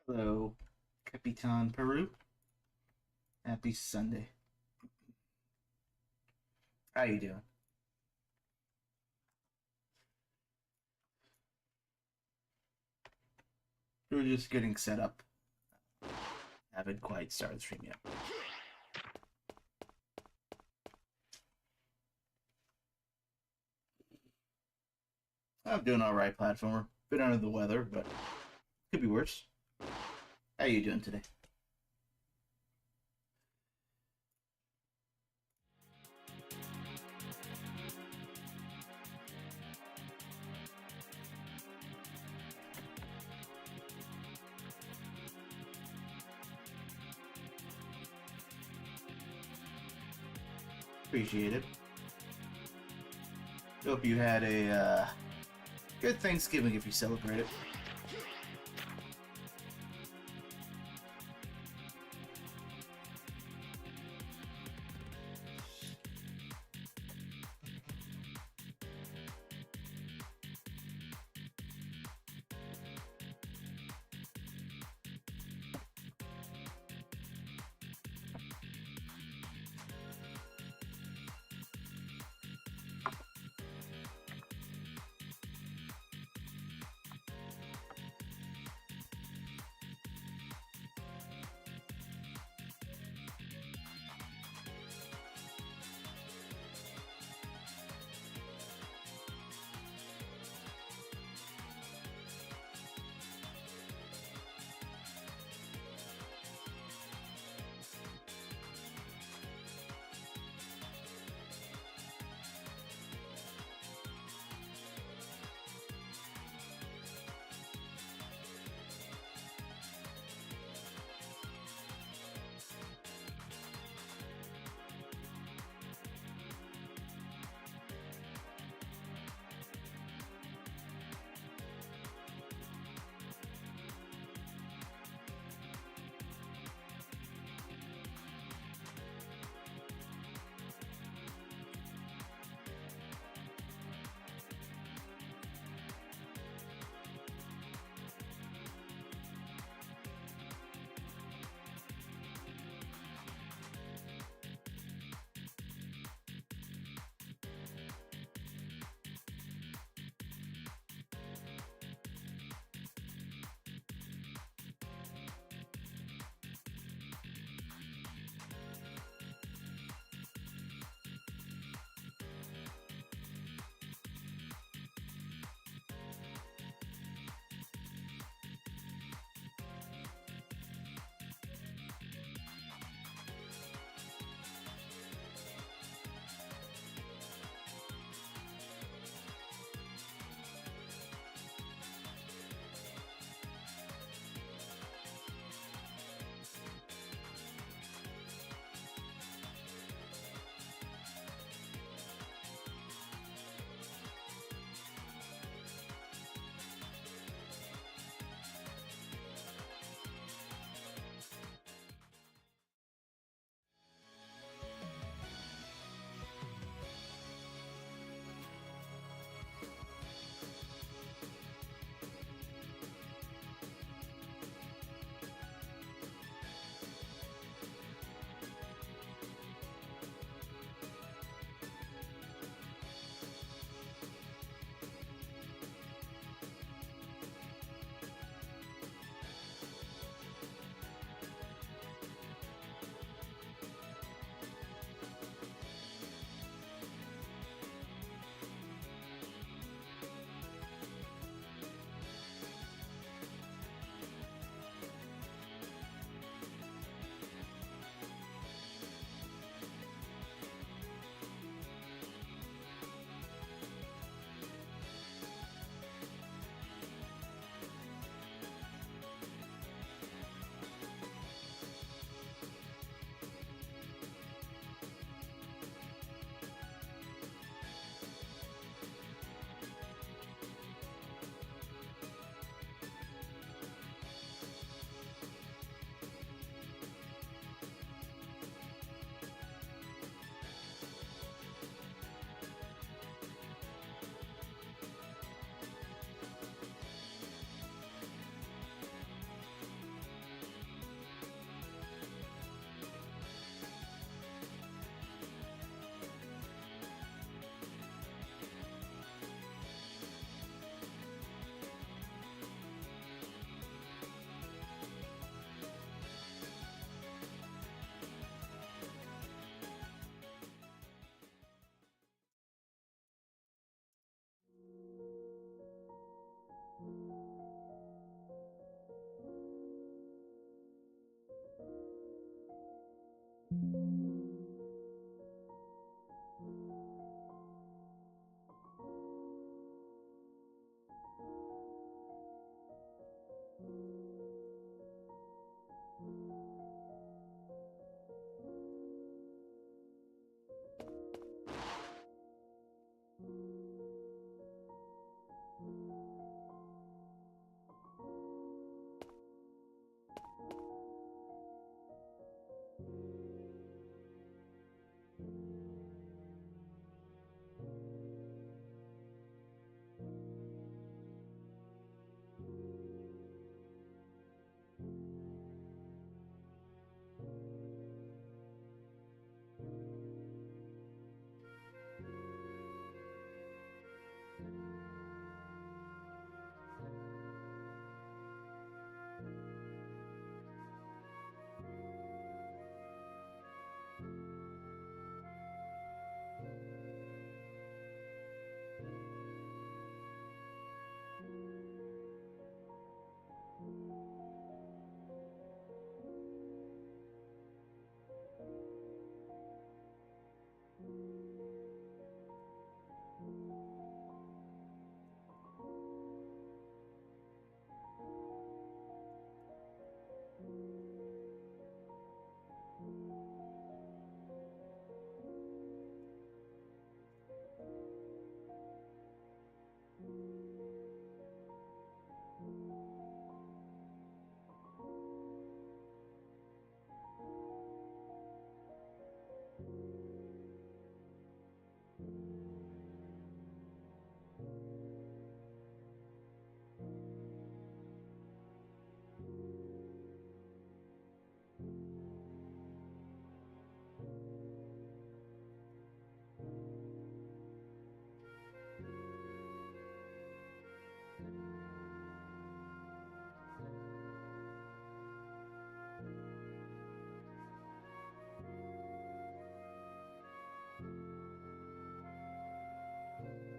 Hello, Capitan Peru. Happy Sunday. How you doing? We're just getting set up. Haven't quite started the stream yet. I'm doing alright, platformer. Bit under the weather, but could be worse. How you doing today? Appreciate it. Hope you had a good Thanksgiving if you celebrate it.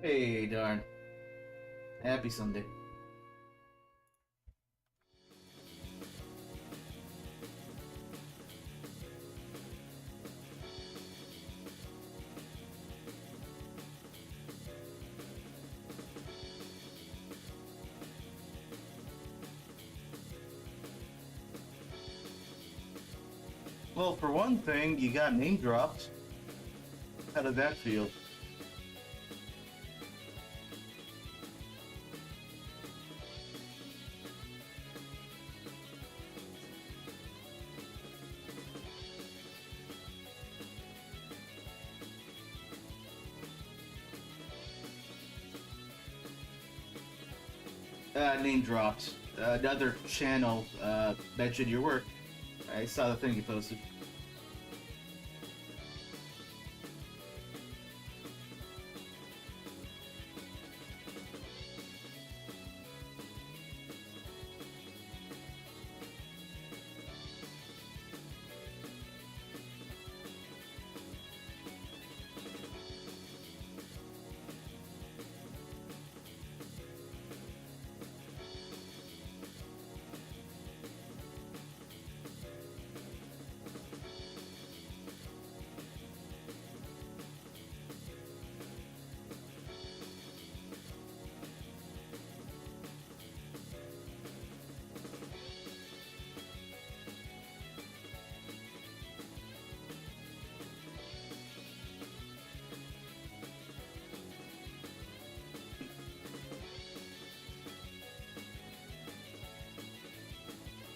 Hey, darn. Happy Sunday. Well, for one thing, you got name dropped. How did that feel? Name dropped. Another channel mentioned your work. I saw the thing you posted.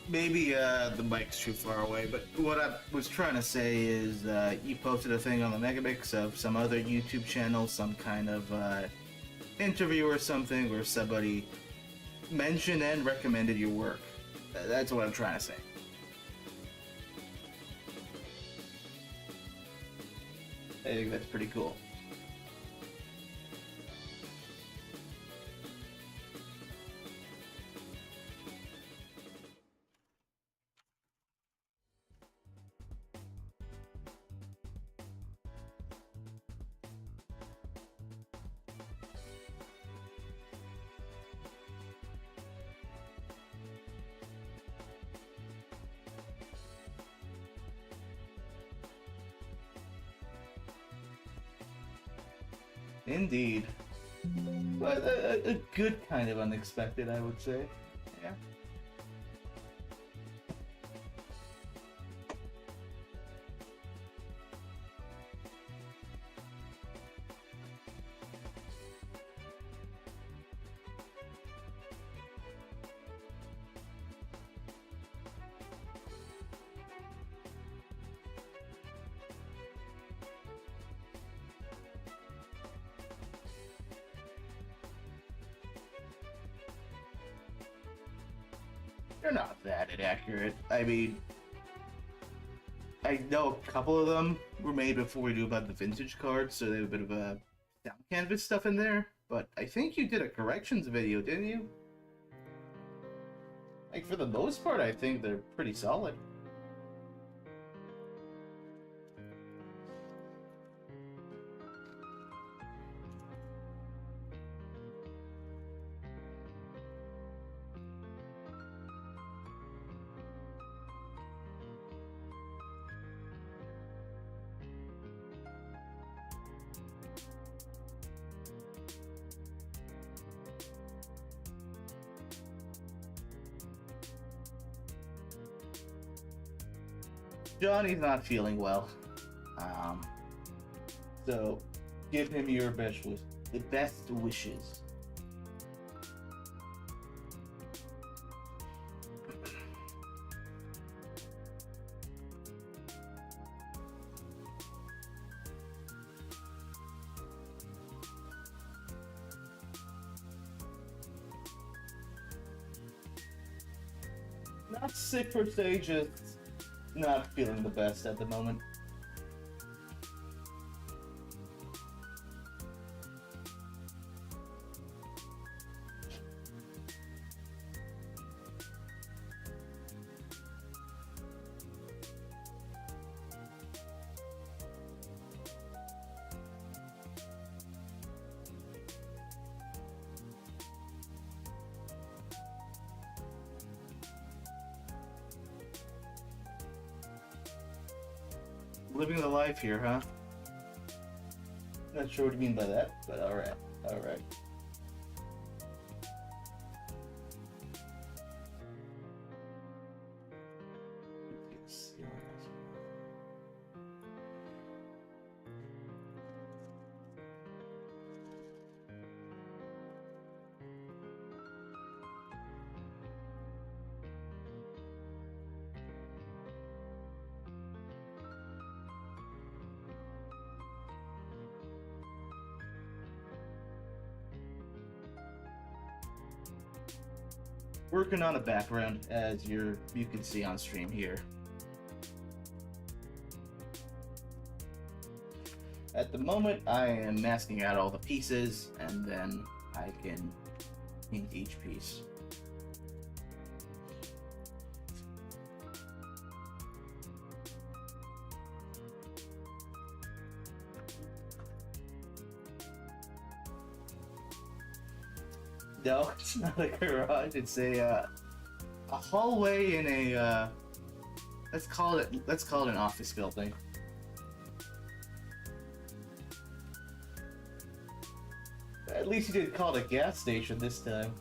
Maybe the mic's too far away, but what I was trying to say is you posted a thing on the Megamix of some other YouTube channel, some kind of interview or something, where somebody mentioned and recommended your work. That's what I'm trying to say. I think that's pretty cool. Indeed. But a good kind of unexpected, I would say. Yeah. They're not that inaccurate. I mean, I know a couple of them were made before we knew about the vintage cards, so they have a bit of a down canvas stuff in there. But I think you did a corrections video, didn't you? Like, for the most part, I think they're pretty solid. Johnny's not feeling well. So give him your best wishes. Not sick per se, just not feeling the best at the moment. living the life here, huh? Not sure what you mean by that, but alright. Alright. Working on a background, as you can see on stream here. At the moment, I am masking out all the pieces, and then I can paint each piece. No, it's not a garage. It's a hallway in a let's call it an office building. At least you didn't call it a gas station this time.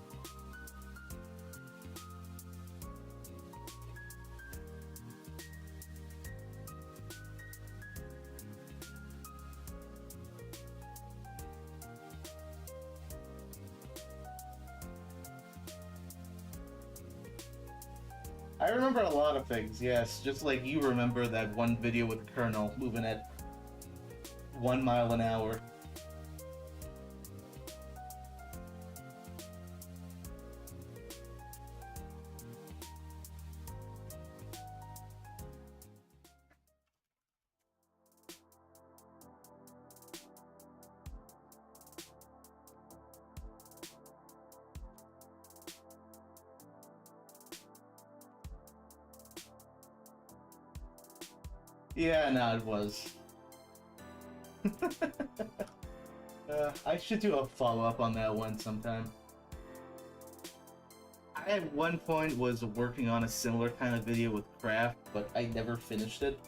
I remember a lot of things, yes, just like you remember that one video with Colonel moving at 1 mile an hour. Yeah, no, it was. I should do a follow-up on that one sometime. I at one point was working on a similar kind of video with Craft, but I never finished it.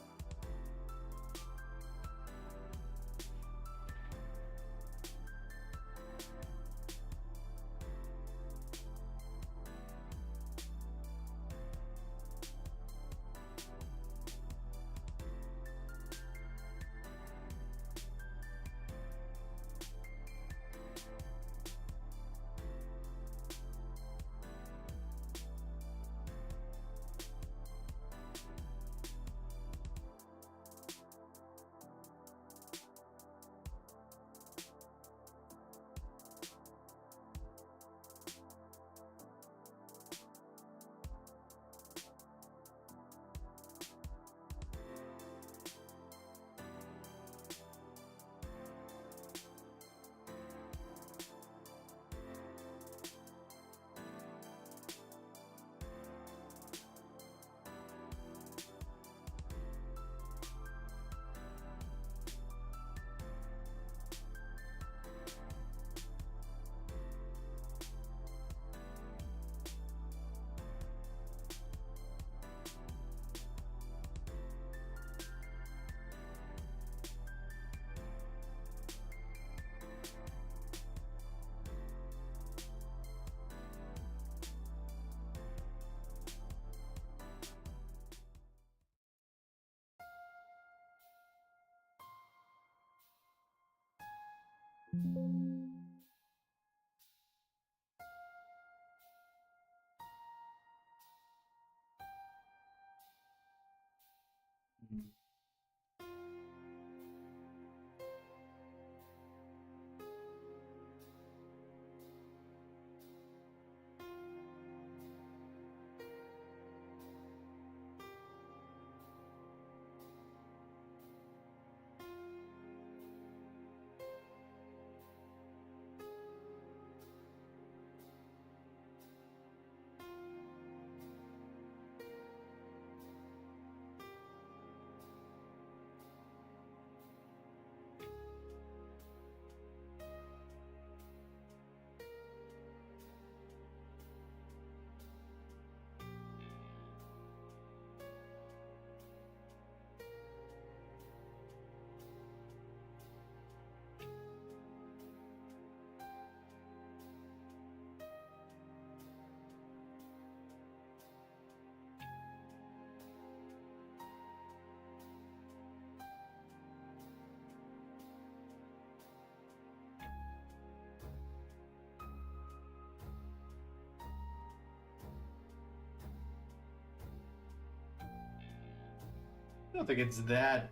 I don't think it's that,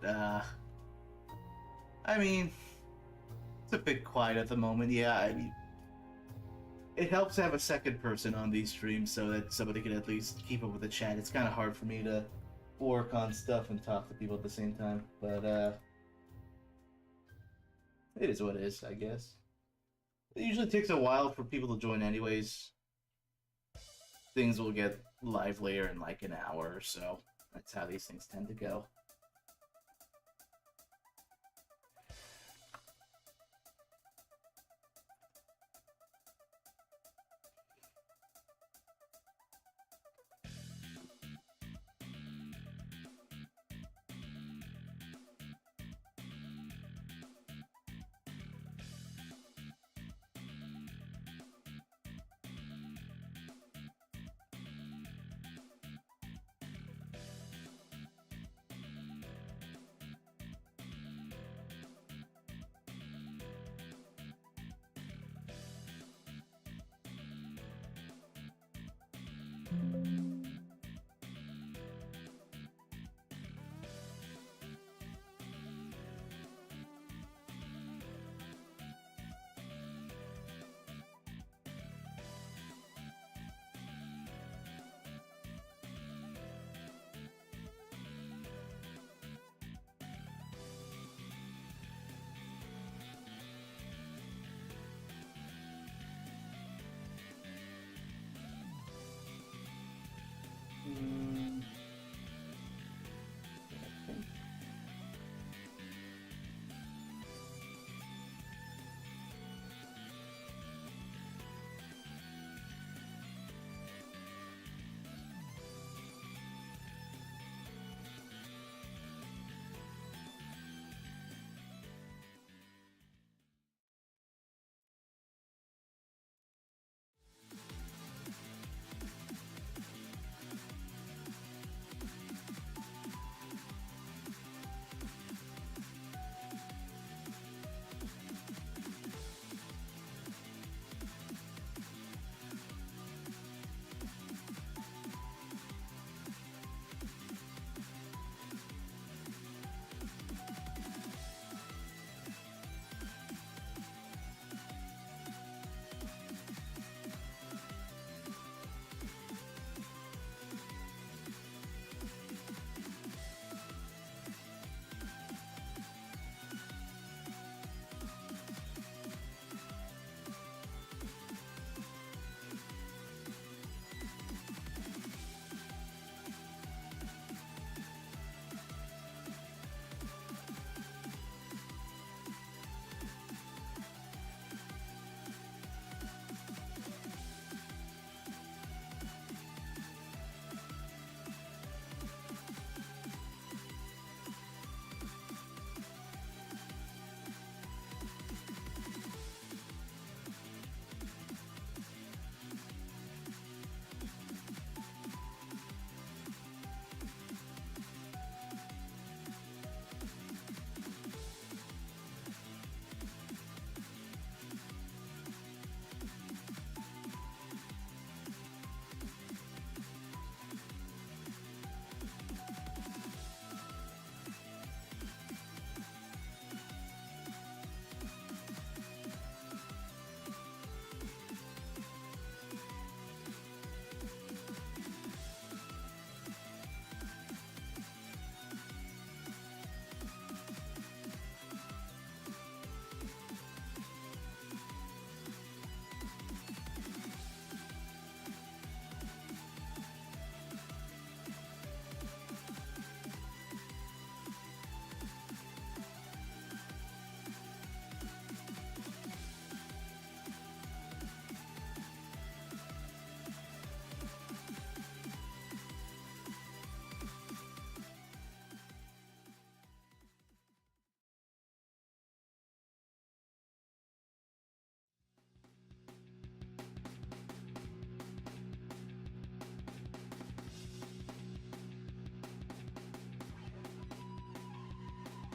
I mean, it's a bit quiet at the moment, yeah, I mean, it helps to have a second person on these streams so that somebody can at least keep up with the chat. It's kind of hard for me to work on stuff and talk to people at the same time, but, it is what it is, I guess. It usually takes a while for people to join anyways. Things will get livelier in like an hour or so. That's how these things tend to go.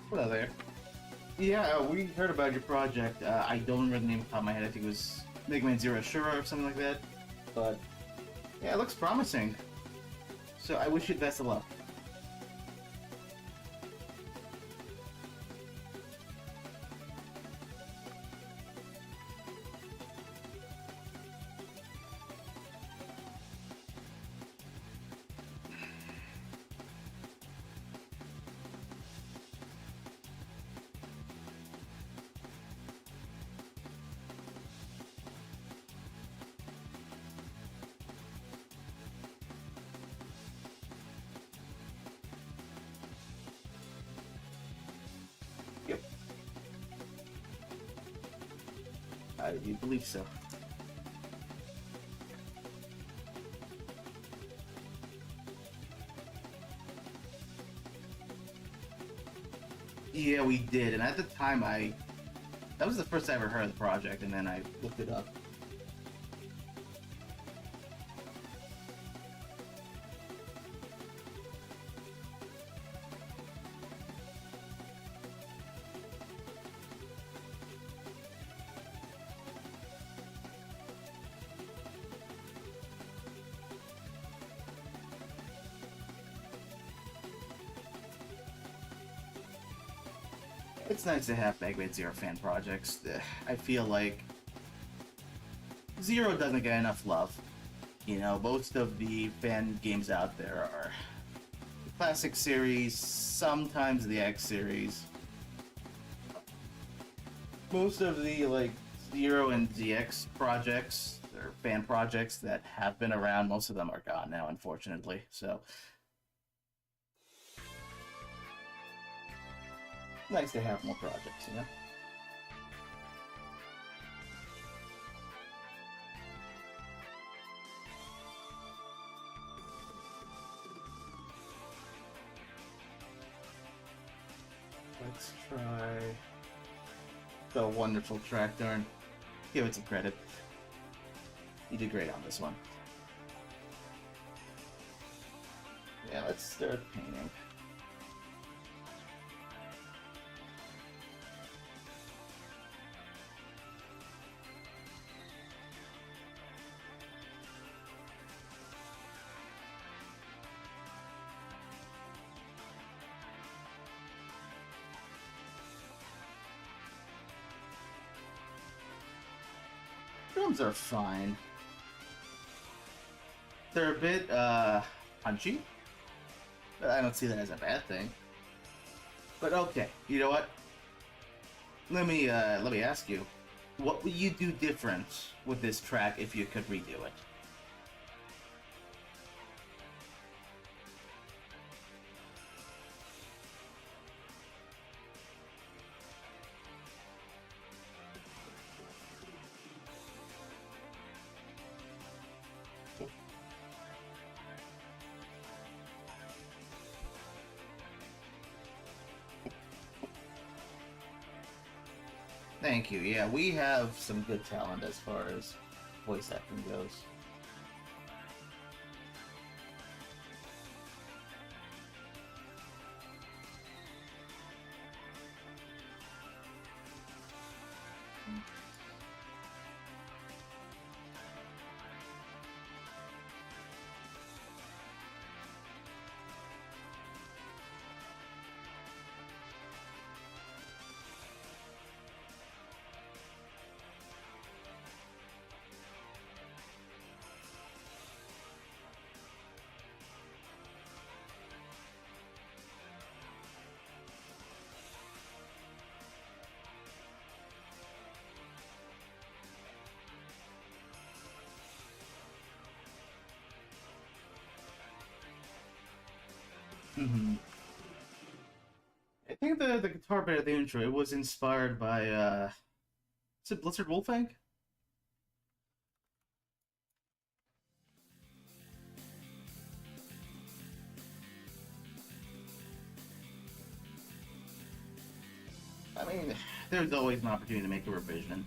Hello there. Yeah, we heard about your project. I don't remember the name off the top of my head. I think it was MMZR or something like that. But yeah, it looks promising. So I wish you the best of luck. I do believe so. Yeah, we did, and at the time that was the first I ever heard of the project, and then I looked it up. It's nice to have MMZR fan projects. I feel like Zero doesn't get enough love. You know, most of the fan games out there are the classic series, sometimes the X series. Most of the like Zero and ZX projects, or fan projects that have been around, most of them are gone now, unfortunately. So nice to have more projects, you know? Let's try the wonderful track, darn. Give it some credit. You did great on this one. Yeah, let's start painting. Drums are fine. They're a bit, punchy, but I don't see that as a bad thing. But okay, you know what? Let me ask you, what would you do different with this track if you could redo it? Thank you. Yeah, we have some good talent as far as voice acting goes. I think the guitar bit at the intro, it was inspired by is it Blizzard Wolfang? I mean, there's always an opportunity to make a revision.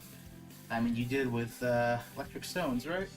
I mean, you did with Electric Stones, right?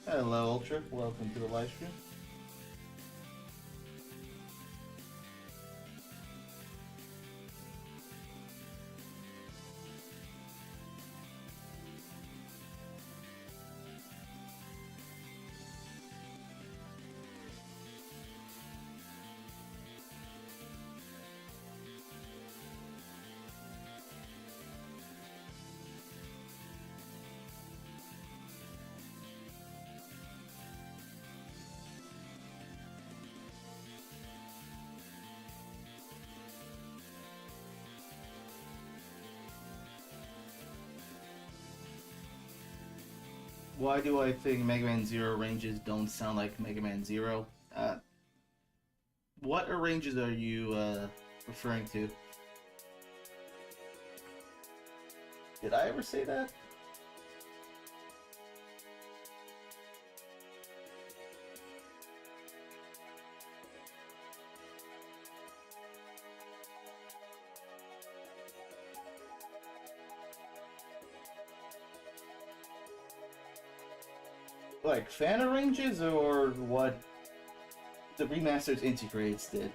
Hello, Ultra. Welcome to the live stream. Why do I think Mega Man Zero ranges don't sound like Mega Man Zero? What ranges are you referring to? Did I ever say that? Like fan ranges or what the remasters integrates did?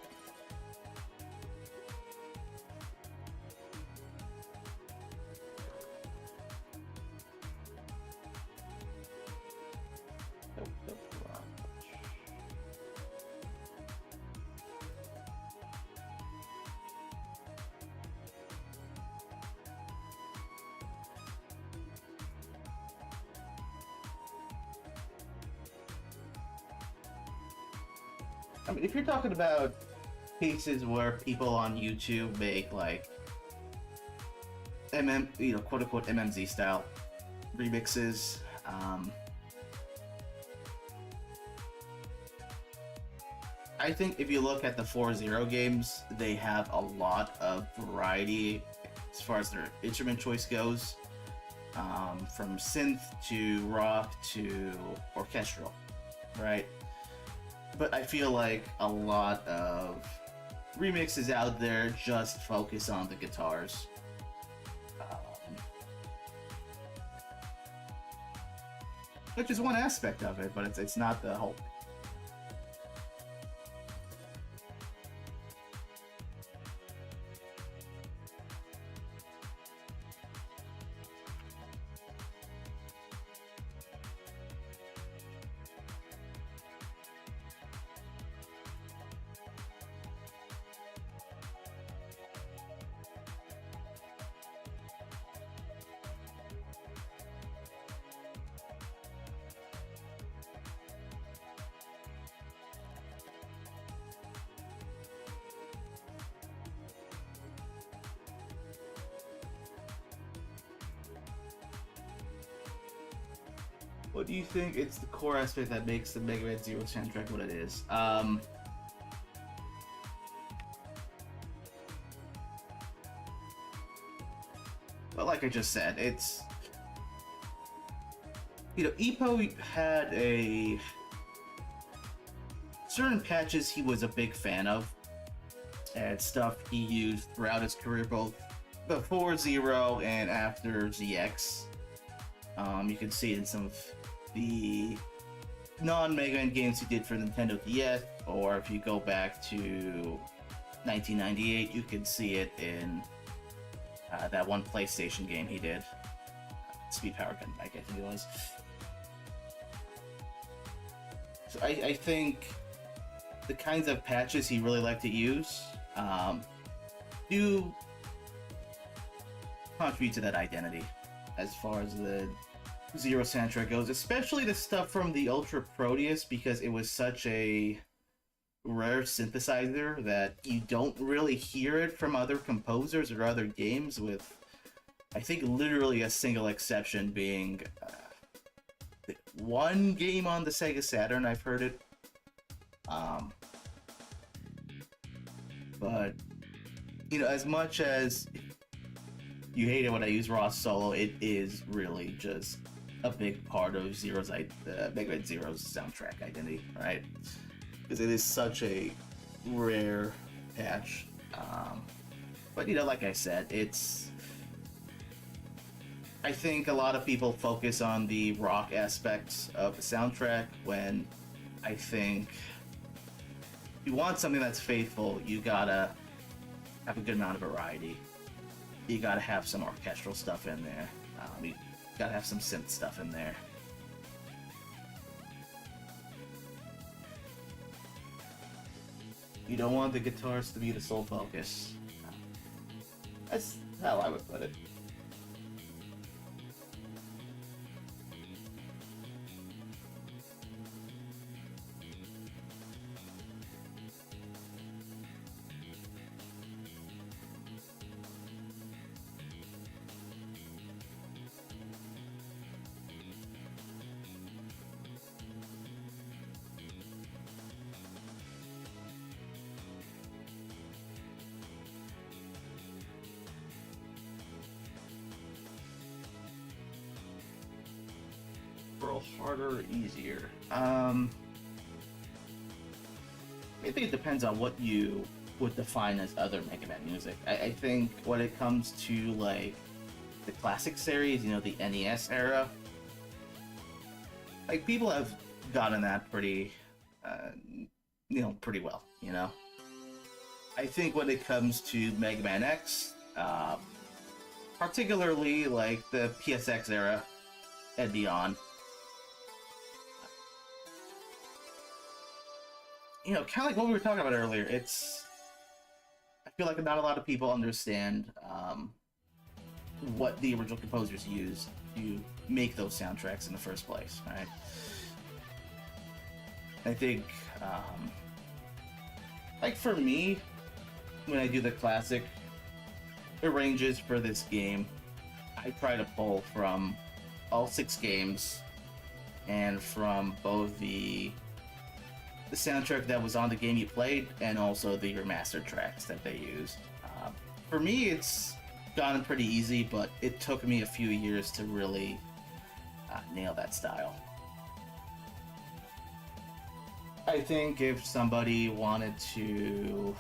I mean, if you're talking about cases where people on YouTube make like quote unquote MMZ style remixes, I think if you look at the 4-0 games, they have a lot of variety as far as their instrument choice goes, from synth to rock to orchestral, right? But I feel like a lot of remixes out there just focus on the guitars. Which is one aspect of it, but it's not the whole. What do you think it's the core aspect that makes the Mega Man Zero soundtrack what it is? Well, like I just said, it's... You know, Ippo had a... certain patches he was a big fan of, and stuff he used throughout his career, both before Zero and after ZX. You can see it in some of the non-Mega Man games he did for Nintendo DS, or if you go back to 1998, you can see it in that one PlayStation game he did. Speed Power Gun, I think it was. So I think the kinds of patches he really liked to use do contribute to that identity as far as the Zero soundtrack goes, especially the stuff from the Ultra Proteus, because it was such a rare synthesizer that you don't really hear it from other composers or other games, with I think literally a single exception being one game on the Sega Saturn I've heard it. But you know, as much as you hate it when I use raw solo, it is really just a big part of Mega Man Zero's soundtrack identity, right? Because it is such a rare patch. But you know, like I said, it's I think a lot of people focus on the rock aspects of the soundtrack when I think if you want something that's faithful, you gotta have a good amount of variety. You gotta have some orchestral stuff in there. You gotta have some synth stuff in there. You don't want the guitars to be the sole focus. That's how I would put it. Harder or easier? I think it depends on what you would define as other Mega Man music. I think when it comes to like the classic series, you know, the NES era, like people have gotten that pretty, pretty well. You know, I think when it comes to Mega Man X, particularly like the PSX era and beyond. You know, kind of like what we were talking about earlier, I feel like not a lot of people understand what the original composers used to make those soundtracks in the first place, right? I think, like for me, when I do the classic arranges for this game, I try to pull from all 6 games and from both the soundtrack that was on the game you played and also the remastered tracks that they used. For me, it's gotten pretty easy, but it took me a few years to really nail that style. I think if somebody wanted to,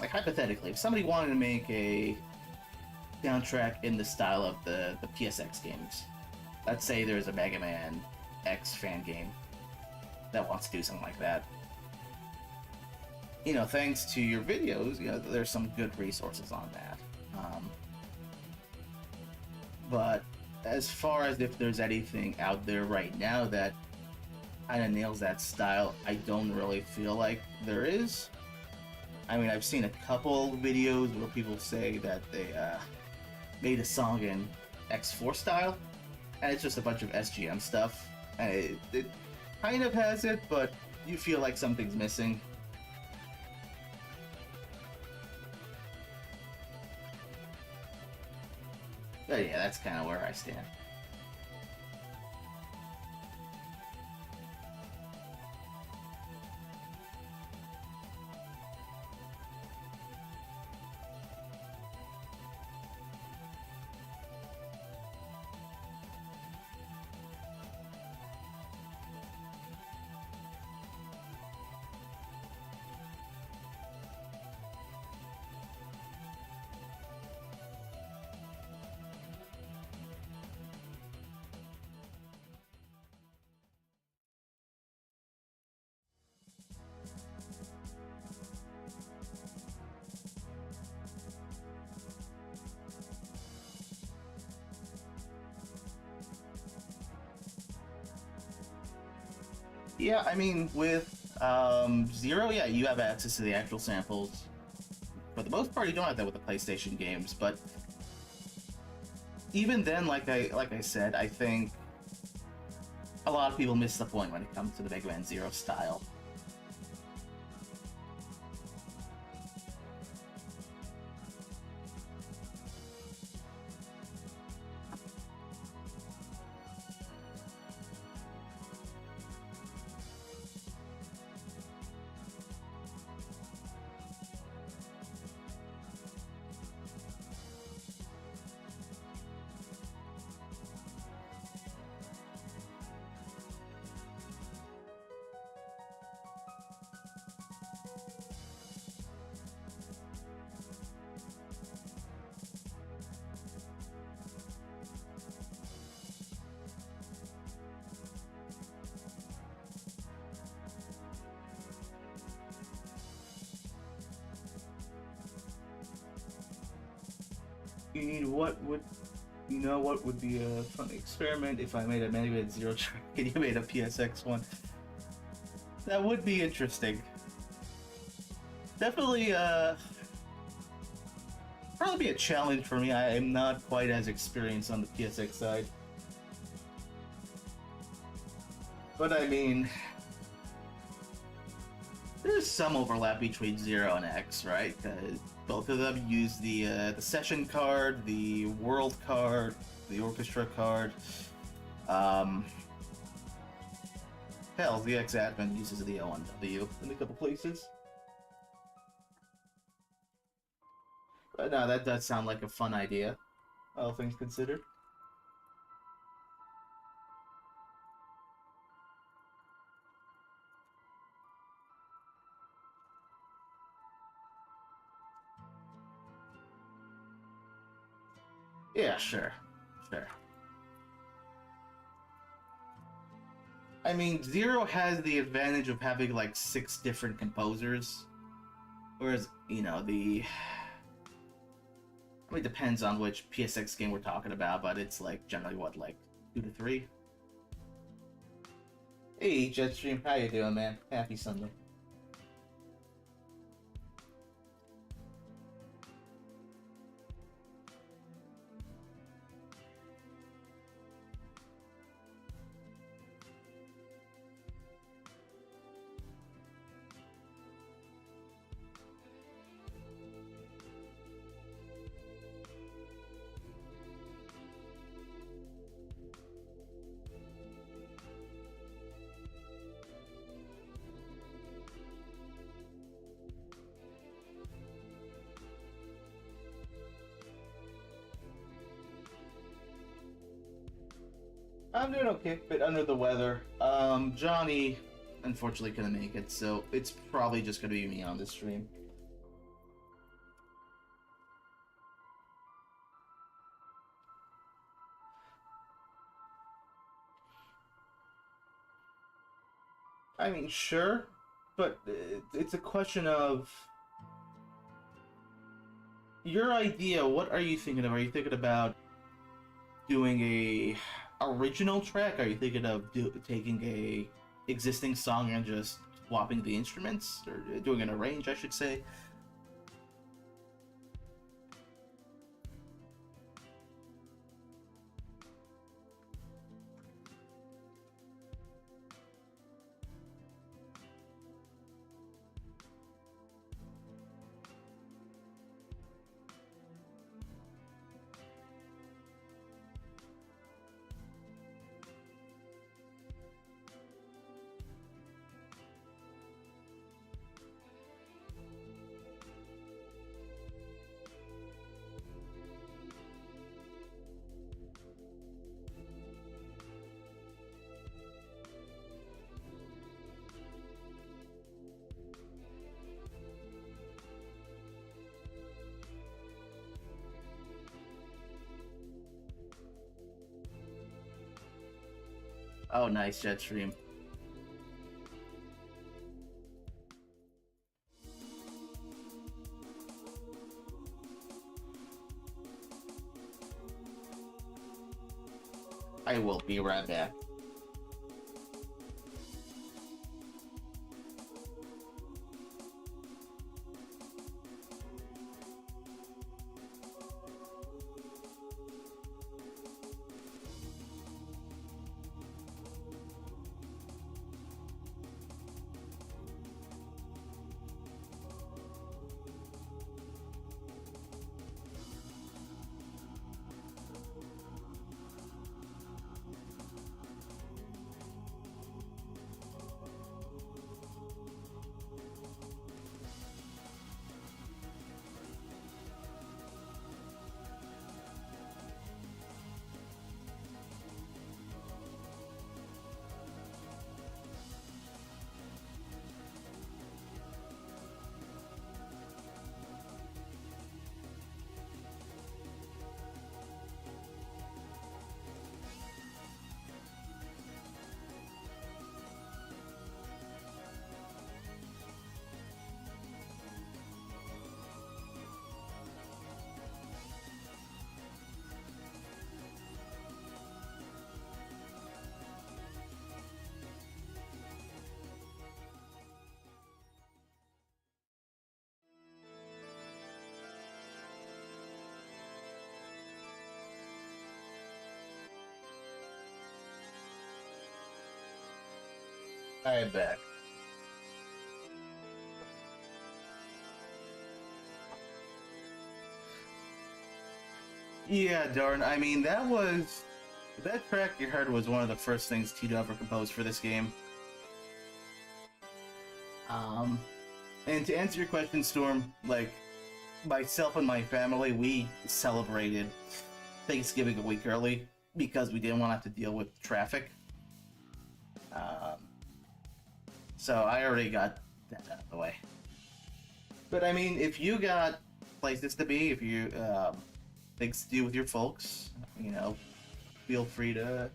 like hypothetically, if somebody wanted to make a soundtrack in the style of the PSX games, let's say there's a Mega Man X fan game that wants to do something like that. You know, thanks to your videos, you know, there's some good resources on that. But as far as if there's anything out there right now that kind of nails that style, I don't really feel like there is. I mean, I've seen a couple videos where people say that they made a song in X4 style, and it's just a bunch of SGM stuff, and it kind of has it, but you feel like something's missing. But yeah, that's kind of where I stand. Yeah, I mean, with Zero, yeah, you have access to the actual samples. For the most part, you don't have that with the PlayStation games, but even then, like I said, I think a lot of people miss the point when it comes to the Mega Man Zero style. What would be a fun experiment if I made a MMZ0 track and you made a PSX one? That would be interesting. Definitely, probably be a challenge for me. I am not quite as experienced on the PSX side. But I mean, there's some overlap between 0 and X, right? Both of them use the session card, the world card, the orchestra card. Hell, the X admin uses the O1W in a couple places. But no, that does sound like a fun idea, all things considered. Yeah, sure. I mean, 0 has the advantage of having like 6 different composers, whereas, it depends on which PSX game we're talking about, but it's like generally what, like 2 to 3? Hey, Jetstream, how you doing, man? Happy Sunday. I'm doing okay, a bit under the weather. Johnny unfortunately couldn't make it, so it's probably just gonna be me on this stream. I mean, sure, but it's a question of your idea. What are you thinking of? Are you thinking about doing a original track? Are you thinking of taking a existing song and just swapping the instruments, or doing an arrange, I should say? Oh, nice, Jetstream. I will be right back. I bet. Yeah, darn. I mean, that track you heard was one of the first things Tito ever composed for this game. Um, and to answer your question, Storm, like, myself and my family, we celebrated Thanksgiving a week early because we didn't want to have to deal with traffic. Um, so I already got that out of the way. But I mean, if you got places to be, if you things to do with your folks, you know, feel free to,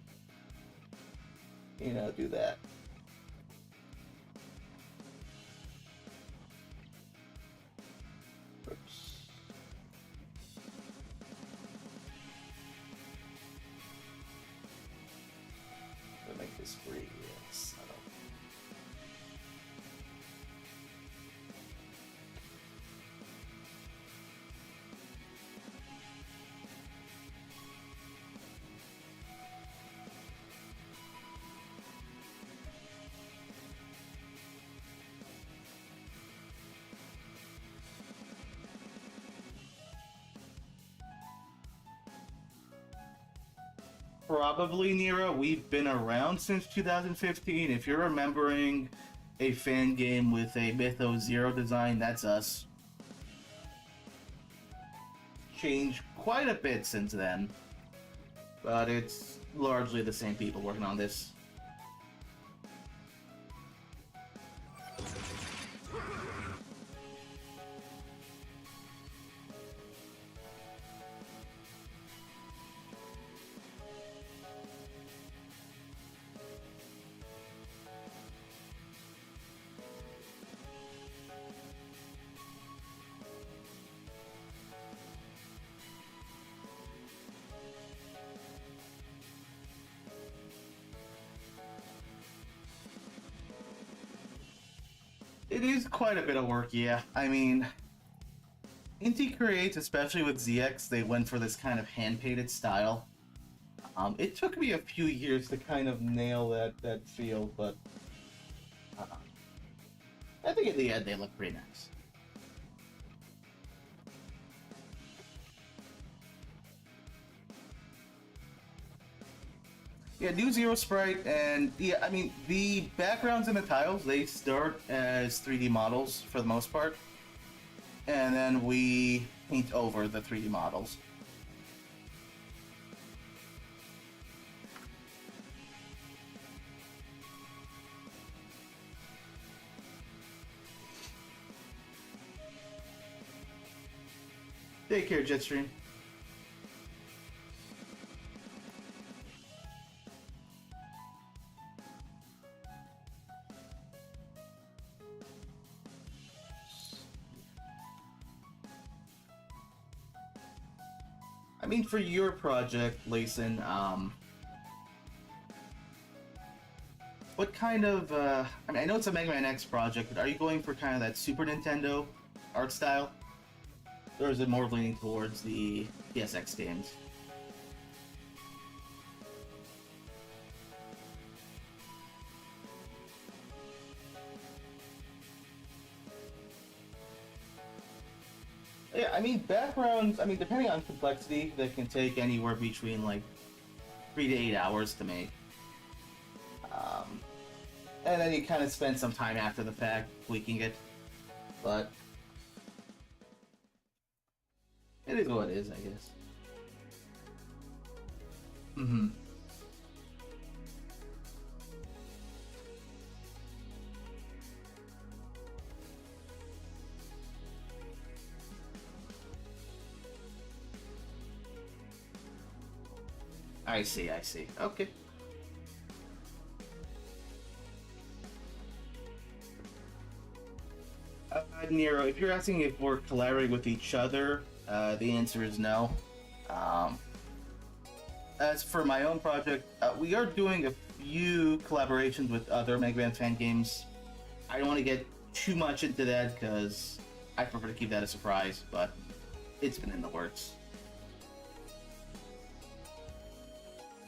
you know, do that. Oops. I'll make this free. Yes. Probably, Nero. We've been around since 2015. If you're remembering a fan game with a Mythos Zero design, that's us. Changed quite a bit since then, but it's largely the same people working on this. It is quite a bit of work, yeah. I mean, Inti Creates, especially with ZX, they went for this kind of hand-painted style. It took me a few years to kind of nail that feel, but uh, I think at the end they look pretty nice. Yeah, new Zero Sprite, and yeah, I mean, the backgrounds and the tiles, they start as 3D models for the most part, and then we paint over the 3D models. Take care, Jetstream. I mean, for your project, Layson, what kind of, I mean, I know it's a Mega Man X project, but are you going for kind of that Super Nintendo art style? Or is it more leaning towards the PSX games? Yeah, I mean, backgrounds, I mean, depending on complexity, that can take anywhere between like 3 to 8 hours to make. Um, and then you kind of spend some time after the fact tweaking it. But it is what it is, I guess. Mm-hmm. I see, I see. Okay. Nero, if you're asking if we're collaborating with each other, the answer is no. Um, as for my own project, we are doing a few collaborations with other Mega Man fan games. I don't want to get too much into that because I prefer to keep that a surprise, but it's been in the works.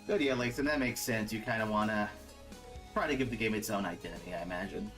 Good, yeah, Lason, that makes sense. You kind of want to try to give the game its own identity, I imagine.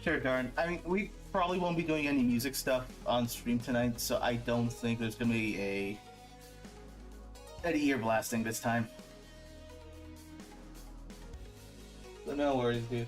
Sure, darn. I mean, we probably won't be doing any music stuff on stream tonight, so I don't think there's gonna be any ear blasting this time. So no worries, dude.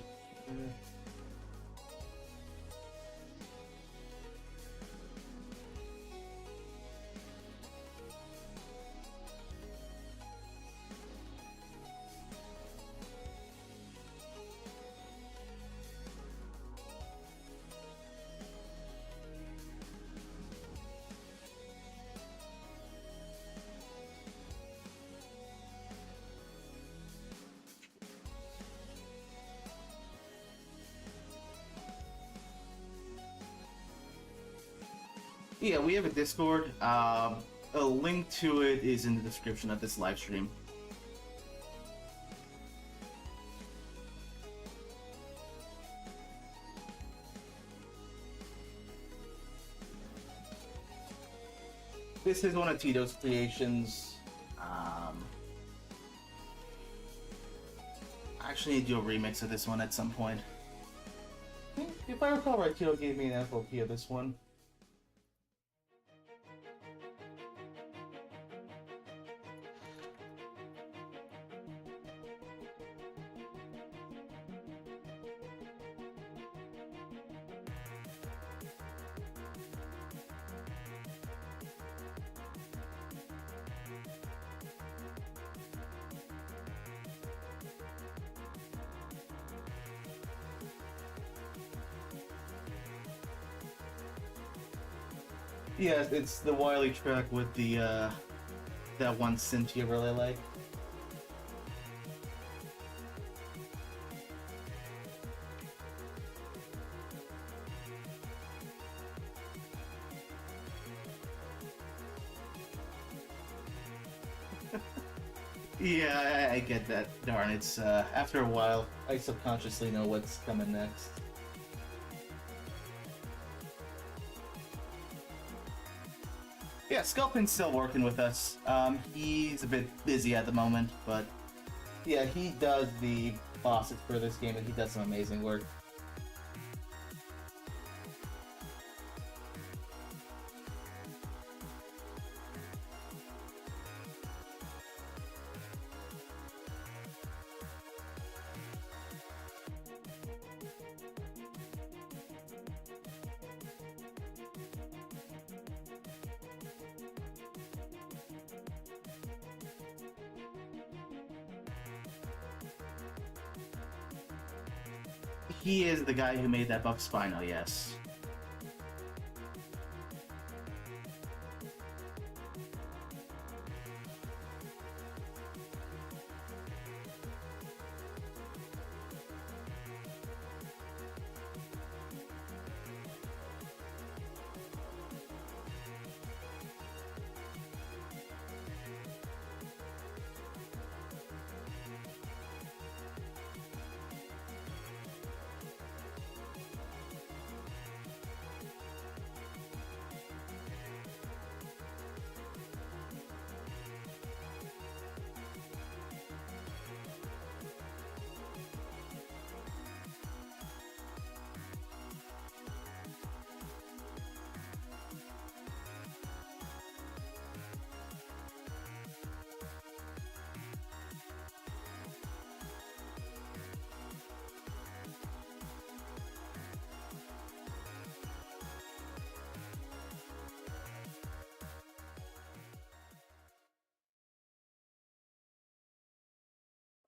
Yeah, we have a Discord. A link to it is in the description of this live stream. This is one of Tito's creations. I actually need to do a remix of this one at some point. If I recall right, Tito gave me an FOP of this one. Yeah, it's the Wily track with the that one synth you really like. Yeah, I get that. Darn, it's after a while, I subconsciously know what's coming next. Yeah, Sculpin's still working with us. He's a bit busy at the moment, but yeah, he does the bosses for this game, and he does some amazing work. He is the guy who made that Buck Spino, yes.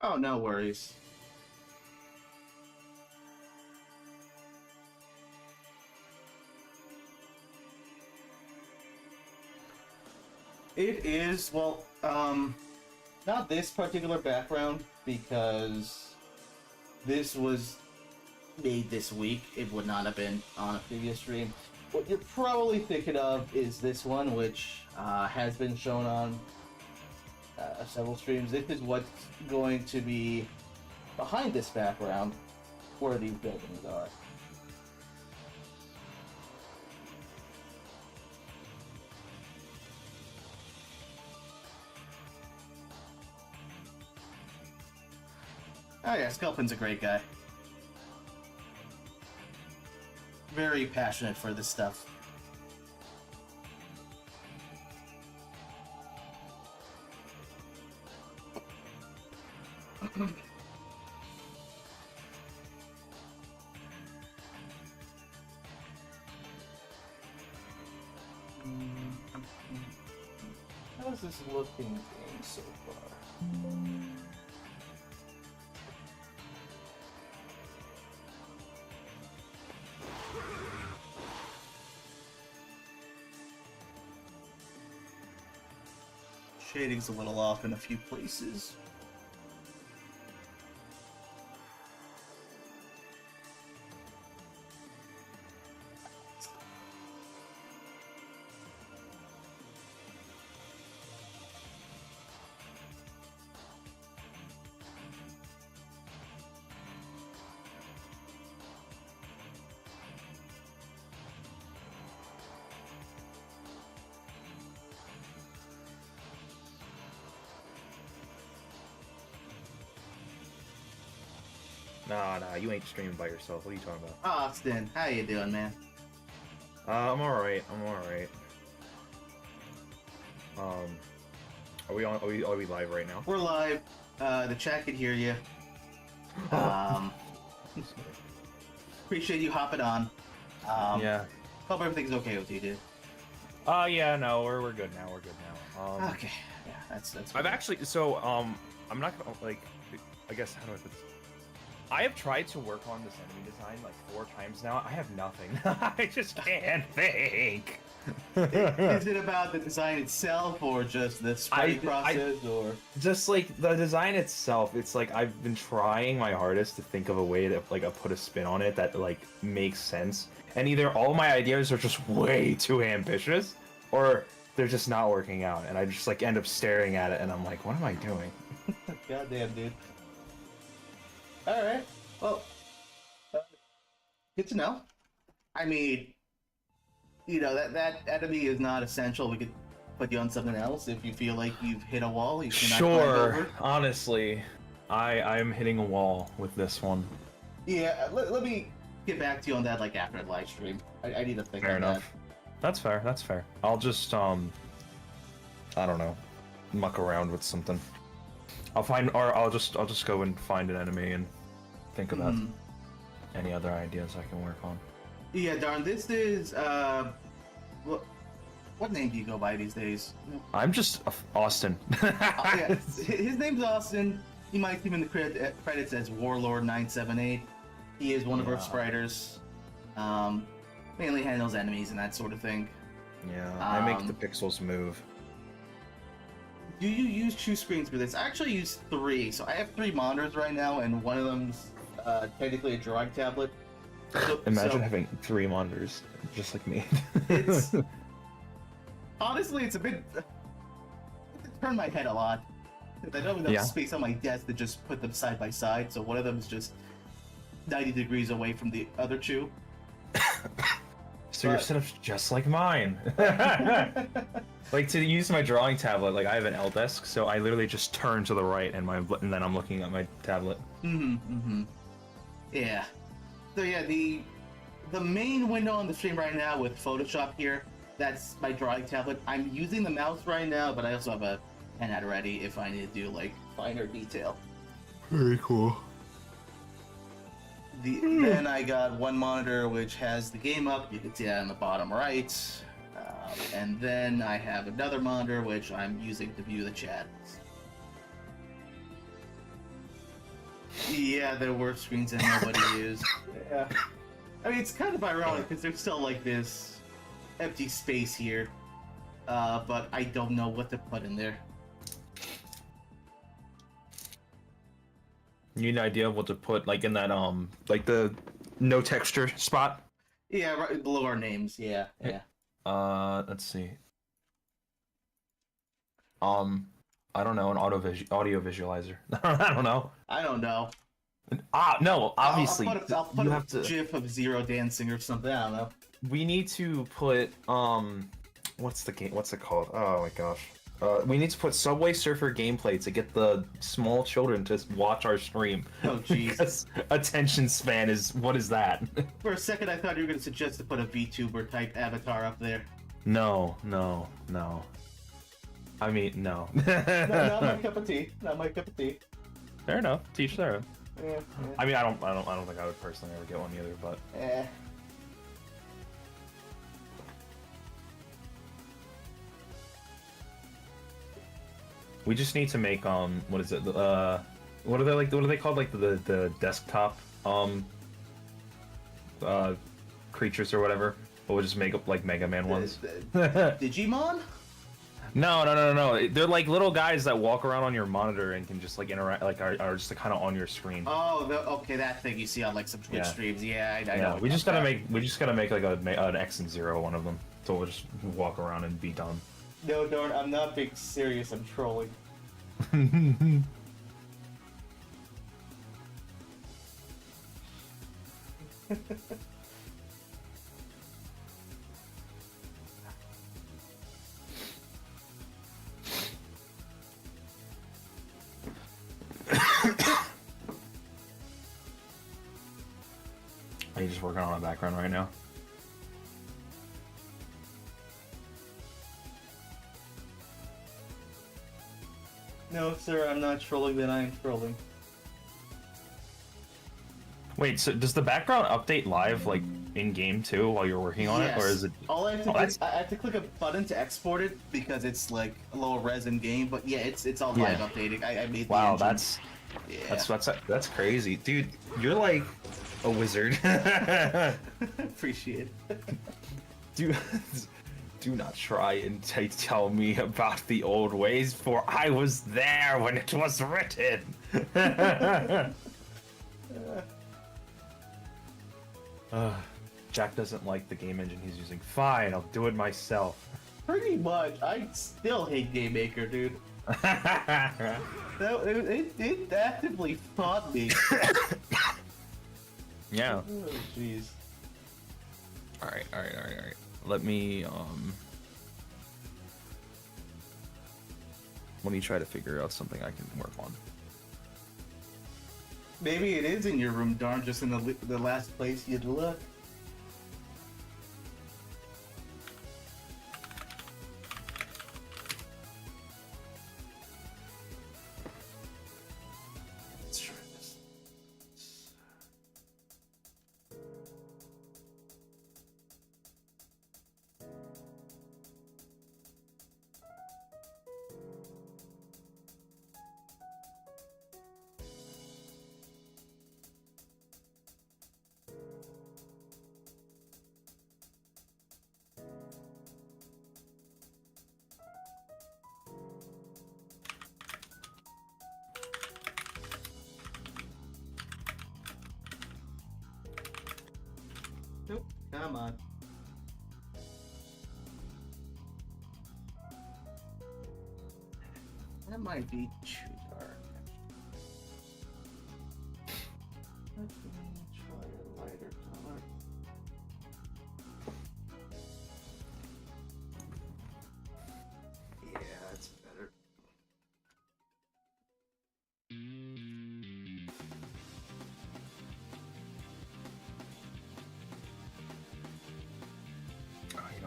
Oh, no worries. It is, well, not this particular background, because this was made this week. It would not have been on a previous stream. What you're probably thinking of is this one, which has been shown on several streams. This is what's going to be behind this background, where these buildings are. Oh yeah, Sculpin's a great guy. Very passionate for this stuff. How is this looking so far? Shading's a little off in a few places. Nah, you ain't streaming by yourself. What are you talking about? Austin, how you doing, man? I'm alright. Are we on? Are we live right now? We're live. The chat can hear you. Appreciate you hopping on. Yeah. Hope everything's okay with you, dude. Yeah, no, we're good now. Okay. Yeah, that's. I've actually, I'm not gonna, like, I guess, how do I put this? I have tried to work on this enemy design like 4 times now. I have nothing. I just can't think. Is it about the design itself, or just the spreading process, or just like the design itself? It's like I've been trying my hardest to think of a way to like put a spin on it that like makes sense. And either all my ideas are just way too ambitious, or they're just not working out. And I just like end up staring at it, and I'm like, what am I doing? Goddamn, dude. All right. Well, good to know. I mean, you know, that enemy is not essential. We could put you on something else if you feel like you've hit a wall. You cannot climb over. Honestly, I'm hitting a wall with this one. Yeah, let me get back to you on that like after the live stream. I need to think Fair on enough. That's fair. I'll just I don't know, muck around with something. I'll just go and find an enemy and think about any other ideas I can work on. Yeah, darn. This is what name do you go by these days? I'm just Austin. Yeah, his name's Austin. You might see him in the credits as Warlord978. He is one of our spriters. Mainly handles enemies and that sort of thing. Yeah, I make the pixels move. Do you use 2 screens for this? I actually use 3. So I have 3 monitors right now, and one of them's technically a drawing tablet. Imagine having 3 monitors, just like me. It's honestly, it's a bit. It turned my head a lot. I don't have enough space on my desk to just put them side by side. So one of them is just 90 degrees away from the other 2. So your setup's just like mine. Like, to use my drawing tablet, like I have an L desk, so I literally just turn to the right and then I'm looking at my tablet. Yeah. So yeah, the main window on the stream right now with Photoshop here, that's my drawing tablet. I'm using the mouse right now, but I also have a pen at ready if I need to do like finer detail. Very cool. Then I got one monitor which has the game up. You can see that on the bottom right. And then I have another monitor which I'm using to view the chat. Yeah, there were screens that nobody used. Yeah. I mean, it's kind of ironic because there's still like this empty space here, but I don't know what to put in there. You need an idea of what to put, like in that like the no texture spot? Yeah, right below our names. Yeah, yeah. Let's see. I don't know, an audio visualizer. I don't know. I don't know. No, obviously I'll put you a have to. GIF of Zero dancing or something. I don't know. We need to put what's the game? What's it called? Oh my gosh. We need to put Subway Surfer gameplay to get the small children to watch our stream. Oh jeez. Because attention span is what is that? For a second, I thought you were going to suggest to put a VTuber type avatar up there. No. I mean, no. No, not my cup of tea. Not my cup of tea. Fair enough. Teach their own. Yeah. I mean, I don't think I would personally ever get one either, but. We just need to make what is it? What are they like? What are they called? Like the desktop creatures or whatever. But we'll just make up like Mega Man ones. Digimon? No. They're like little guys that walk around on your monitor and can just like interact, like are just kind of on your screen. Oh, okay, that thing you see on like some Twitch streams. Yeah, I know. We just gotta make like an X and 0 one of them. So we'll just walk around and be done. No, darn, I'm not being serious. I'm trolling. Are you just working on a background right now? No, sir, I'm not trolling. Then I am trolling. Wait, so does the background update live, like in game too, while you're working on it, or is it? All I have to I have to click a button to export it because it's like a low res in game. But yeah, it's all live updating. I made the engine. That's crazy, dude. You're like a wizard. Appreciate it. Do not try and tell me about the old ways, for I was there when it was written. Jack doesn't like the game engine he's using. Fine, I'll do it myself. Pretty much. I still hate Game Maker, dude. It actively fought me. Yeah. Oh, jeez. All right. Let me try to figure out something I can work on. Maybe it is in your room, darn, just in the last place you'd look. Let's try this. Nope, come on. That might be too dark. Let me try a lighter color. Yeah, that's better.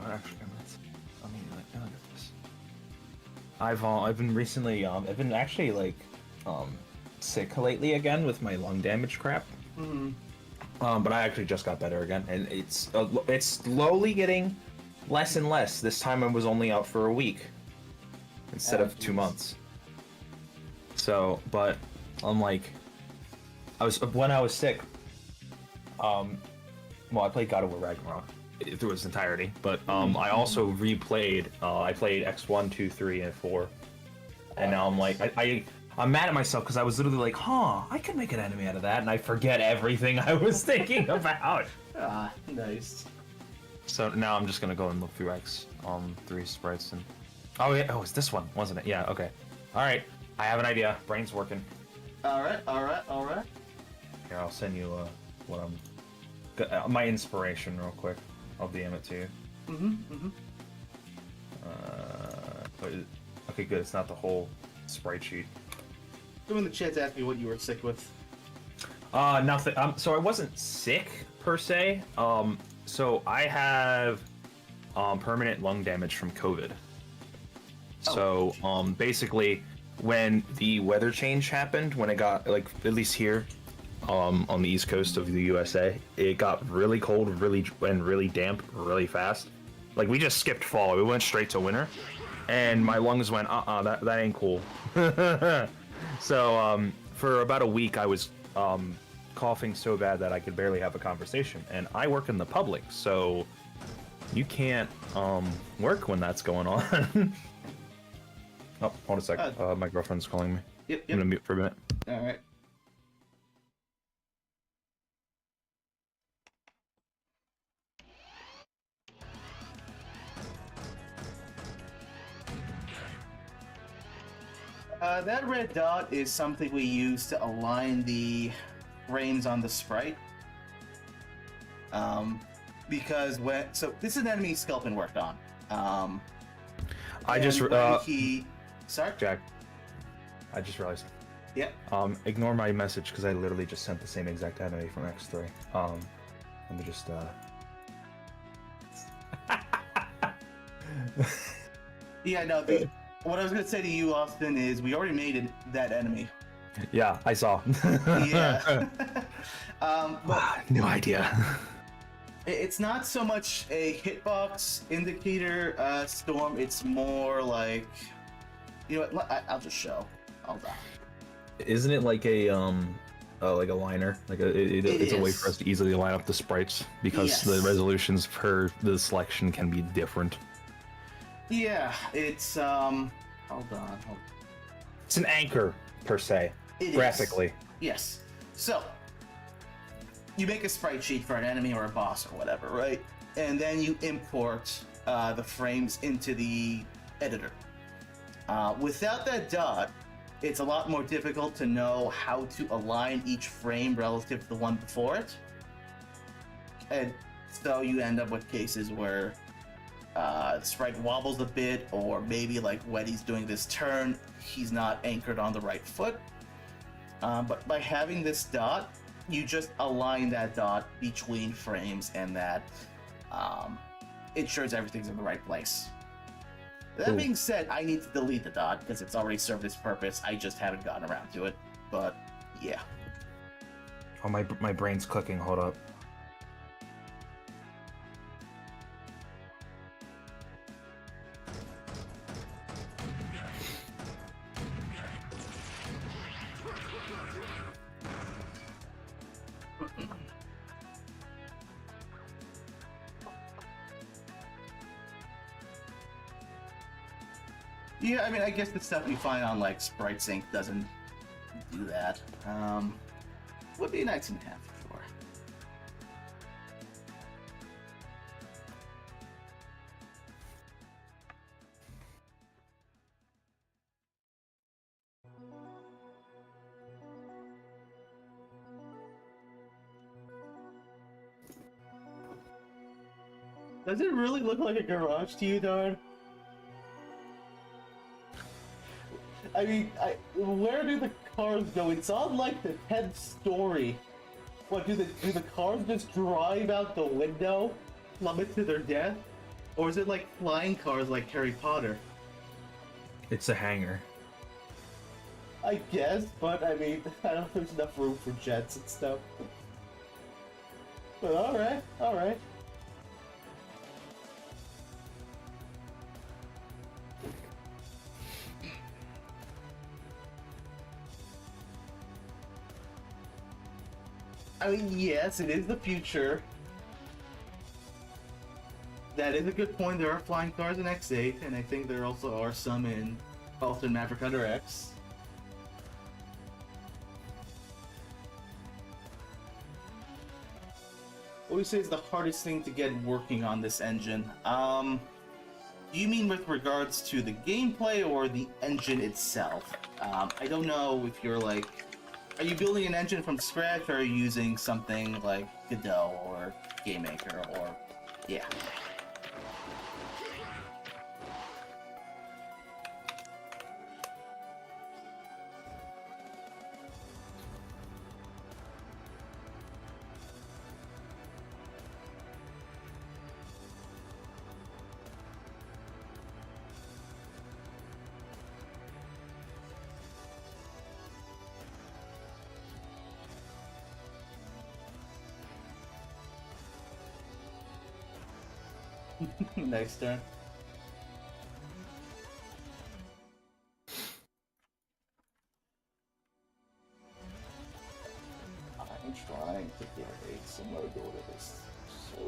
Actually, let me look at this. I've been recently I've been actually like sick lately again with my lung damage crap. But I actually just got better again, and it's slowly getting less and less. This time I was only out for a week instead of 2 months. So, but I'm like, when I was sick. Well, I played God of War Ragnarok through its entirety, but I also replayed. I played X1, 2, 3, and 4, and now I'm like, I'm mad at myself because I was literally like, I could make an enemy out of that, and I forget everything I was thinking about. Nice. So now I'm just gonna go and look through X3 sprites and. Oh yeah, it's this one, wasn't it? Yeah. Okay. All right. I have an idea. Brain's working. All right. Here, I'll send you what my inspiration real quick. I'll DM it to you. Okay, good. It's not the whole sprite sheet. Someone in the chat's asking what you were sick with. Nothing. So I wasn't sick per se. So I have permanent lung damage from COVID. So basically, when the weather change happened, when it got like at least here, on the east coast of the USA, it got really cold, really damp, really fast. Like we just skipped fall, we went straight to winter, and my lungs went, that ain't cool. So for about a week, I was coughing so bad that I could barely have a conversation. And I work in the public, so you can't work when that's going on. Oh, hold a sec. My girlfriend's calling me. Yep. I'm gonna mute for a minute. All right. That red dot is something we use to align the frames on the sprite. Because so this is an enemy Sculpin worked on. Sorry, Jack. I just realized. Yeah. Ignore my message because I literally just sent the same exact enemy from X3. Let me just Yeah, no. What I was gonna say to you, Austin, is we already made that enemy. Yeah, I saw. Yeah. But no idea. it's not so much a hitbox indicator, Storm. It's more like, you know what? I'll just show. Hold on. Isn't it like a liner? Like it's a way for us to easily line up the sprites because the resolutions per the selection can be different. Yeah, it's hold on. It's an anchor per se, graphically. Yes. So you make a sprite sheet for an enemy or a boss or whatever, right? And then you import the frames into the editor. Without that dot, it's a lot more difficult to know how to align each frame relative to the one before it. And so you end up with cases where the sprite wobbles a bit, or maybe like when he's doing this turn, he's not anchored on the right foot. But by having this dot, you just align that dot between frames, and that ensures everything's in the right place. That being said, I need to delete the dot because it's already served its purpose. I just haven't gotten around to it. But yeah. Oh, my brain's clicking. Hold up. Yeah, I mean, I guess the stuff you find on like Sprite Sync doesn't do that. Would be nice and half for sure. Does it really look like a garage to you, Darn? I mean, where do the cars go? It's on like the 10th story. What, do the cars just drive out the window, plummet to their death? Or is it like flying cars like Harry Potter? It's a hangar. I guess, but I mean, I don't know if there's enough room for jets and stuff. But alright, alright. I mean, yes, it is the future. That is a good point. There are flying cars in X8, and I think there also are some in Ultimate Maverick Hunter X. What would you say is the hardest thing to get working on this engine? Do you mean with regards to the gameplay or the engine itself? I don't know if you're like... Are you building an engine from scratch, or are you using something like Godot or GameMaker or... Yeah. Next turn. I'm trying to get a similar goal to this. So...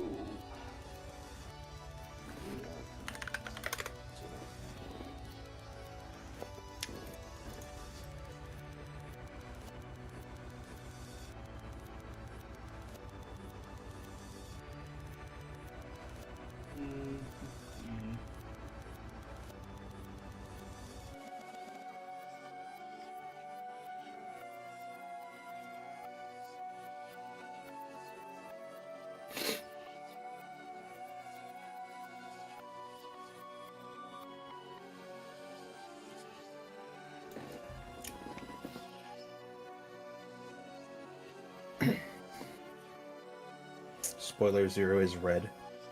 Spoiler, Zero is red.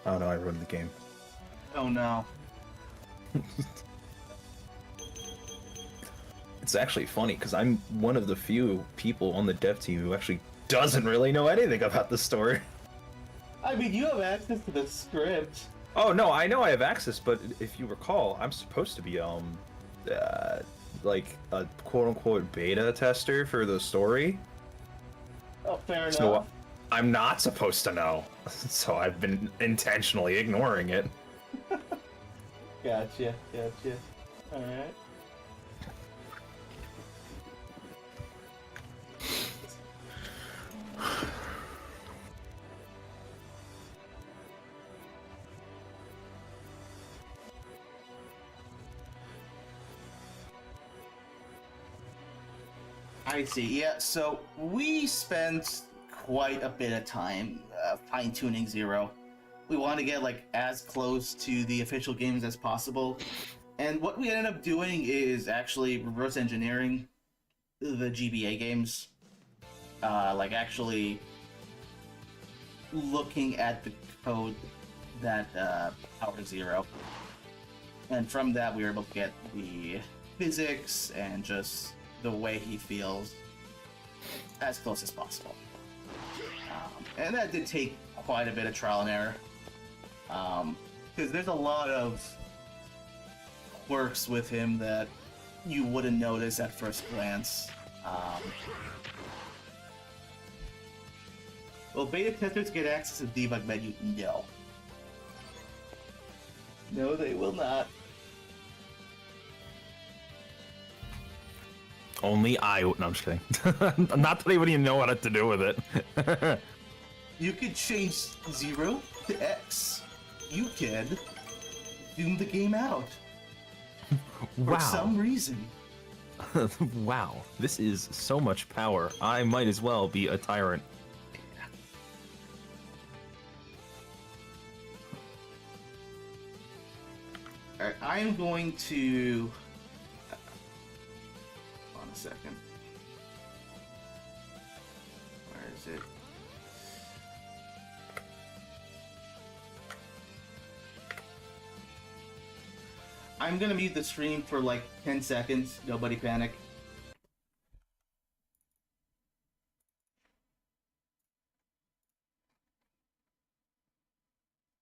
Oh no, I ruined the game. Oh no. It's actually funny, because I'm one of the few people on the dev team who actually doesn't really know anything about the story. I mean, you have access to the script. Oh no, I know I have access, but if you recall, I'm supposed to be like a quote-unquote beta tester for the story. Oh, fair enough. So I'm not supposed to know, so I've been intentionally ignoring it. Gotcha. Alright. I see, yeah, so we spent quite a bit of time fine-tuning Zero. We want to get like as close to the official games as possible, and what we ended up doing is actually reverse engineering the GBA games, like actually looking at the code that powers Zero, and from that we were able to get the physics and just the way he feels as close as possible. And that did take quite a bit of trial and error, because there's a lot of quirks with him that you wouldn't notice at first glance. Will beta testers get access to the debug menu? No. No, they will not. Only I would. No, I'm just kidding. Not that I would even know what to do with it. You could change 0 to X. You can zoom the game out. Wow. For some reason. Wow. This is so much power. I might as well be a tyrant. Alright, I am going to... Hold on a second. Where is it? I'm gonna mute the stream for like 10 seconds. Nobody panic.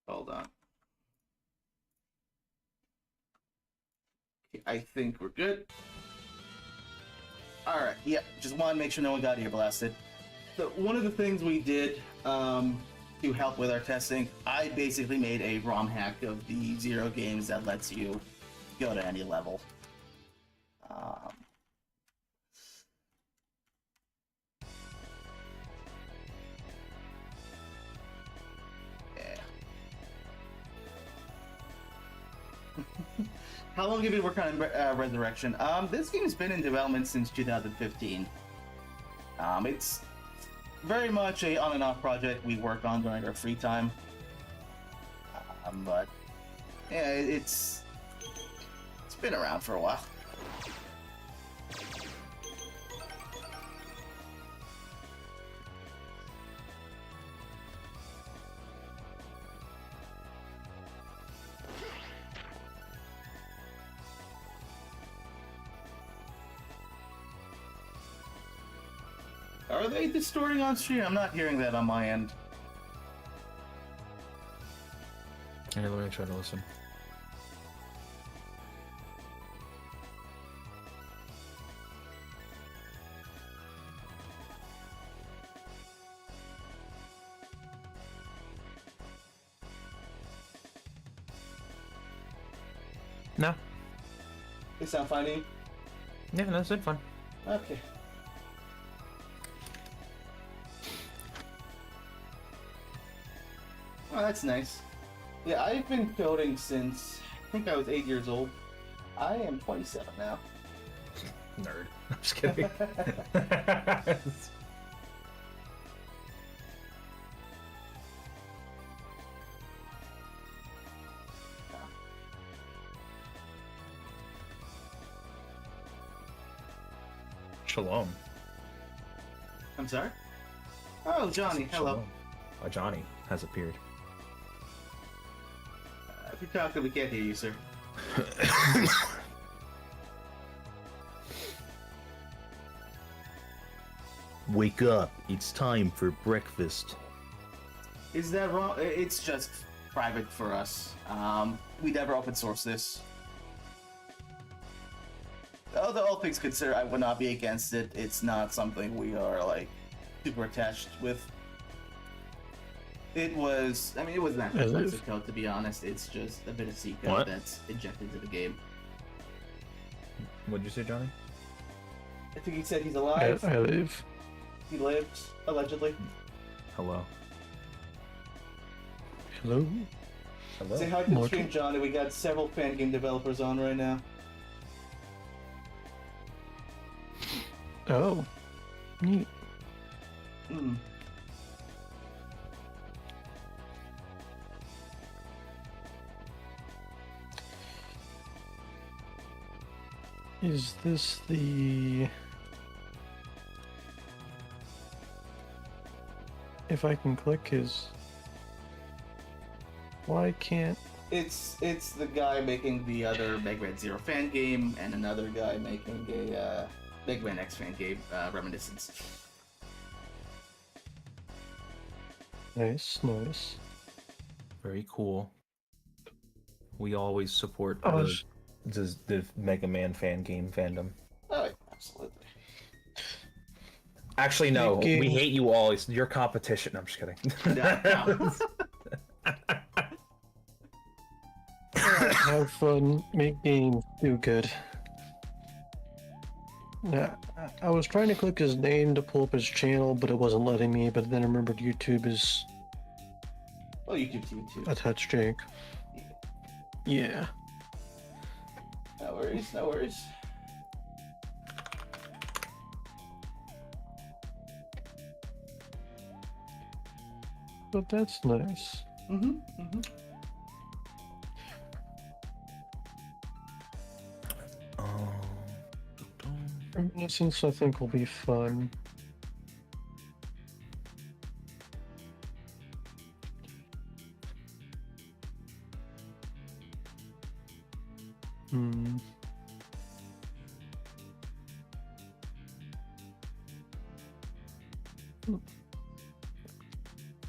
Hold on. Okay, I think we're good. Alright, yep. Just want to make sure no one got ear blasted. one of the things we did to help with our testing, I basically made a ROM hack of the Zero games that lets you go to any level. Yeah. How long have you been working on Resurrection? This game's been in development since 2015. It's very much a on and off project we work on during our free time. But yeah, it's been around for a while. Are they distorting on stream? I'm not hearing that on my end. Okay, let me try to listen. No. They sound fine to you? Yeah, that's it. Fun. Okay. Oh, that's nice. Yeah, I've been coding since I think I was 8 years old. I am 27 now. Nerd. I'm just kidding. Shalom. I'm sorry? Oh, Johnny, hello. Shalom. Johnny has appeared. If you're talking, we can't hear you, sir. Wake up, it's time for breakfast. Is that wrong? It's just private for us. We never open source this. Although all things considered, I would not be against it. It's not something we are, like, super attached with. It was not expensive code, to be honest. It's just a bit of C code that's injected into the game. What'd you say, Johnny? I think he said he's alive. I live. He lived, allegedly. Hello. Hello. Hello. Say hi to the Mortal. stream, Johnny. We got several fan game developers on right now. Oh. Neat. Hmm. Is this the... If I can click his... Why can't... It's the guy making the other Mega Man Zero fan game, and another guy making a Mega Man X fan game, Reminiscence. Nice, nice. Very cool. We always support Oh, the Mega Man fan game fandom. Oh, absolutely. Actually, no. Making- We hate you all. It's your competition. No, I'm just kidding. No. have fun, make games, do good. Yeah, I was trying to click his name to pull up his channel, but it wasn't letting me, but then I remembered YouTube is Well, YouTube's YouTube. a touch jake. Yeah. No worries, no worries. But that's nice. Mm-hmm, mm-hmm. Reminiscence, I think, will be fun. Hmm.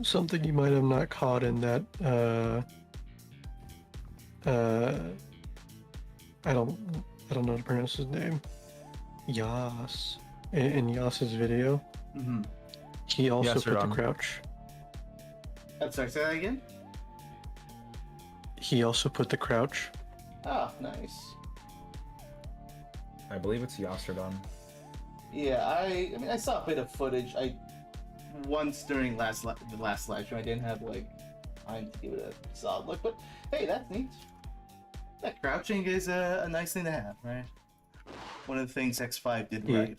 Something you might have not caught in that, I don't know how to pronounce his name. Yas. In Yas's video, Mm-hmm. He also Yes, put the Ron. crouch. I'm sorry, say that again? He also put the crouch. Oh, nice. I believe it's Yaserdon. Yeah, I mean, I saw a bit of footage. Once during the last live stream, I didn't have like time to give it a solid look, but hey, that's neat. That crouching is a nice thing to have, right? One of the things X5 did Yeah. right.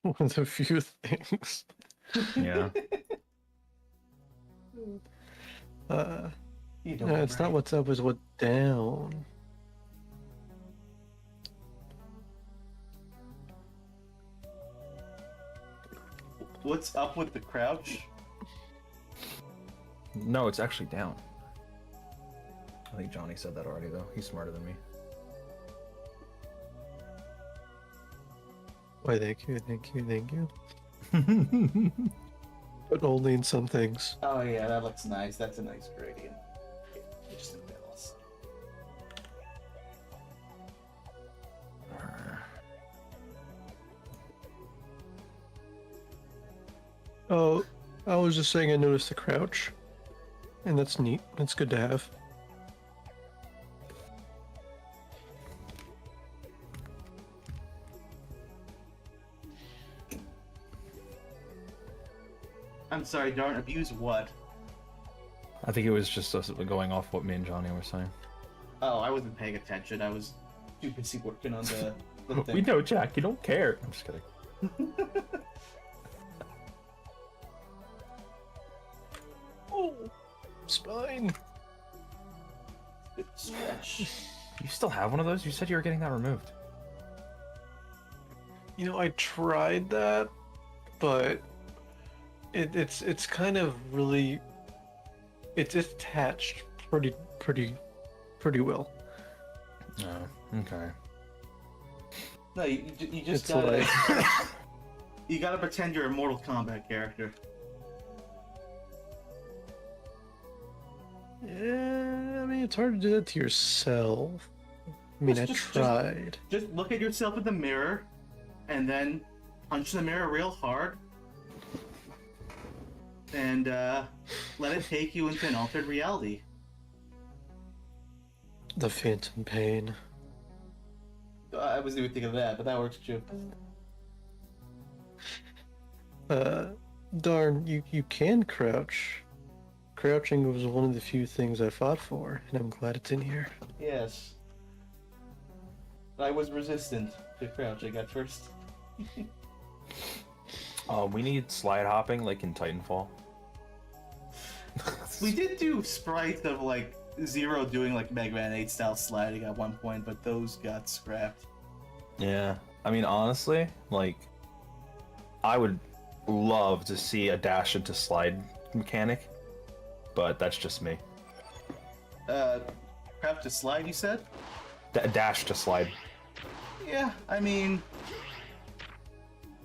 One of the few things. Yeah. You don't No, it's not what's up, it's what down. What's up with the crouch? No, it's actually down. I think Johnny said that already, though. He's smarter than me. Why, thank you, thank you, thank you. But only in some things. Oh yeah, that looks nice. That's a nice gradient. Interesting balance. Oh, I was just saying I noticed the crouch. And that's neat. That's good to have. I'm sorry, darn, abuse what? I think it was just us going off what me and Johnny were saying. Oh, I wasn't paying attention. I was too busy working on the thing. We know, Jack. You don't care. I'm just kidding. Oh, spine. Good stretch. You still have one of those? You said you were getting that removed. You know, I tried that, but it's kind of really it's attached pretty well. Oh, okay. No, you just It's gotta like you gotta pretend you're a Mortal Kombat character. yeah, I mean it's hard to do that to yourself. I mean, I tried. Just look at yourself in the mirror, and then punch the mirror real hard, and let it take you into an altered reality. The phantom pain. I wasn't even thinking of that, but that works too. Darn, you can crouch. Crouching was one of the few things I fought for, and I'm glad it's in here. Yes. I was resistant to crouching at first. We need slide hopping like in Titanfall. We did do sprites of like Zero doing like Mega Man 8 style sliding at one point, but those got scrapped. Yeah. I mean, honestly, like, I would love to see a dash into slide mechanic, but that's just me. Craft to slide, you said? Dash to slide. Yeah, I mean...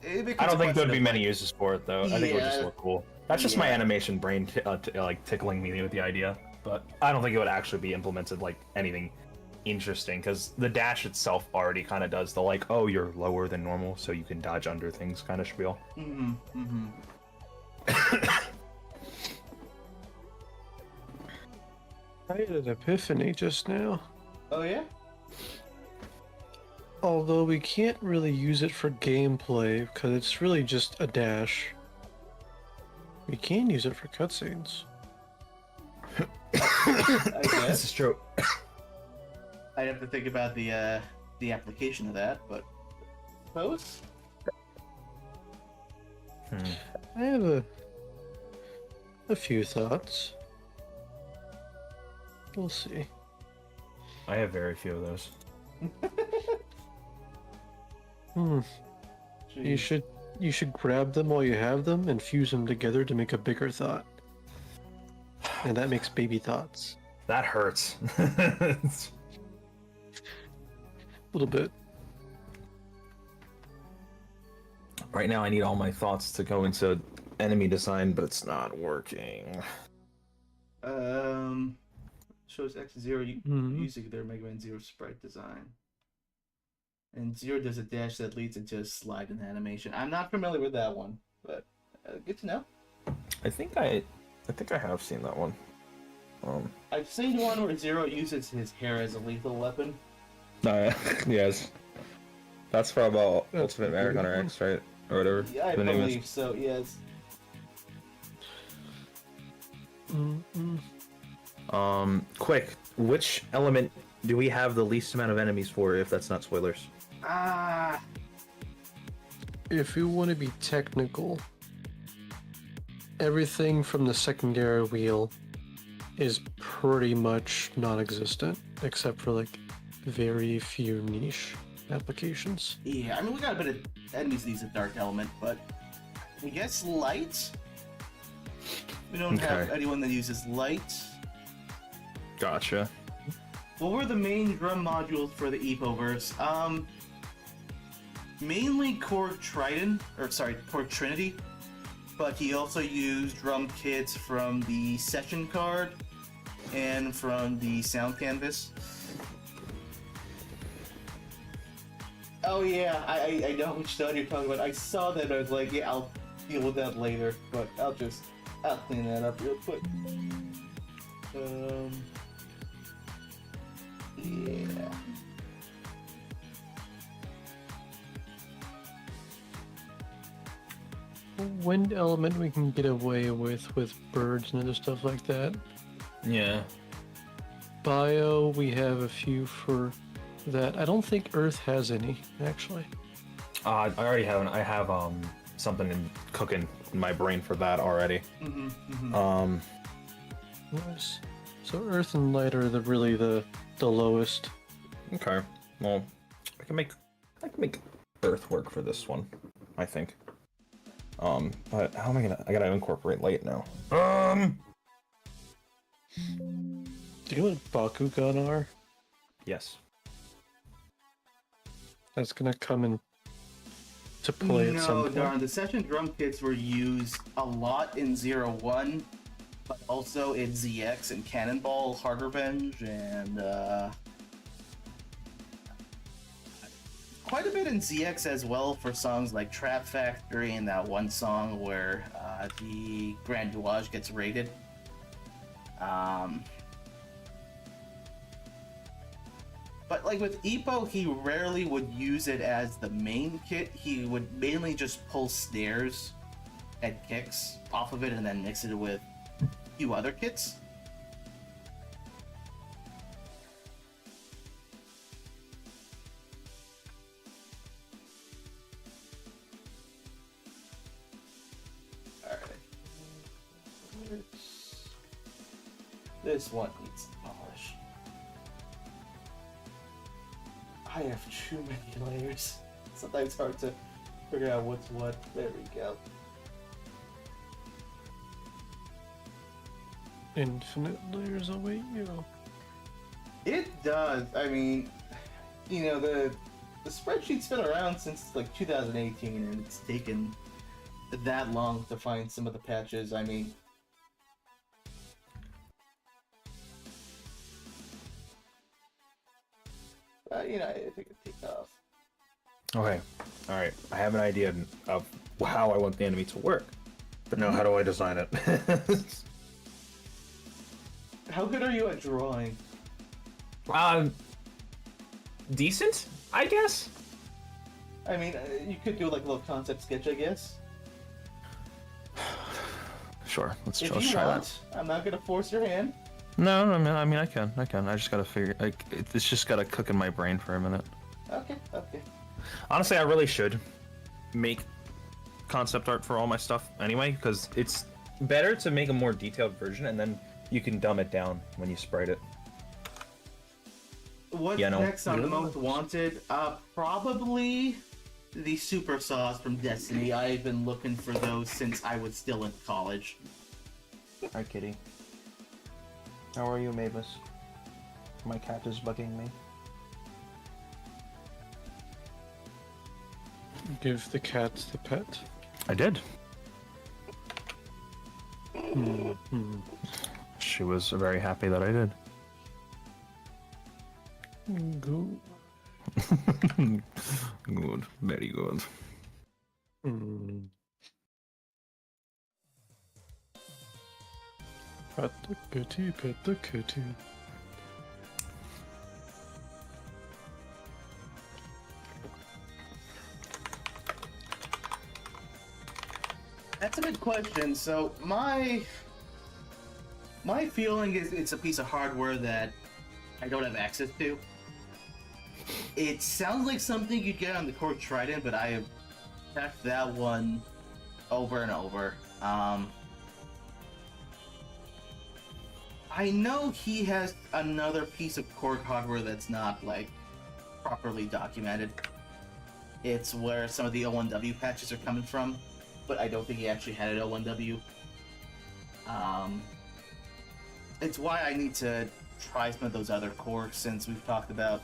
I don't think there'd be many uses for it, though. I think it would just Yeah. look cool. That's just my Yeah. animation brain like tickling me with the idea, but I don't think it would actually be implemented like anything interesting, because the dash itself already kind of does the like, oh, you're lower than normal, so you can dodge under things kind of spiel. Mm-hmm, mm-hmm. I had an epiphany just now. Oh yeah? Although we can't really use it for gameplay because it's really just a dash. We can use it for cutscenes. I This guess. is true. I'd have to think about the application of that, but... Suppose? I have a few thoughts. We'll see. I have very few of those. You should grab them while you have them and fuse them together to make a bigger thought. And that makes baby thoughts. That hurts. A little bit. Right now, I need all my thoughts to go into enemy design, but it's not working. Shows X0 Mhm. using their Mega Man Zero sprite design. And 0 does a dash that leads into a slide in animation. I'm not familiar with that one, but good to know. I think I have seen that one. I've seen one where 0 uses his hair as a lethal weapon. Yes. That's from That's Ultimate Marathon X, right? Or whatever. Yeah, I the name believe is. so, yes. Quick, which element do we have the least amount of enemies for, if that's not spoilers? If you want to be technical, everything from the secondary wheel is pretty much non-existent, except for like very few niche applications. Yeah, I mean, we got a bit of enemies that use a dark element, but I guess light? We don't have Okay. anyone that uses light. Gotcha. What were the main drum modules for the Epoverse? Mainly Korg Trinity, but he also used drum kits from the session card and from the sound canvas. Oh yeah, I know which stuff you're talking about. I saw that, I was like, yeah, I'll deal with that later, but I'll clean that up real quick. Yeah. Wind element we can get away with birds and other stuff like that. Yeah. Bio, we have a few for that. I don't think Earth has any, actually. I already have I have something cooking in my brain for that already. Nice. So Earth and Light are really the lowest. Okay. Well, I can make Earth work for this one, I think. But how am I gotta incorporate light now. Do you know what Bakugan are? Yes. That's gonna come in to play at some No, point. darn. The session drum kits were used a lot in 01, but also in ZX and Cannonball, Heart Revenge, and quite a bit in ZX as well for songs like Trap Factory and that one song where the Grand Douage gets raided. But like with Epo, he rarely would use it as the main kit. He would mainly just pull snares and kicks off of it and then mix it with a few other kits. Alright. This one needs polish. I have too many layers. Sometimes it's hard to figure out what's what. There we go. Infinite layers await you. It does. I mean, you know, the spreadsheet's been around since like 2018, and it's taken that long to find some of the patches. I mean, you know, I think it takes off. Okay. All right. I have an idea of how I want the enemy to work, but now how do I design it? How good are you at drawing? Decent, I guess. I mean, you could do like a little concept sketch, I guess. Sure. Let's If try you that. want, I'm not gonna force your hand. No, I mean, I can. I just gotta figure. Like, it's just gotta cook in my brain for a minute. Okay. Honestly, I really should make concept art for all my stuff anyway, because it's better to make a more detailed version, and then you can dumb it down when you sprite it. What's Yeah, no. next on the most wanted? Probably the super sauce from Destiny. I've been looking for those since I was still in college. Hi, kitty. How are you, Mavis? My cat is bugging me. Give the cat the pet. I did. Hmm. She was very happy that I did. Go. Good, very good. Hmm. Pet the kitty, pet the kitty. That's a good question. So my feeling is it's a piece of hardware that I don't have access to. It sounds like something you'd get on the Korg Trident, but I have checked that one over and over. I know he has another piece of Korg hardware that's not like properly documented. It's where some of the O1W patches are coming from, but I don't think he actually had an O1W. It's why I need to try some of those other Korgs since we've talked about.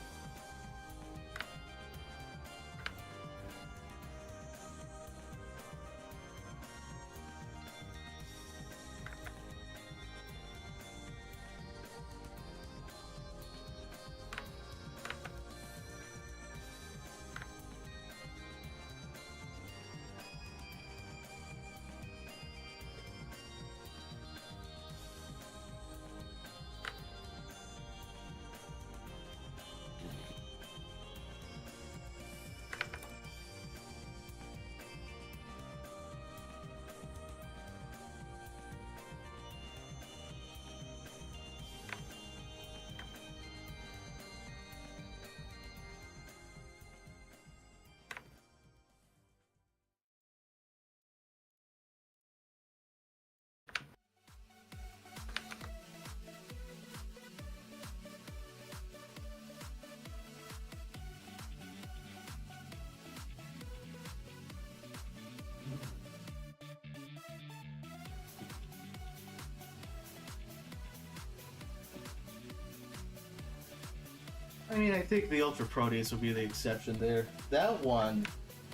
I mean, I think the Ultra Proteus would be the exception there. That one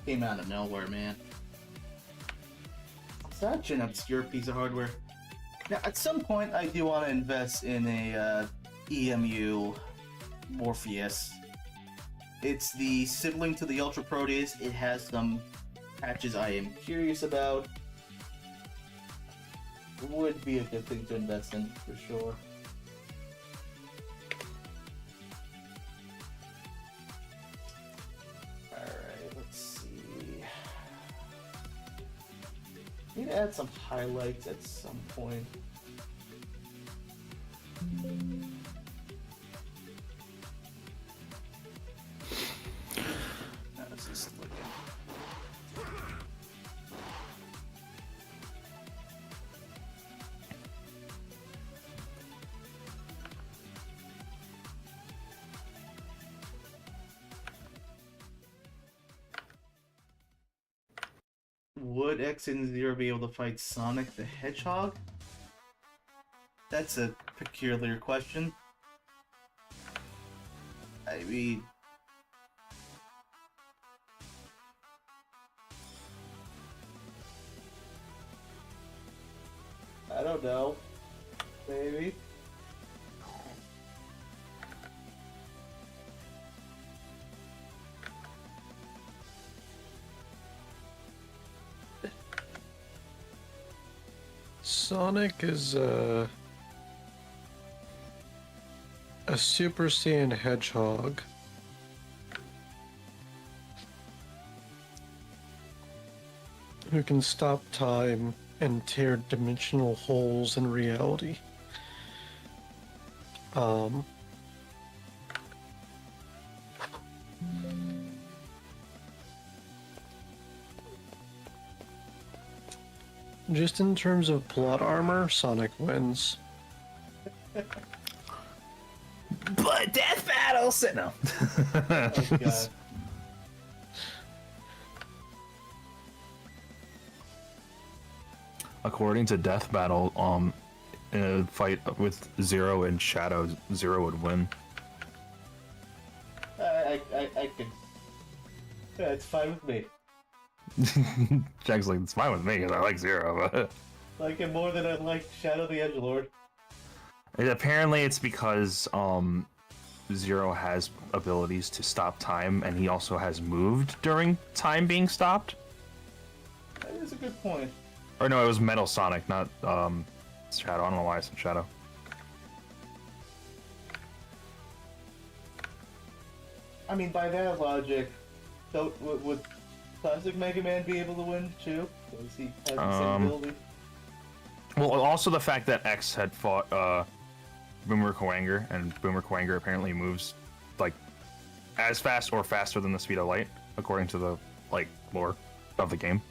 came out of nowhere, man. Such an obscure piece of hardware. Now, at some point, I do want to invest in a EMU Morpheus. It's the sibling to the Ultra Proteus. It has some patches I am curious about. Would be a good thing to invest in, for sure. Need to add some highlights at some point. How's this looking? Would X and Zero be able to fight Sonic the Hedgehog? That's a peculiar question. I mean... I don't know. Maybe. Sonic is a Super Saiyan hedgehog. Who can stop time and tear dimensional holes in reality. Just in terms of plot armor, Sonic wins. But death battle, no. Oh, God. According to Death Battle, in a fight with Zero and Shadow, Zero would win. I could... Yeah, it's fine with me. Jack's like, it's fine with me because I like Zero, but... Like it more than I like Shadow the Edgelord. Apparently it's because, Zero has abilities to stop time, and he also has moved during time being stopped. That is a good point. Or no, it was Metal Sonic, not Shadow. I don't know why I said Shadow. I mean, by that logic, so would Classic Mega Man be able to win too? Does he have the same ability? Well, also the fact that X had fought Boomer Koanger, and Boomer Koanger apparently moves like as fast or faster than the speed of light, according to the like lore of the game.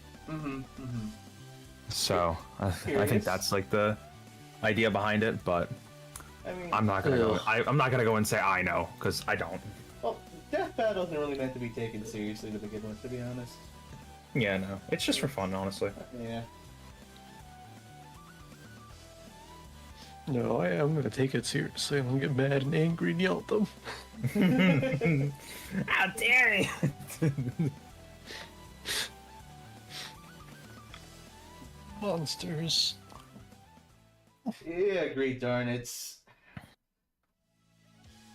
So I think that's like the idea behind it, but I mean, I'm not gonna go. I'm not gonna go and say I know, because I don't. well, Death Battle isn't really meant to be taken seriously to begin with, to be honest. Yeah, no, it's just for fun, honestly. Yeah. No, I'm gonna take it seriously. I'm gonna get mad and angry and yell at them. How dare you! Monsters. Yeah, agreed, darn. It's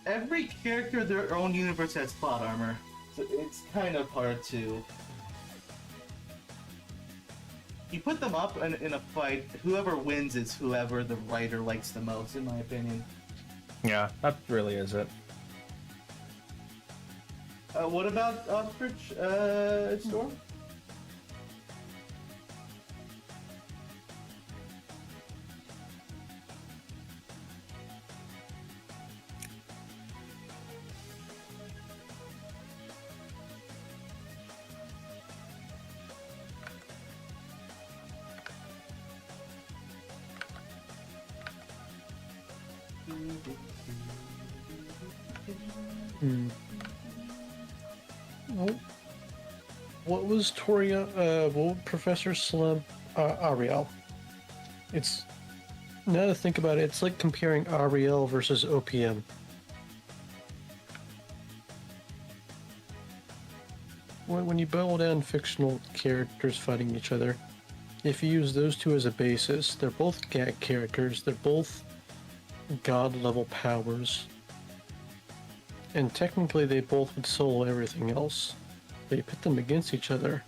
every character in their own universe has plot armor, so it's kind of hard to. You put them up in a fight, whoever wins is whoever the writer likes the most, in my opinion. Yeah, that really is it. What about Ostrich, Storm? What was Professor Slump Ariel? It's now to think about it, it's like comparing Ariel versus OPM. When you boil down fictional characters fighting each other, if you use those two as a basis, they're both gag characters, they're both god-level powers, and technically they both would solo everything else. They pit them against each other,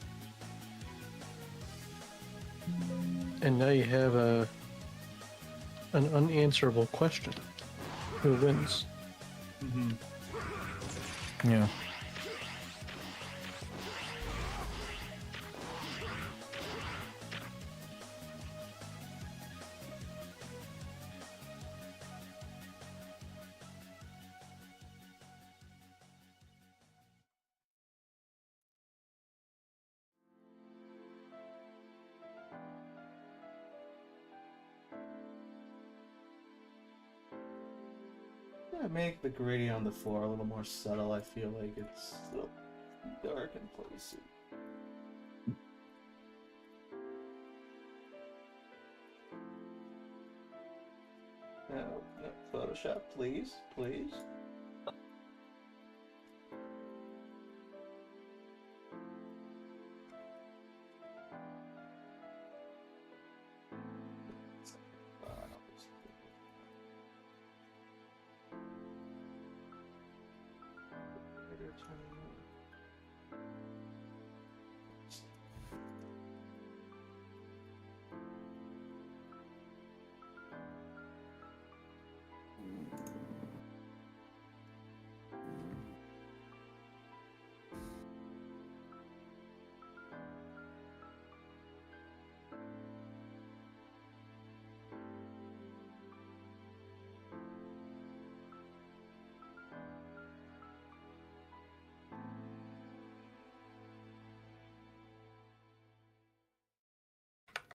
and now you have an unanswerable question: who wins? Yeah. Yeah, make the gradient on the floor a little more subtle. I feel like it's a little dark in places. No, Photoshop, please, please.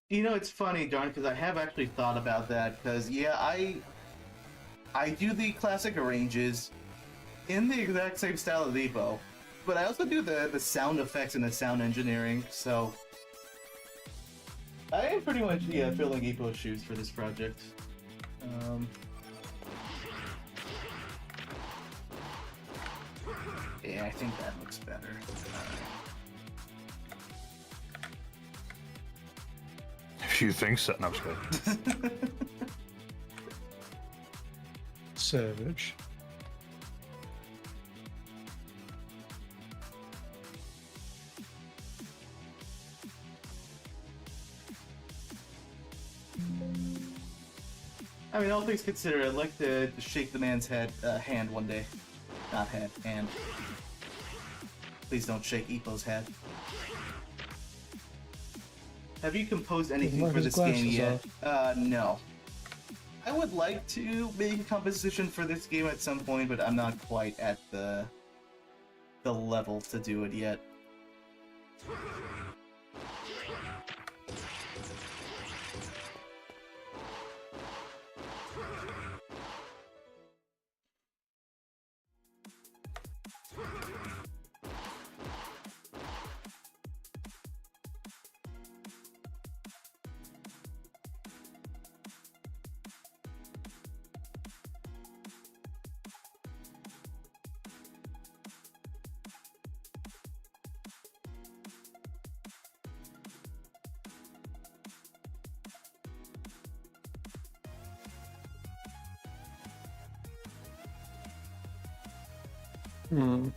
You know, it's funny, John, because I have actually thought about that. Because yeah, I do the classic arranges in the exact same style of Epo, but I also do the sound effects and the sound engineering. So I am pretty much filling Epo's shoes for this project. Yeah, I think that looks better. If you think so, no, I'm just kidding. Savage. I mean, all things considered, I'd like to shake the man's hand one day. Not head, hand. Please don't shake Ippo's head. Have you composed anything Mark for his this game glasses yet? No. I would like to make a composition for this game at some point, but I'm not quite at the level to do it yet. Hmm.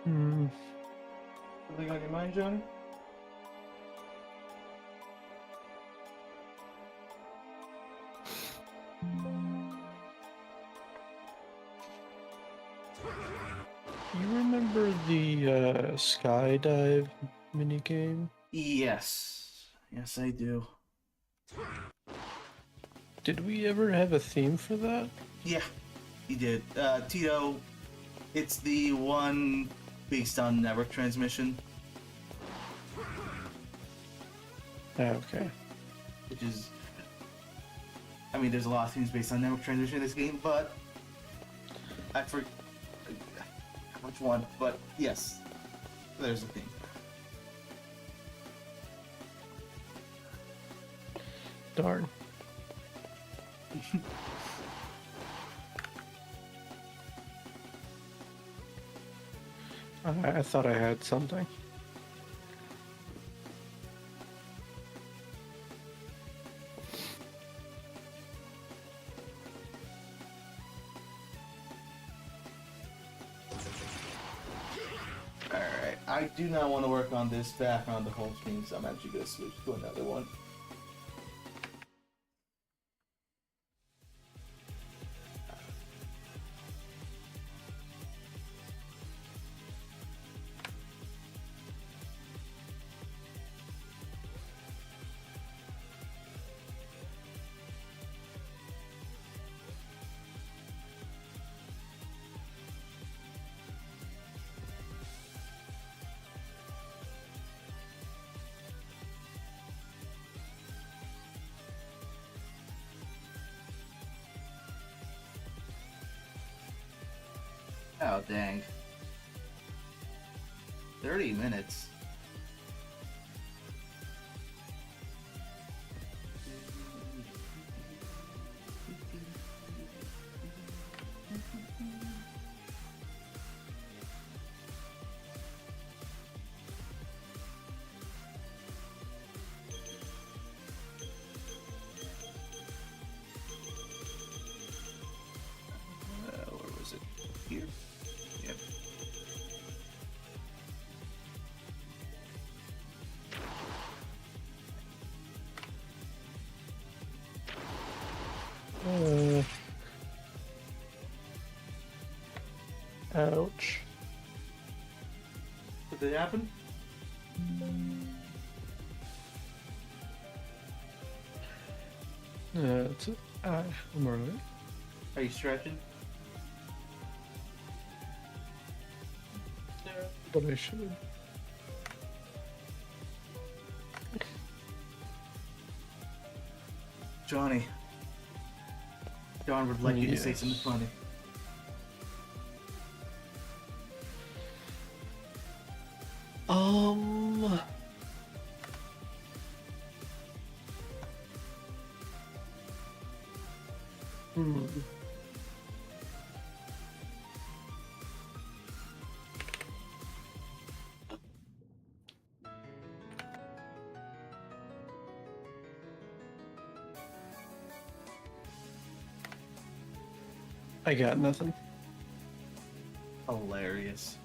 Hmm. Something on your mind, Johnny? You remember the skydive minigame? Yes. Yes, I do. Did we ever have a theme for that? Yeah, you did. Tito, it's the one based on network transmission, Okay. which is... I mean, there's a lot of things based on network transmission in this game, but... I forget which one, but yes, there's a theme. Darn. I thought I had something. Alright, I do not want to work on this background the whole screen, so I'm actually going to switch to another one. Oh, dang. 30 minutes. Where was it? Here? Yep. Ouch. Did it happen? I'm alright. Are you stretching? But I should. Johnny. John would like you to say Yes. something funny. Um. Hmm. I got nothing. Hilarious.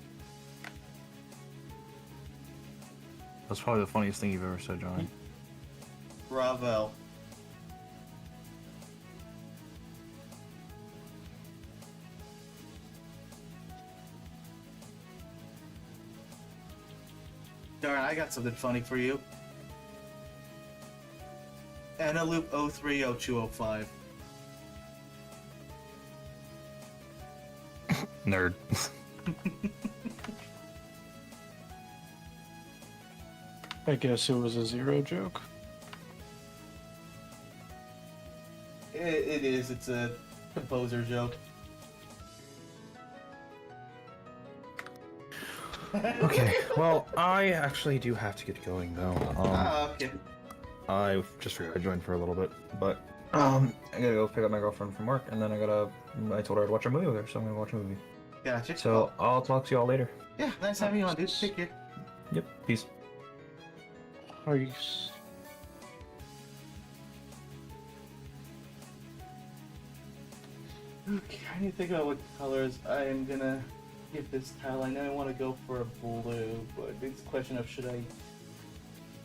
That's probably the funniest thing you've ever said, Johnny. Bravo. Darn, I got something funny for you. Analoop 030205. Nerd. I guess it was a zero joke. It is. It's a composer joke. Okay, well, I actually do have to get going though. Okay. I just forgot I joined for a little bit, but I gotta go pick up my girlfriend from work, and then I told her I'd watch a movie with her, so I'm gonna watch a movie. Gotcha. So I'll talk to you all later. Yeah, nice having you on, dude. Take care. Yep, peace. Are you? Okay, I need to think about what colors I am gonna give this tile. I know I want to go for a blue, but it's a question of should I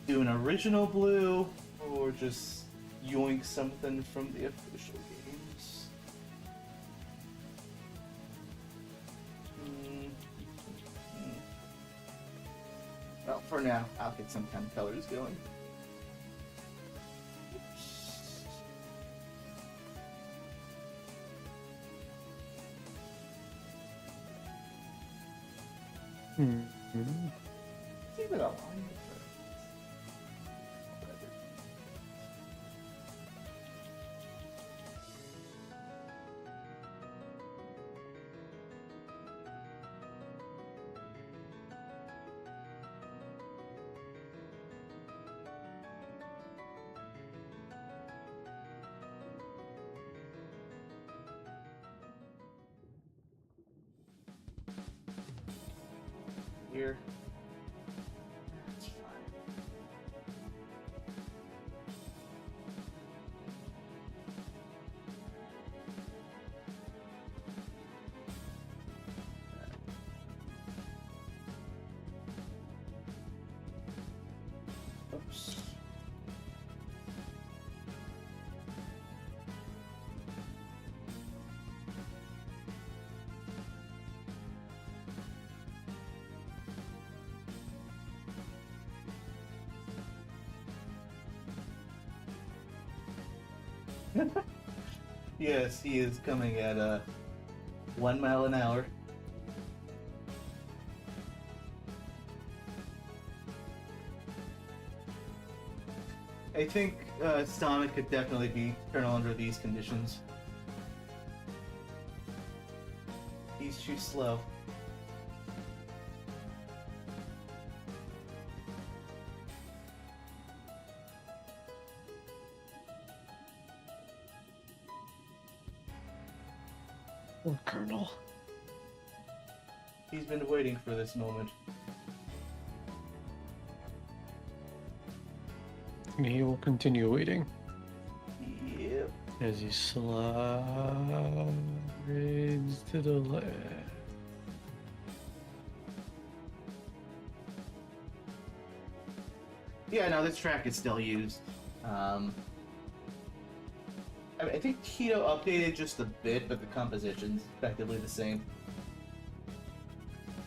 do an original blue or just yoink something from the official games. Well, for now, I'll get some kind of colors going. See what I want. Here. That's fine. Oops. Yes, he is coming at 1 mile an hour. I think Stomach could definitely be Colonel under these conditions. He's He's too slow. Poor Colonel. He's been waiting for this moment. And he will continue waiting Yep. as he slides to the left. Yeah, no, this track is still used. I think Tito updated just a bit, but the composition's effectively the same.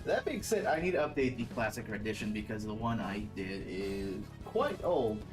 That being said, I need to update the classic rendition because the one I did is quite old.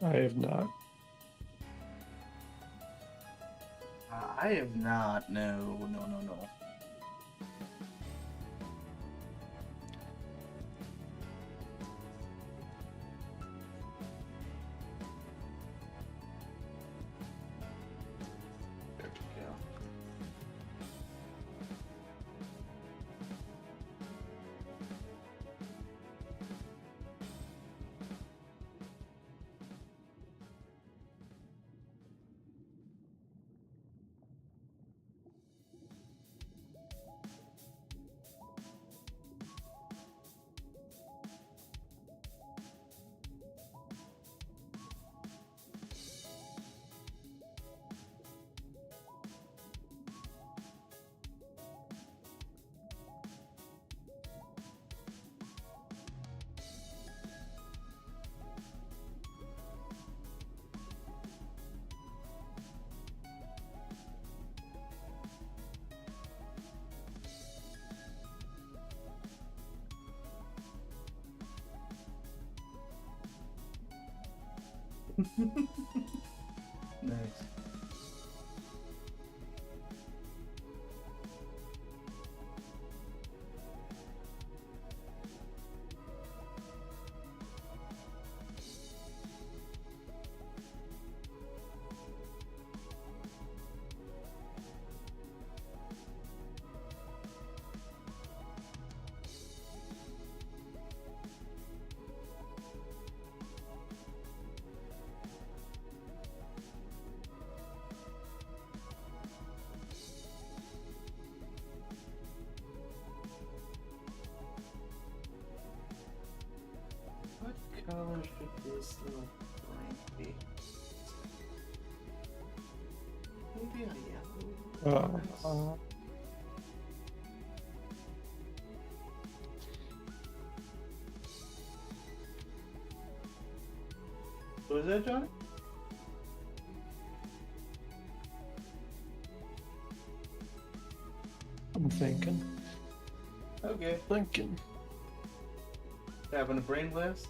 I have not. I have not. No. There we go. Nice. What color should this little blank be? Maybe a yellow. What was that, Johnny? I'm thinking. Okay. Thinking. Having a brain blast?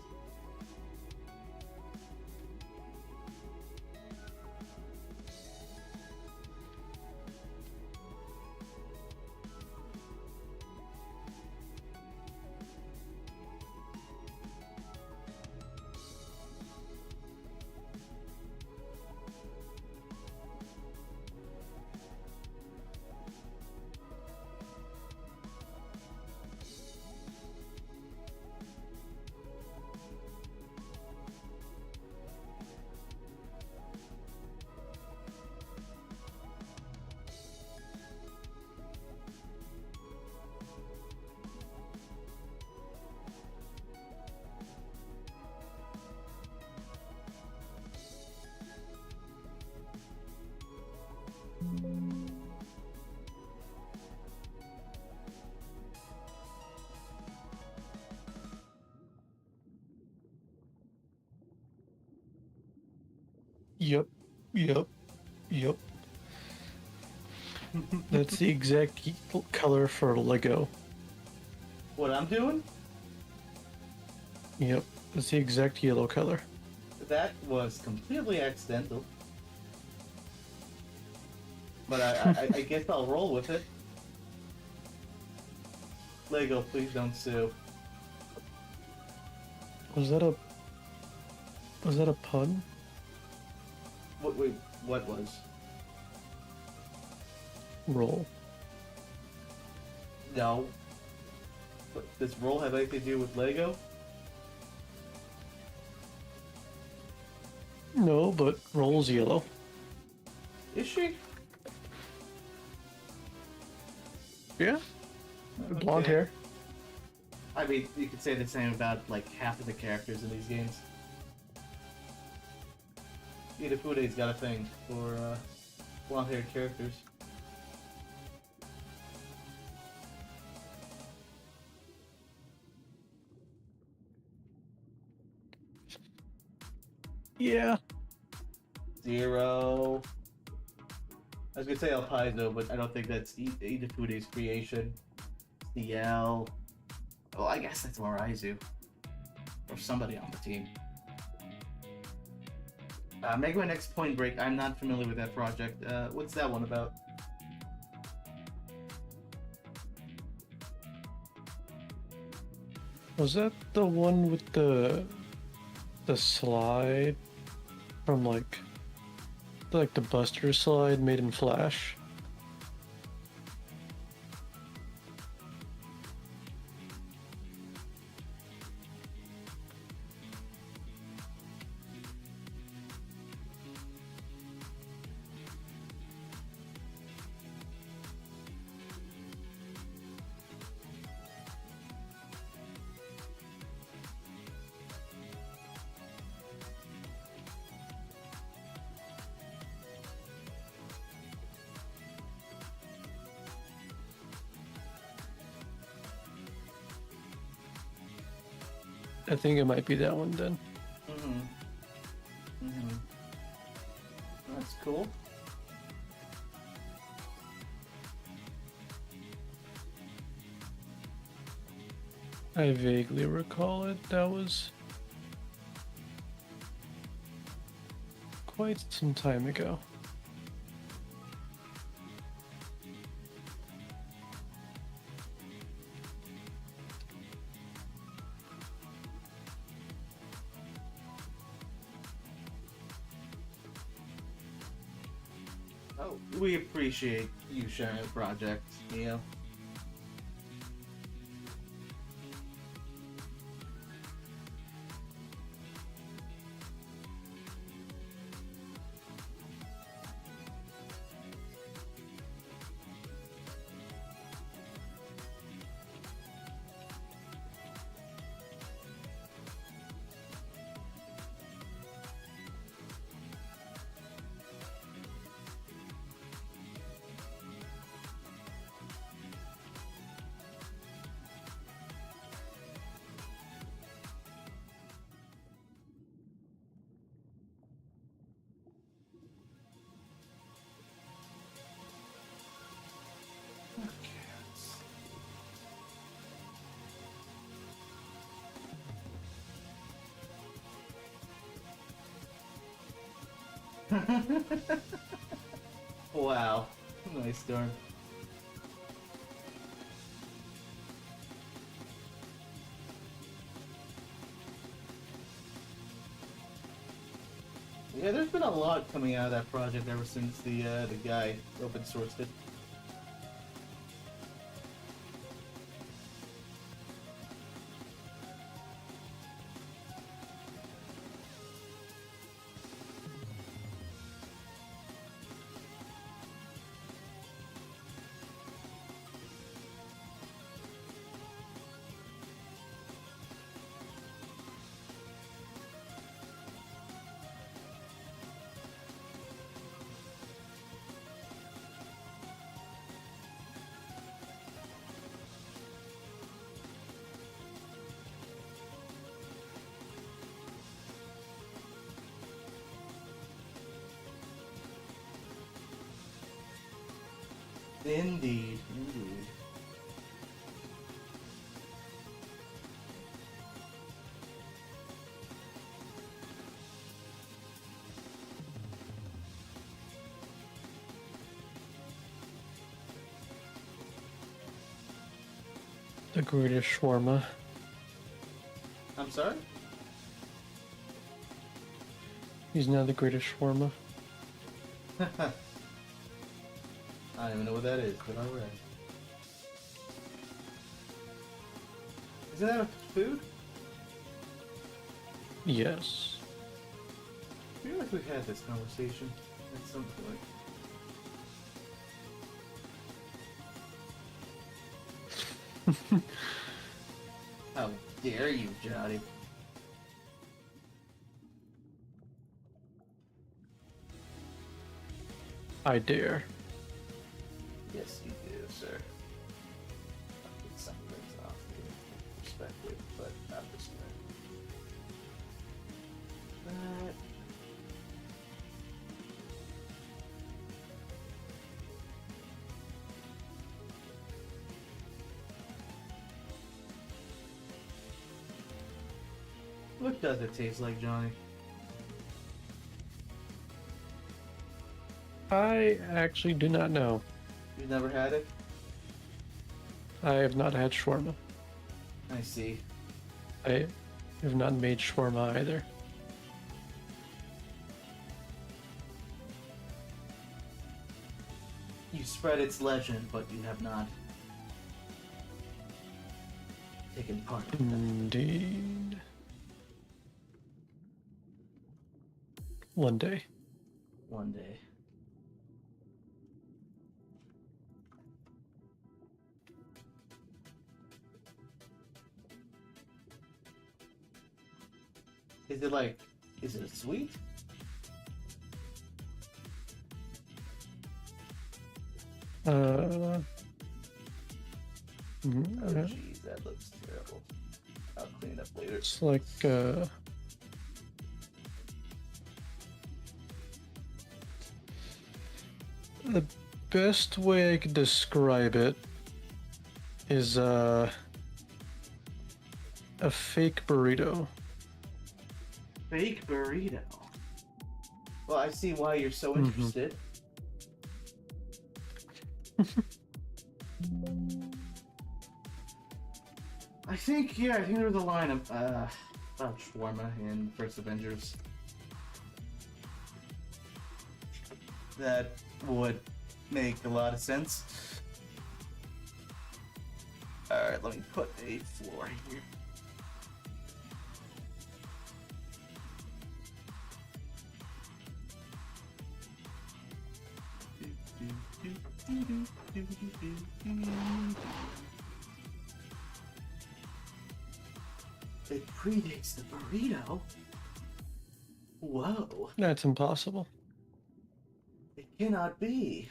Yep. Yep. Yep. That's the exact color for Lego. What I'm doing? Yep. That's the exact yellow color. That was completely accidental. But I guess I'll roll with it. Lego, please don't sue. Was that a pun? Wait, what was? Roll. No. But does roll have anything to do with Lego? No, but roll's yellow. Is she? Yeah. Blonde Okay. hair. I mean, you could say the same about like half of the characters in these games. Itafude's got a thing for blonde-haired characters. Yeah. 0. I was gonna say El Paizo, but I don't think that's Itafude's creation. CL. Well, I guess that's Moraizu. Or somebody on the team. Mega Man X Point Break, I'm not familiar with that project. What's that one about? Was that the one with the slide from like the Buster slide made in Flash? I think it might be that one then. That's cool. I vaguely recall it. That was quite some time ago. Oh, we appreciate you sharing the project, Neo. Wow. Nice storm. Yeah, there's been a lot coming out of that project ever since the guy open sourced it. Indeed, indeed. The greatest shawarma. I'm sorry? He's now the greatest shawarma. I don't even know what that is, but alright. Is that a food? Yes. I feel like we've had this conversation at some point. How dare you, Johnny? I dare. Yes, you do, sir. I'll get some things off your perspective, but not this way. But... what does it taste like, Johnny? I actually do not know. You've never had it? I have not had shawarma. I see. I have not made shawarma either. You spread its legend, but you have not taken part in it. Indeed. One day. One day. Is it like, is it sweet? Oh jeez, that looks terrible. I'll clean it up later. It's like the best way I could describe it is a fake burrito. Fake burrito. Well, I see why you're so interested. I think there was a line of about shawarma in the first Avengers that would make a lot of sense. Alright, let me put a floor here. It predates the burrito? Whoa. That's impossible. It cannot be.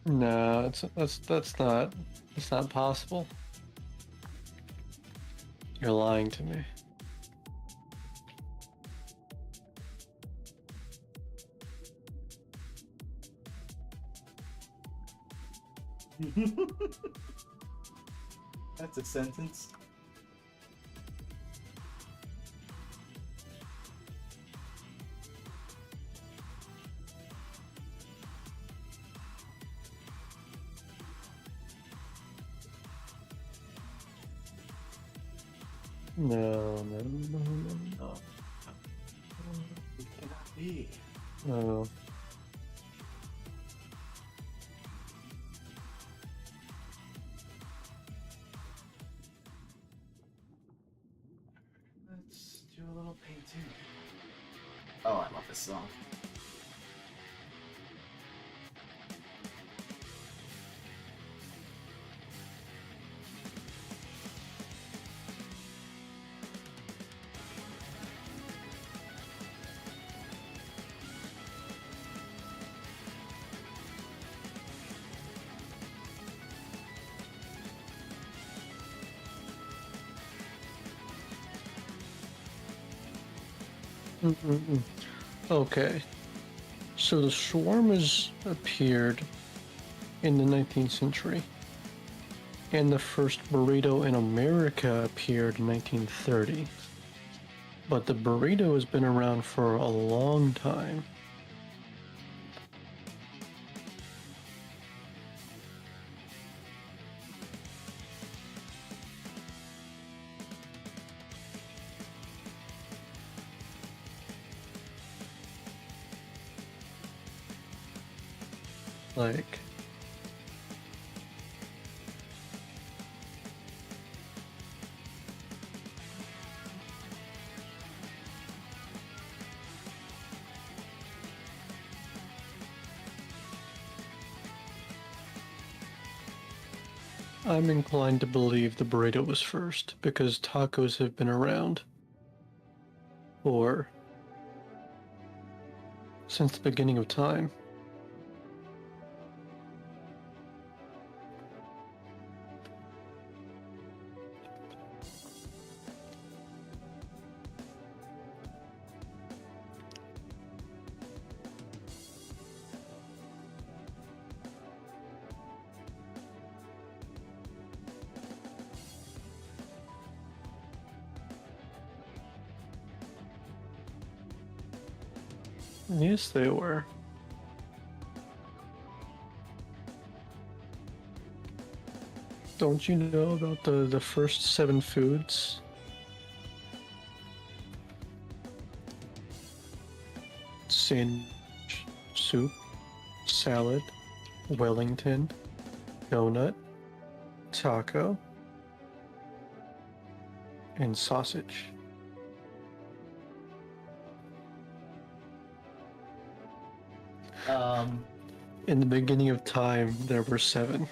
No, that's not possible. You're lying to me. That's a sentence. No. Oh. It cannot be. No. Let's do a little painting. Oh, I love this song. Mm-mm-mm. Okay. So the shawarmas appeared in the 19th century, and the first burrito in America appeared in 1930. But the burrito has been around for a long time. Like, I'm inclined to believe the burrito was first because tacos have been around for since the beginning of time. Yes, they were. Don't you know about the first 7 foods? Sandwich, soup, salad, Wellington, donut, taco, and sausage. In the beginning of time, there were 7.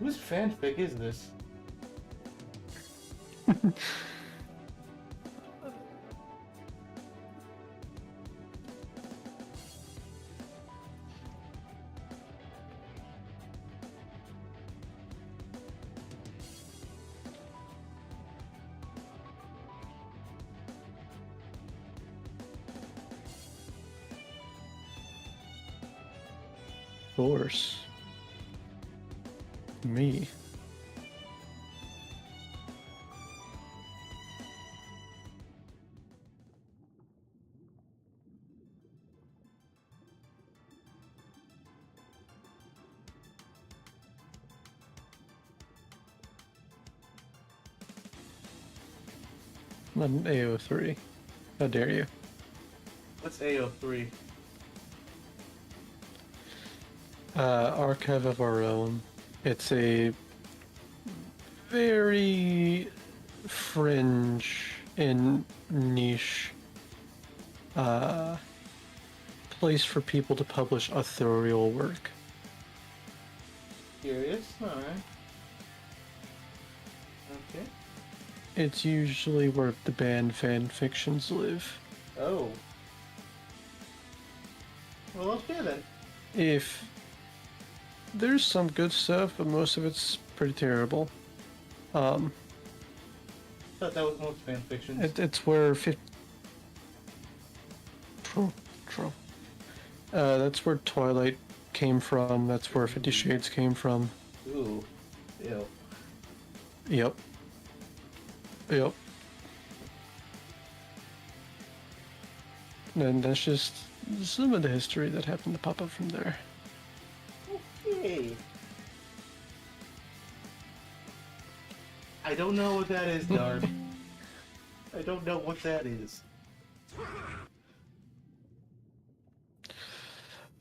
Whose fanfic is this? Of course. Me. Not an AO3. How dare you? What's AO3? Archive of Our Own. It's a very fringe and niche place for people to publish authorial work. Curious? Alright. Okay. It's usually where the banned fan fictions live. Oh. Well, okay then. If there's some good stuff, but most of it's pretty terrible. Thought that was most fanfictions. It's where True. That's where Twilight came from. That's where 50 Shades came from. Ooh. Ew. Yep. And that's just some of the history that happened to pop up from there. Okay. I don't know what that is, darn. I don't know what that is.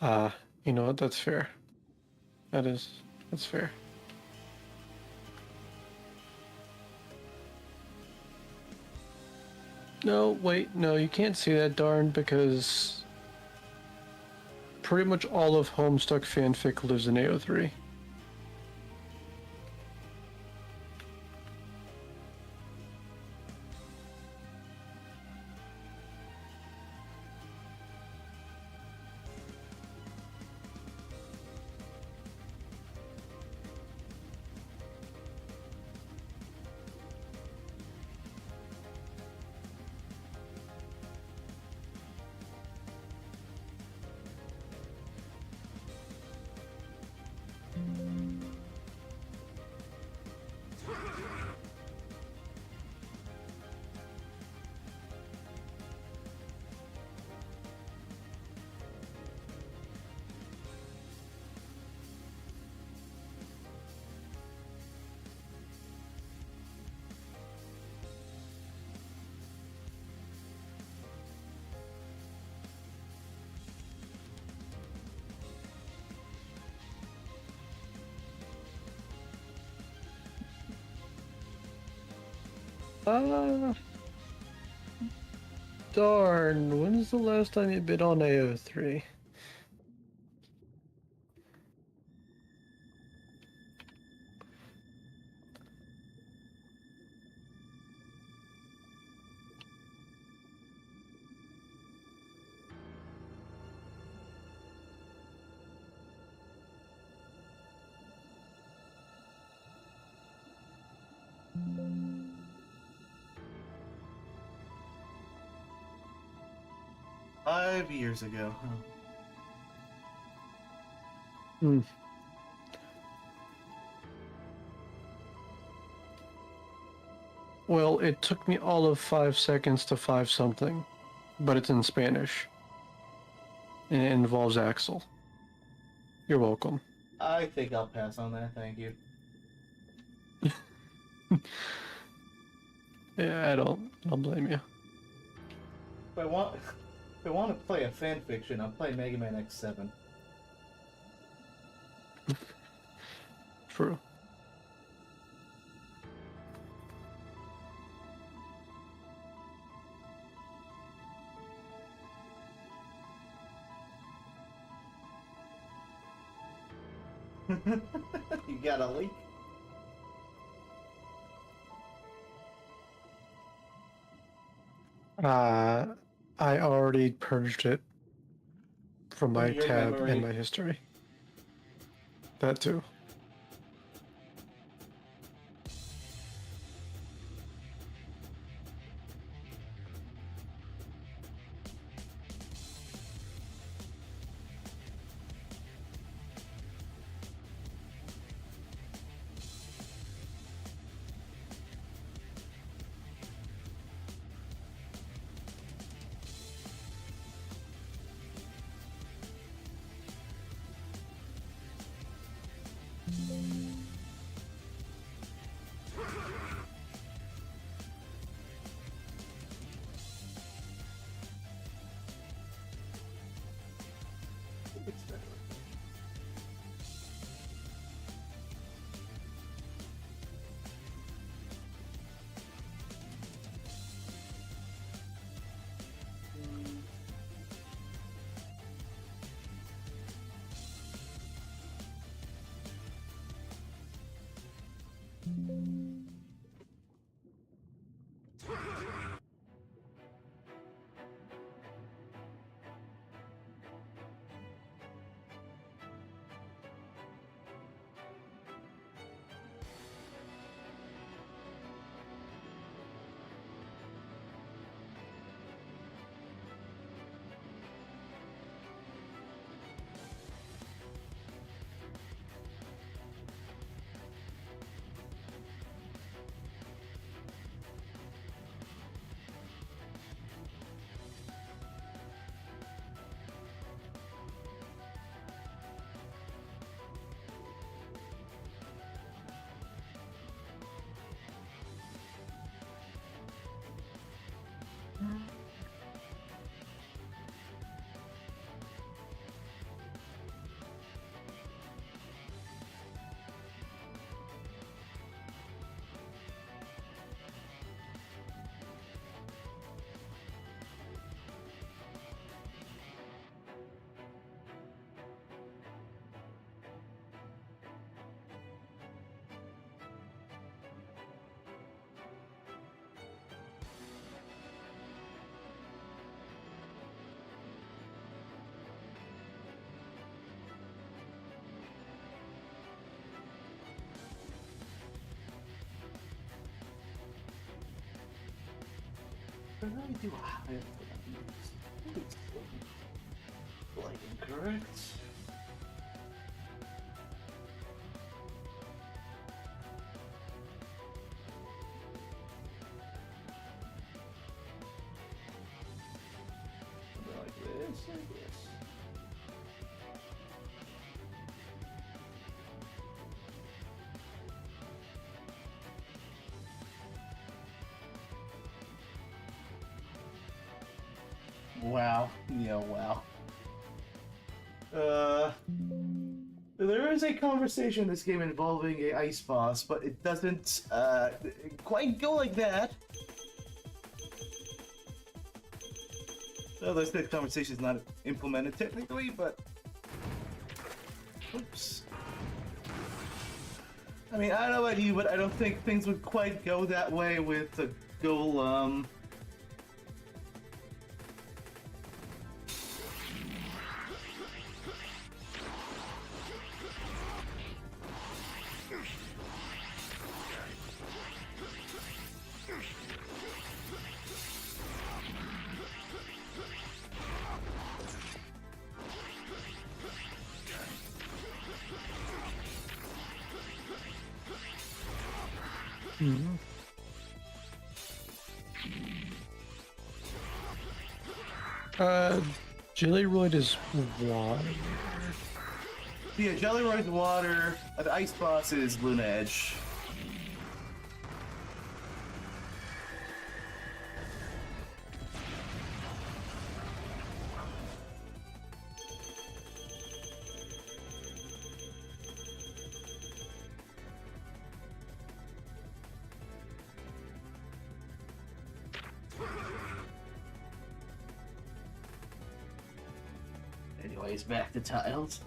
You know what? That's fair. That's fair. No, wait, no, you can't see that, darn, because pretty much all of Homestuck fanfic lives in AO3. Darn, when's the last time you bid on AO3? Five years ago. Huh? Hmm. Well, it took me all of 5 seconds to 5 something, but it's in Spanish. And it involves Axel. You're welcome. I think I'll pass on that, thank you. Yeah, I don't blame you. If I want to play a fan fiction, I'll play Mega Man X7. True. You got a leak? I already purged it from my your tab memory. and my history. That too. I really do have it for that. Like incorrect. Like this, I guess. Wow. Yeah, wow. There is a conversation in this game involving a ice boss, but it doesn't quite go like that. So this conversation is not implemented technically, but oops. I mean, I don't know about you, but I don't think things would quite go that way with the golem. Jellyroid is water. Yeah, Jellyroid's water. The ice boss is Luna Edge. Anyways, back to tiles.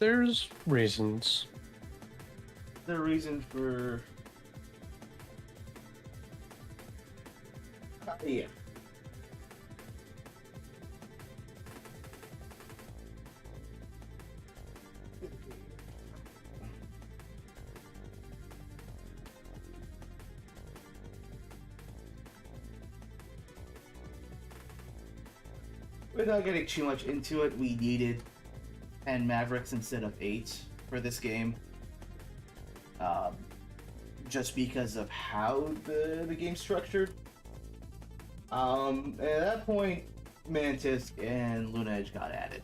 There's reasons. The reason for yeah. Without getting too much into it, we needed 10 Mavericks instead of 8 for this game. Just because of how the game's structured. At that point, Mantis and Luna Edge got added.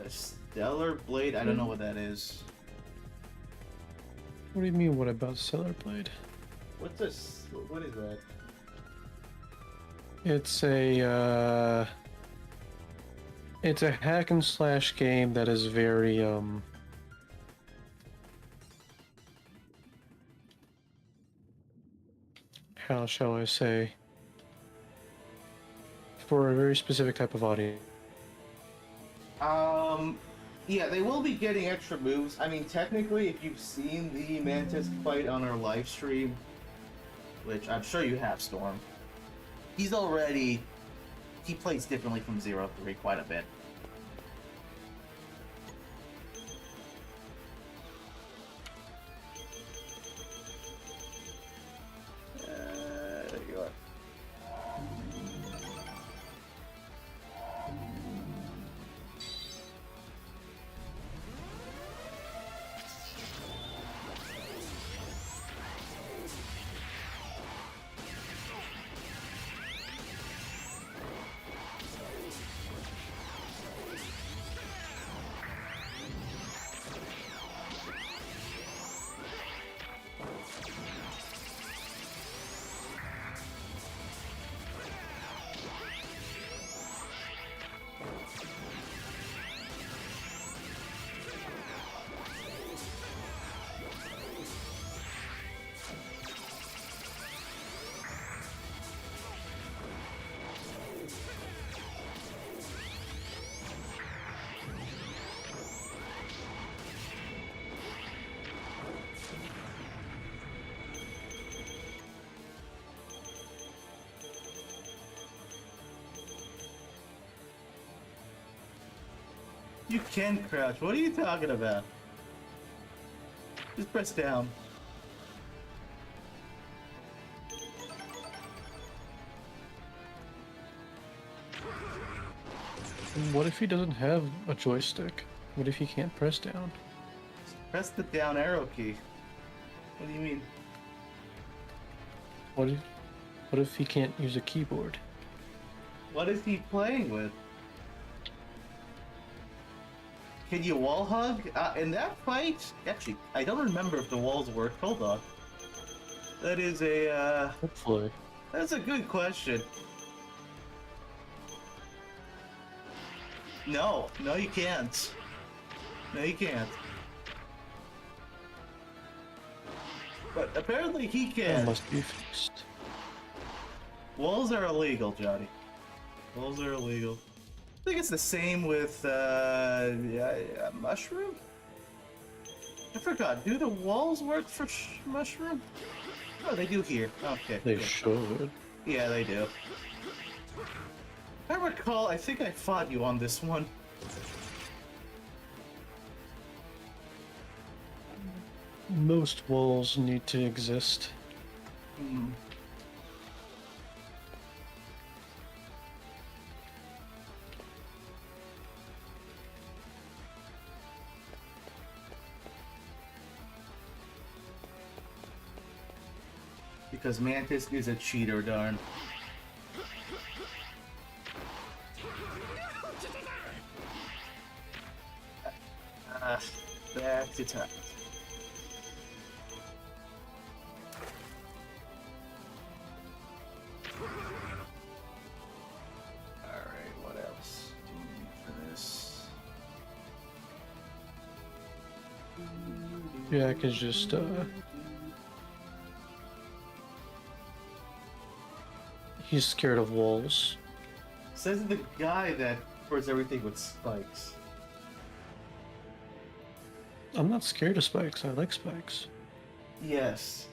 Stellar Blade, I don't know what that is. What do you mean, what about Stellar Blade? What's this? What is that? It's a hack and slash game that is very, how shall I say? for a very specific type of audience. Yeah, they will be getting extra moves. I mean, technically, if you've seen the Mantis fight on our live stream, which I'm sure you have, Storm, he plays differently from 0-3 quite a bit. There you are. You can crouch. What are you talking about? Just press down. What if he doesn't have a joystick? What if he can't press down? Press the down arrow key. What do you mean? What if he can't use a keyboard? What is he playing with? Can you wall hug? In that fight? Actually, I don't remember if the walls worked. Hold on. That is a, Hopefully. That's a good question. No, you can't. No, you can't. But apparently he That can. must be fixed. Walls are illegal, Johnny. Walls are illegal. I think it's the same with, Mushroom? I forgot, do the walls work for Mushroom? Oh, they do here. Okay. They good. should. Yeah, they do. I recall, I think I fought you on this one. Most walls need to exist. Hmm. Because Mantis is a cheater, darn. Back to top. Alright, what else do we need for this? Jack is just, he's scared of walls. Says the guy that covers everything with spikes. I'm not scared of spikes, I like spikes. Yes.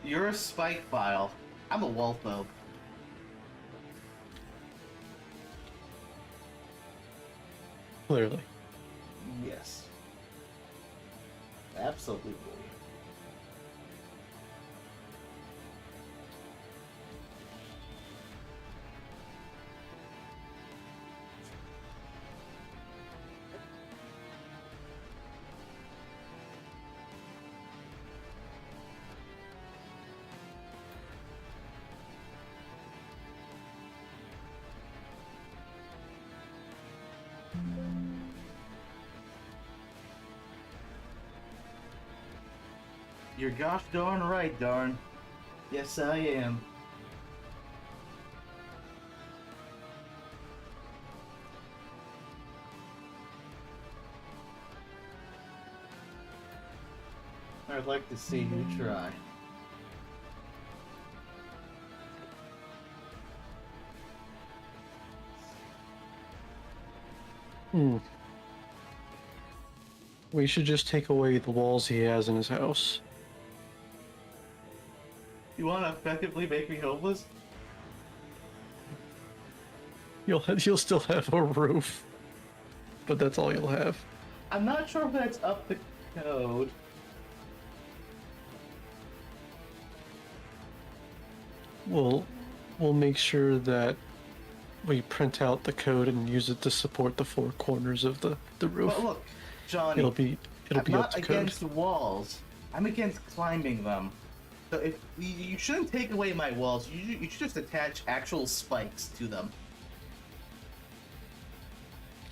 You're a spike file. I'm a wall phobe. Clearly. Yes. Absolutely. You're gosh darn right, darn. Yes, I am. I'd like to see you try. Hmm. We should just take away the walls he has in his house. You want to effectively make me homeless? You'll still have a roof, but that's all you'll have. I'm not sure if that's up to code. We'll make sure that we print out the code and use it to support the four corners of the roof. But look, Johnny, It'll be I'm up not to code. against the walls. I'm against climbing them. So if you shouldn't take away my walls, you should just attach actual spikes to them.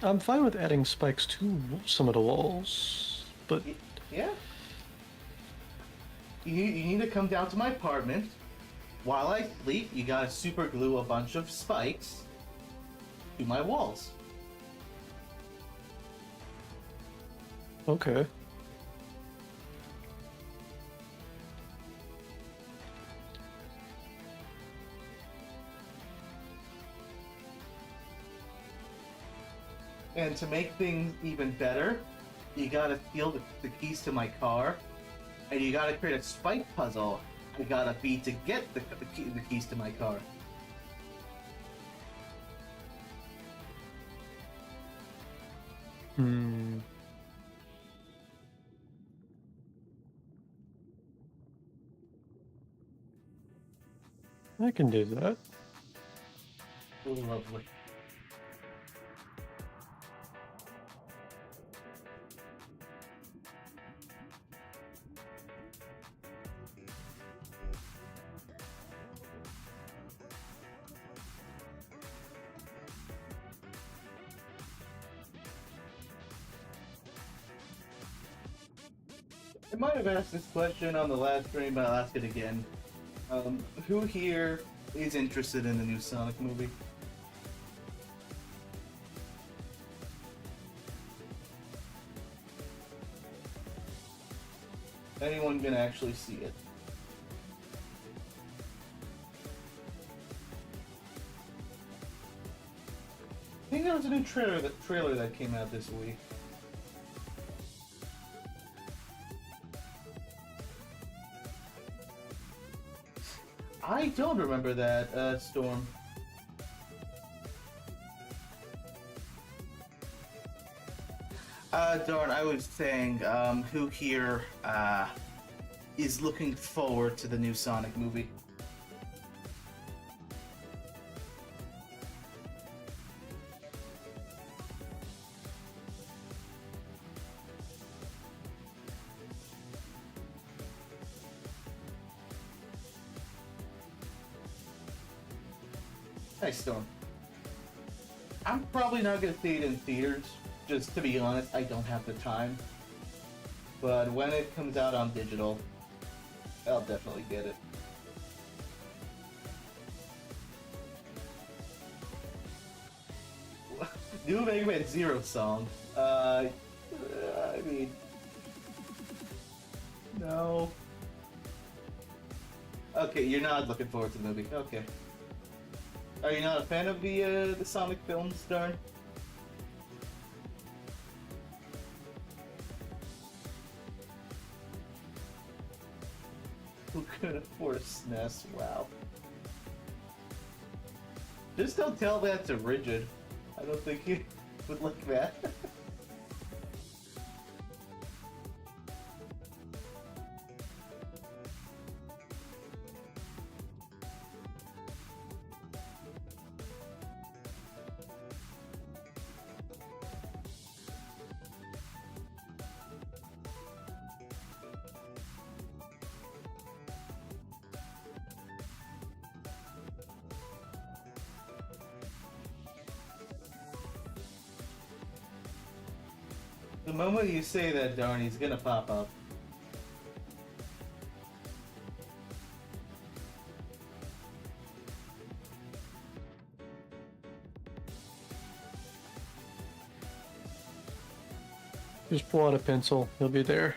I'm fine with adding spikes to some of the walls, but Yeah. You need to come down to my apartment. While I sleep, you gotta super glue a bunch of spikes to my walls. okay. And to make things even better, you gotta steal the keys to my car, and you gotta create a spike puzzle. I gotta beat to get the keys to my car. Hmm. I can do that. Lovely. I might have asked this question on the last stream, but I'll ask it again. Who here is interested in the new Sonic movie? Anyone gonna actually see it? I think there was a new trailer that came out this week. I don't remember that, Storm. Darn, I was saying, who here, is looking forward to the new Sonic movie? Hey, Storm. I'm probably not gonna see it in theaters. Just to be honest, I don't have the time. But when it comes out on digital, I'll definitely get it. New Mega Man Zero song. I mean, no. Okay, you're not looking forward to the movie. Okay. Are you not a fan of the Sonic films, Darn? Who could afford a SNES? Wow. Just don't tell that to Rigid. I don't think he would like that. The moment you say that, Darn, he's gonna pop up. Just pull out a pencil. He'll be there.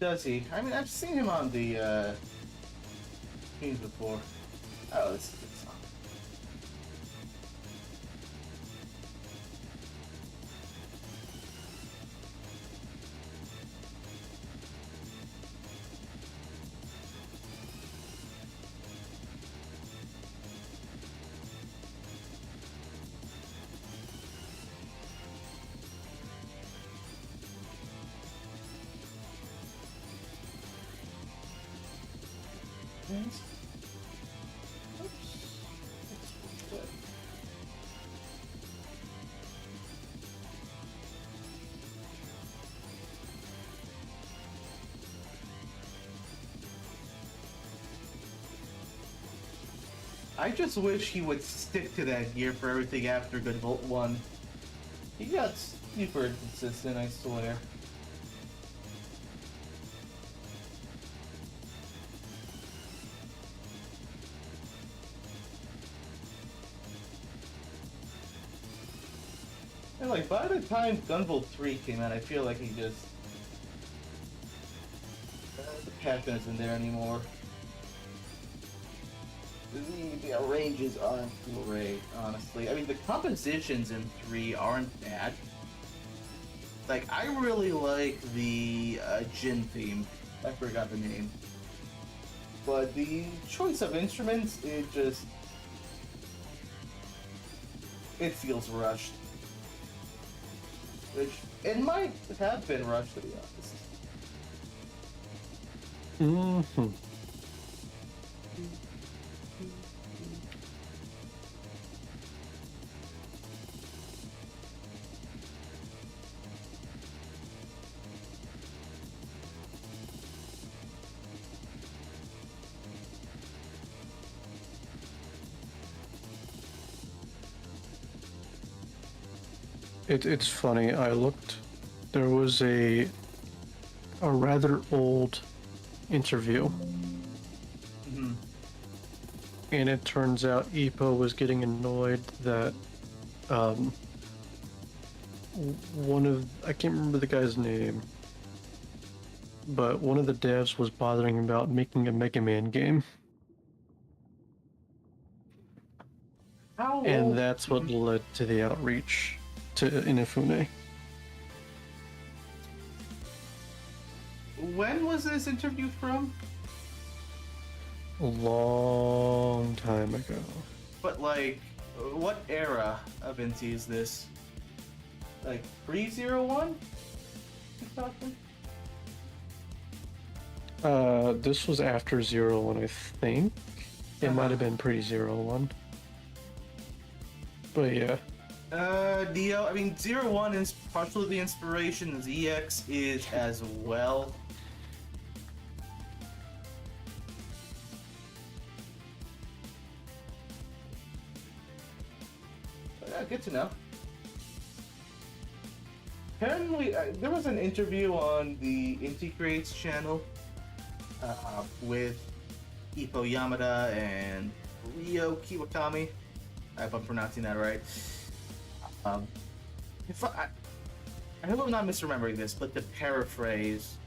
does he? I mean, I've seen him on the streams before. Oh, this is a good song. Oops. I just wish he would stick to that gear for everything after Good Volt 1. He got super inconsistent, I swear. And like, by the time Gunvolt 3 came out, I feel like he just... the passion isn't there anymore. The ranges aren't great, honestly. I mean, the compositions in 3 aren't bad. Like, I really like the Jin theme. I forgot the name. But the choice of instruments, it just... it feels rushed. Which, it might have been rushed, to be honest. Mm-hmm. It's funny. I looked. There was a rather old interview, and it turns out Ipo was getting annoyed that one of, I can't remember the guy's name, but one of the devs was bothering about making a Mega Man game. And that's what led to the outreach to Inafune. When was this interview from? A long time ago. But like, what era of NT is this? Like pre-01? This was after 01, I think. It might have been pre-01. But yeah. Dio, I mean, 01 is partially the inspiration, ZX is as well. Good to know. Apparently, there was an interview on the Inti Creates channel with Ippo Yamada and Ryo Kiwakami. I hope I'm pronouncing that right. If I hope I'm not misremembering this, but to paraphrase,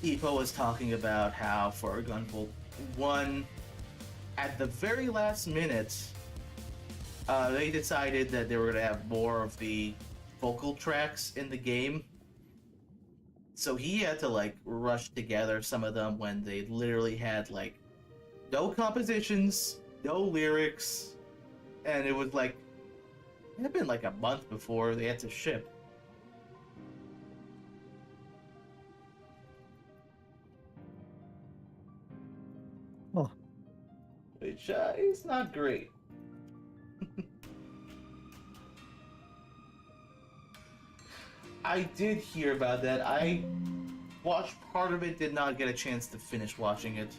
Ippo was talking about how for Gunvolt 1, at the very last minute, they decided that they were going to have more of the vocal tracks in the game. So he had to like rush together some of them when they literally had like no compositions, no lyrics, and it was like, it had been like a month before they had to ship. Oh. Which is not great. I did hear about that. I watched part of it, did not get a chance to finish watching it.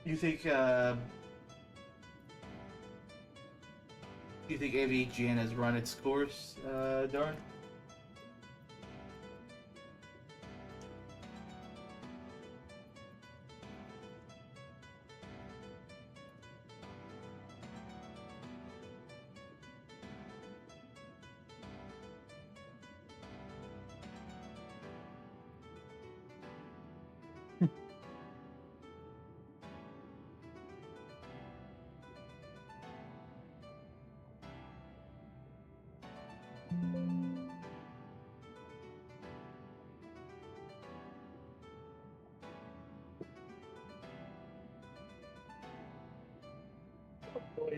You think AVGN has run its course, Darn?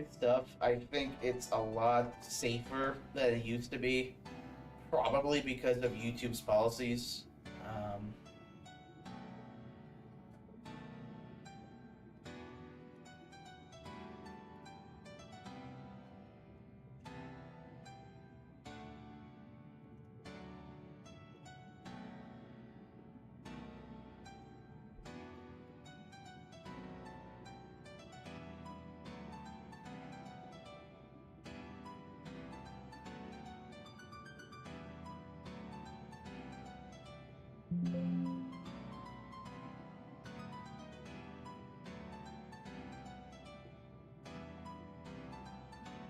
Stuff. I think it's a lot safer than it used to be, probably because of YouTube's policies.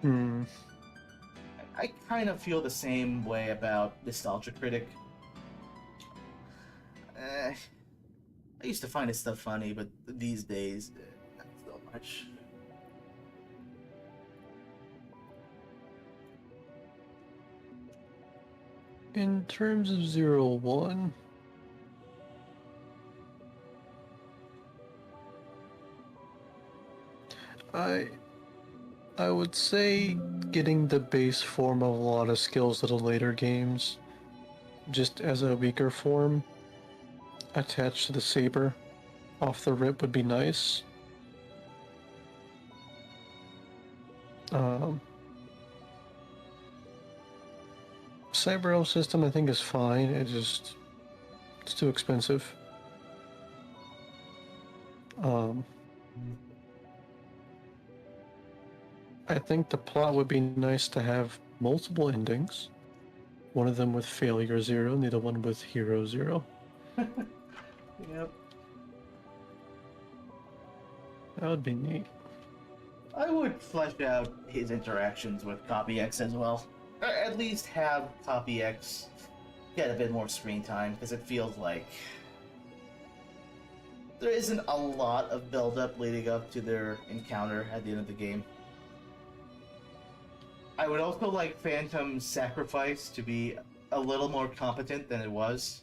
Hmm. I kind of feel the same way about Nostalgia Critic. I used to find his stuff funny, but these days, not so much. In terms of 0-1, I would say getting the base form of a lot of skills of the later games, just as a weaker form, attached to the saber, off the rip would be nice. Cyber Elf system I think is fine, it's too expensive. I think the plot would be nice to have multiple endings. One of them with Failure 0 and the other one with Hero 0. Yep. That would be neat. I would flesh out his interactions with Copy X as well. Or at least have Copy X get a bit more screen time, because it feels like there isn't a lot of build-up leading up to their encounter at the end of the game. I would also like Phantom's sacrifice to be a little more competent than it was.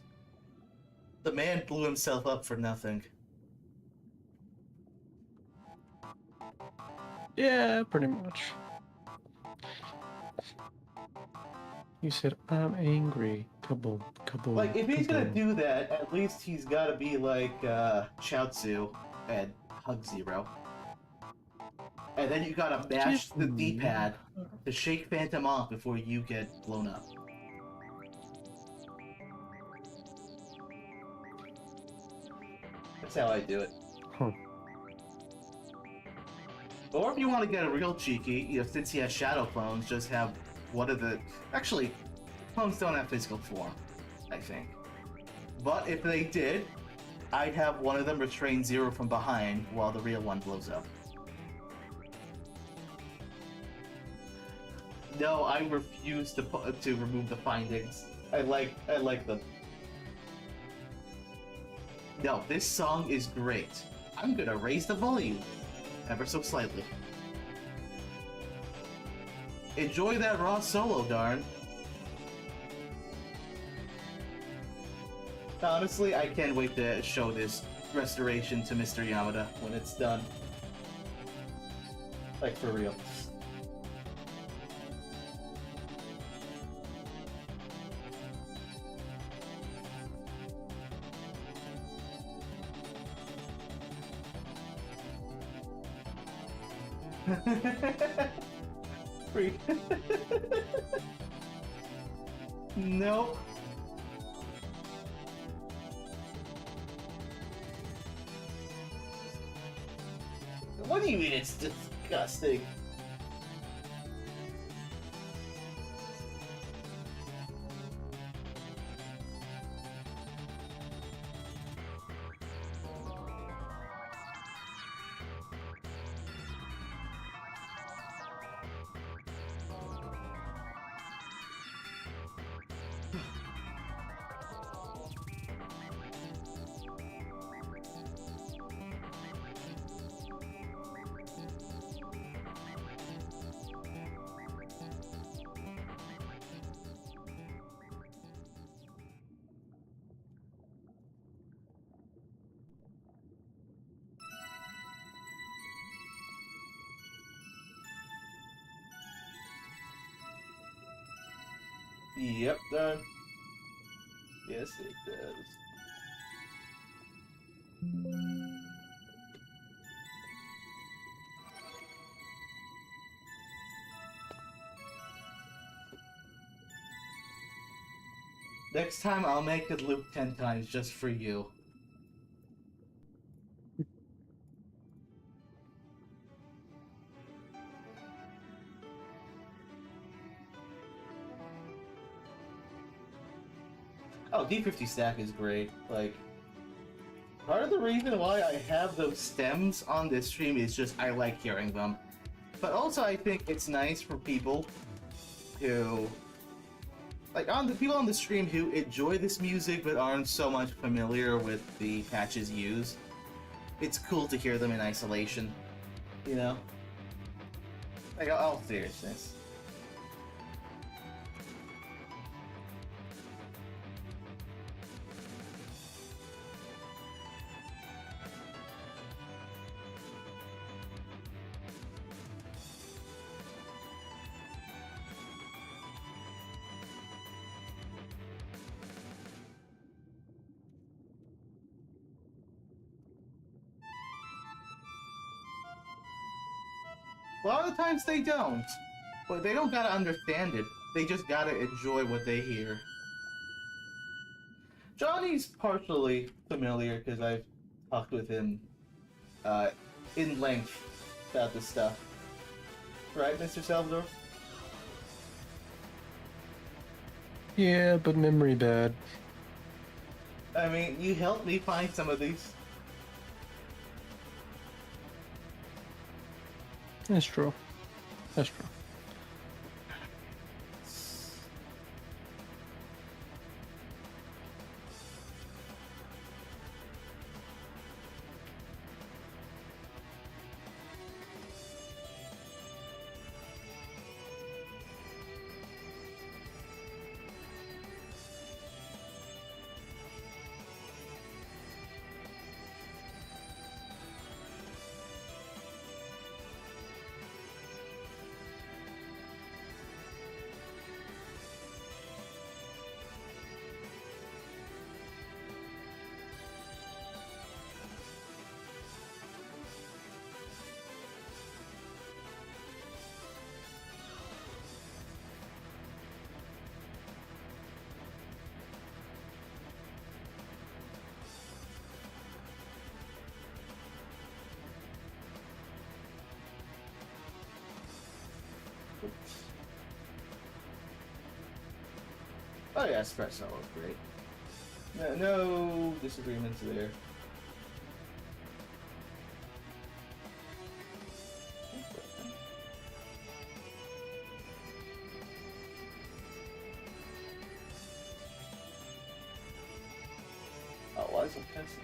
The man blew himself up for nothing. Yeah, pretty much. He said, I'm angry. Kaboom, kaboom. Like, if he's gonna kaboom. do that, at least he's gotta be like Chaozu and Hug Zero. And then you gotta mash the D-pad to shake Phantom off before you get blown up. That's how I do it. Huh. Or if you want to get a real cheeky, you know, since he has Shadow Clones, just have one of the... Actually, clones don't have physical form, I think. But if they did, I'd have one of them restrain Zero from behind while the real one blows up. No, I refuse to remove the findings. I like them. No, this song is great. I'm gonna raise the volume ever so slightly. Enjoy that raw solo, Darn. Honestly, I can't wait to show this restoration to Mr. Yamada when it's done. Like, for real. Freak. Nope. What do you mean it's disgusting? Yep, done. Yes, it does. Next time I'll make it loop 10 times just for you. Oh, D50 stack is great. Like, part of the reason why I have those stems on this stream is just I like hearing them. But also I think it's nice for people who, like, on the people on the stream who enjoy this music but aren't so much familiar with the patches used. It's cool to hear them in isolation, you know? Like, all seriousness. A lot of the times they don't. But they don't gotta understand it. They just gotta enjoy what they hear. Johnny's partially familiar because I've talked with him in length about this stuff. Right, Mr. Salvador? Yeah, but memory bad. I mean, you helped me find some of these. That's true. That's true. Oh yeah, espresso was great. No disagreements there. Oh, why is it Texas?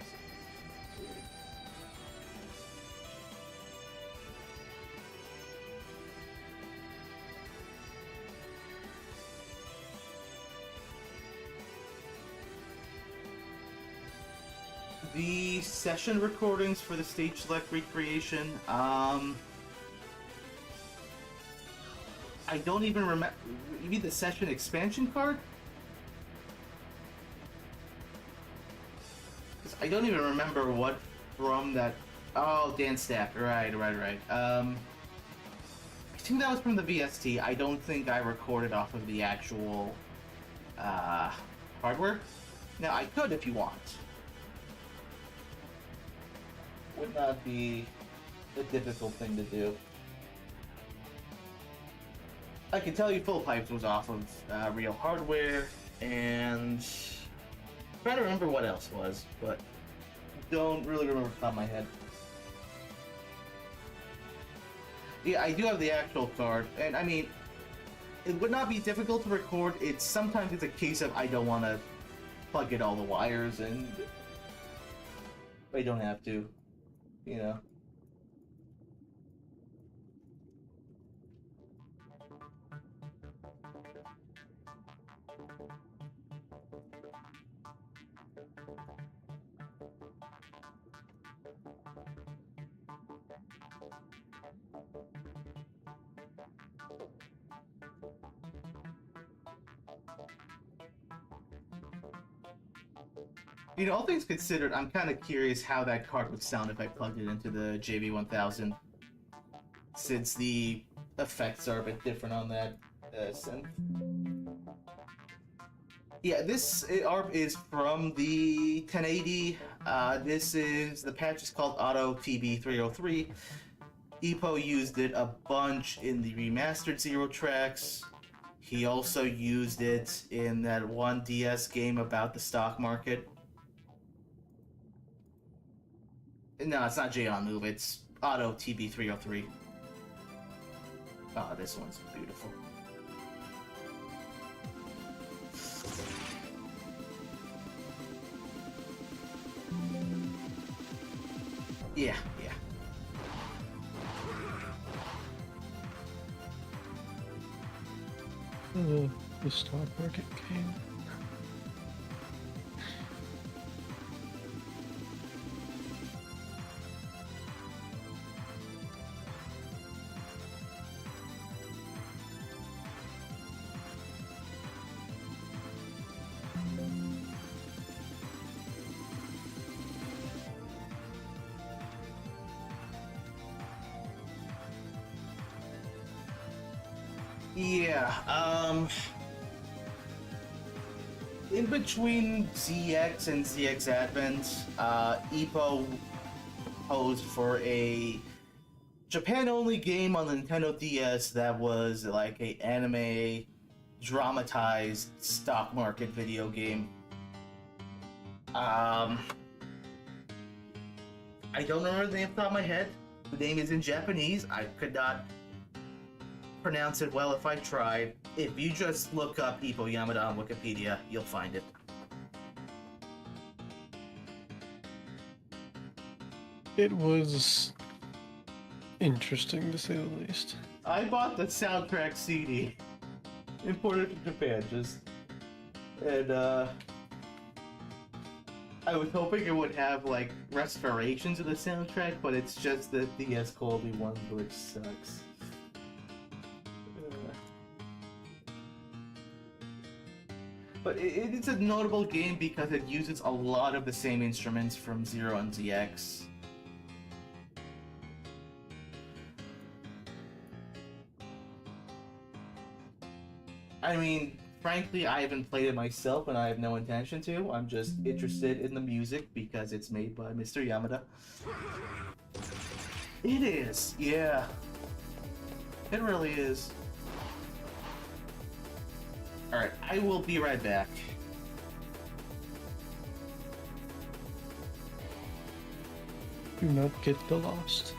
The session recordings for the stage select recreation, I don't even remember. You mean the session expansion card? 'Cause I don't even remember what from that. Oh, Dan Stack. Right. I think that was from the VST. I don't think I recorded off of the actual hardware. Now, I could if you want. Would not be a difficult thing to do. I can tell you Full Pipes was off of real hardware, and I'm trying to remember what else was, but don't really remember off the top of my head. Yeah, I do have the actual card, and I mean, it would not be difficult to record. Sometimes it's a case of I don't want to plug in all the wires, and I don't have to, you know. You know, all things considered, I'm kind of curious how that card would sound if I plugged it into the JV1000, since the effects are a bit different on that synth. Yeah, this ARP is from the 1080. The patch is called Auto TB303. Epo used it a bunch in the remastered Zero Tracks. He also used it in that one DS game about the stock market. No, it's not J-On Move, it's Auto TB303. Oh, this one's beautiful. Yeah, yeah. The stock market game. Yeah, in between ZX and ZX Advent, Epo proposed for a Japan-only game on the Nintendo DS that was like a anime dramatized stock market video game. I don't remember the name off the top of my head. The name is in Japanese. I could not pronounce it well if I tried. If you just look up Ippo Yamada on Wikipedia, you'll find it. It was interesting to say the least. I bought the soundtrack CD, imported from Japan, and I was hoping it would have like restorations of the soundtrack, but it's just the DS quality one, which sucks. But it's a notable game because it uses a lot of the same instruments from Zero and ZX. I mean, frankly, I haven't played it myself and I have no intention to. I'm just interested in the music because it's made by Mr. Yamada. It is, yeah. It really is. Alright, I will be right back. Do not get lost.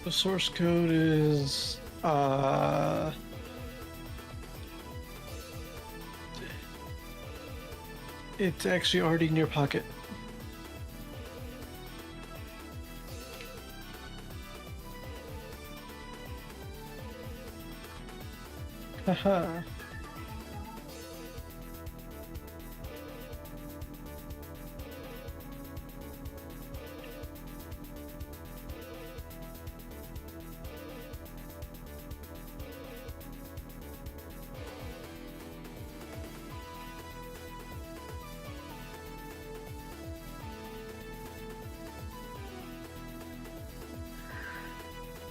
The source code is it's actually already in your pocket. Haha.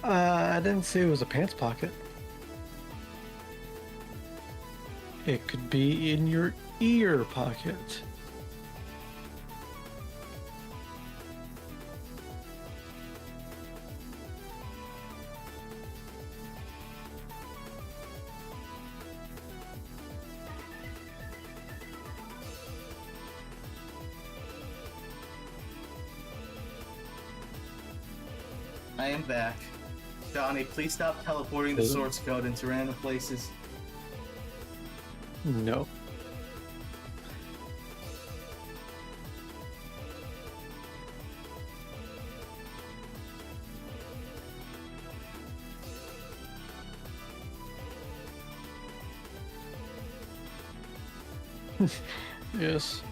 I didn't say it was a pants pocket. It could be in your ear pocket. I am back. Johnny, please stop teleporting the source code into random places. No. Yes.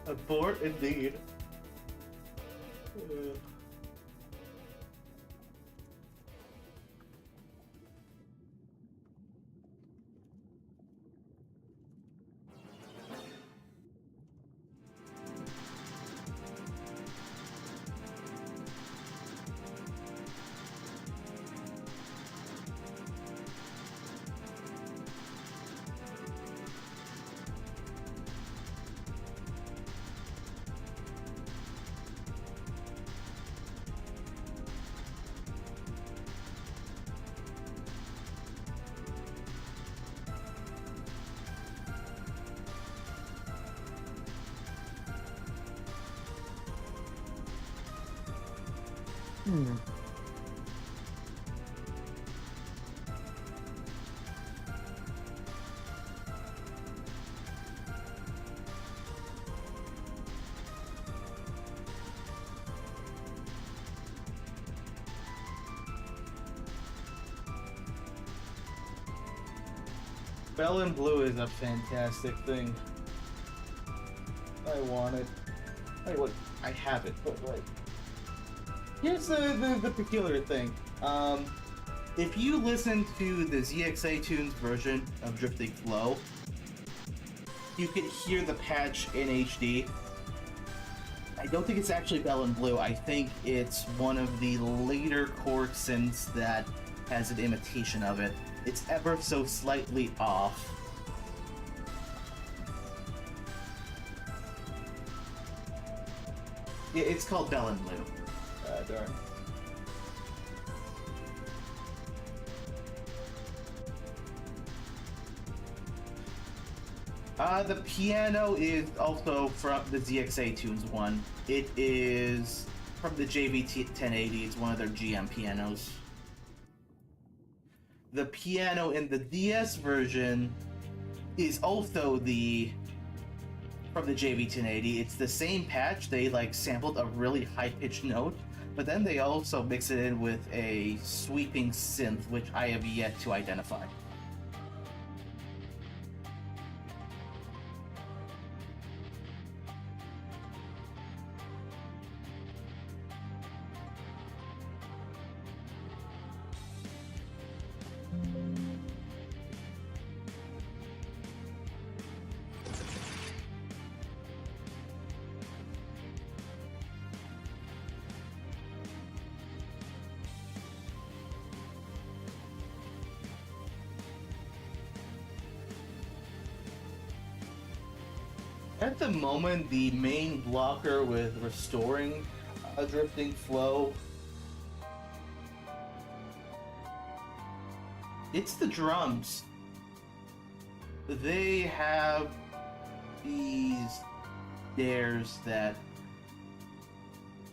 Abort indeed. Hmm. Bell and Blue is a fantastic thing. I want it. I have it, but like, here's the peculiar thing. If you listen to the ZXA Tunes version of Drifting Flow, you can hear the patch in HD. I don't think it's actually Bell and Blue. I think it's one of the later core synths that has an imitation of it. It's ever so slightly off. Yeah, it's called Bell and Blue. Darn. The piano is also from the ZXA Tunes one. It is from the JVT 1080. It's one of their GM pianos. The piano in the DS version is also from the JV 1080. It's the same patch. They like sampled a really high-pitched note, but then they also mix it in with a sweeping synth, which I have yet to identify. At the moment, the main blocker with restoring a drifting flow, it's the drums. They have these dares that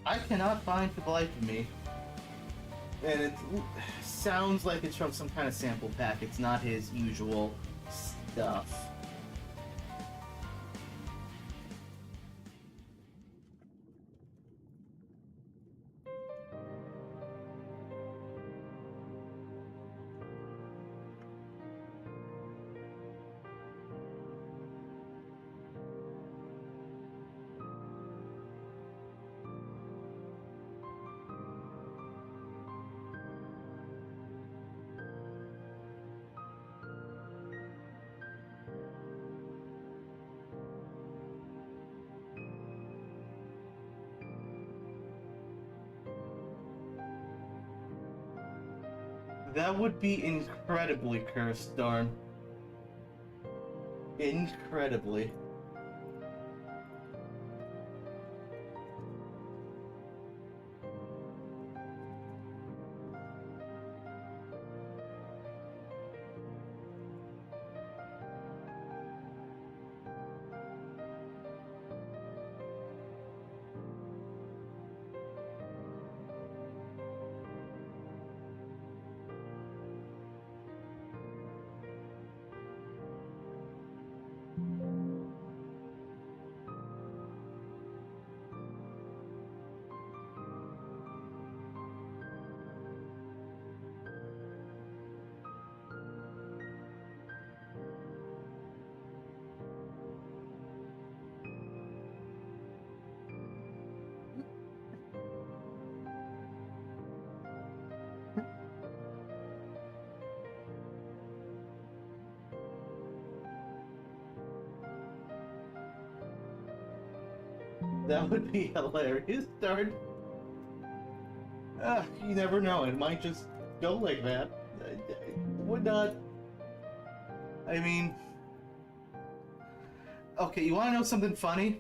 I cannot find for the life of me. And it sounds like it's from some kind of sample pack. It's not his usual stuff. That would be incredibly cursed, darn. Incredibly. That would be hilarious, darn. You never know, it might just go like that. I would not... I mean... Okay, you wanna know something funny?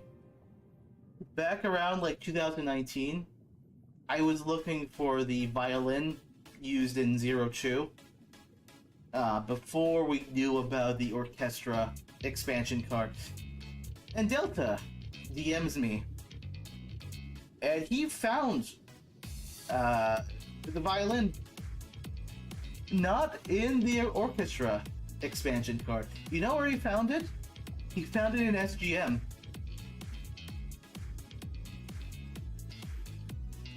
Back around, like, 2019, I was looking for the violin used in Zero Two. Before we knew about the orchestra expansion card. And Delta DMs me. And he found the violin not in the orchestra expansion card. You know where he found it? He found it in SGM.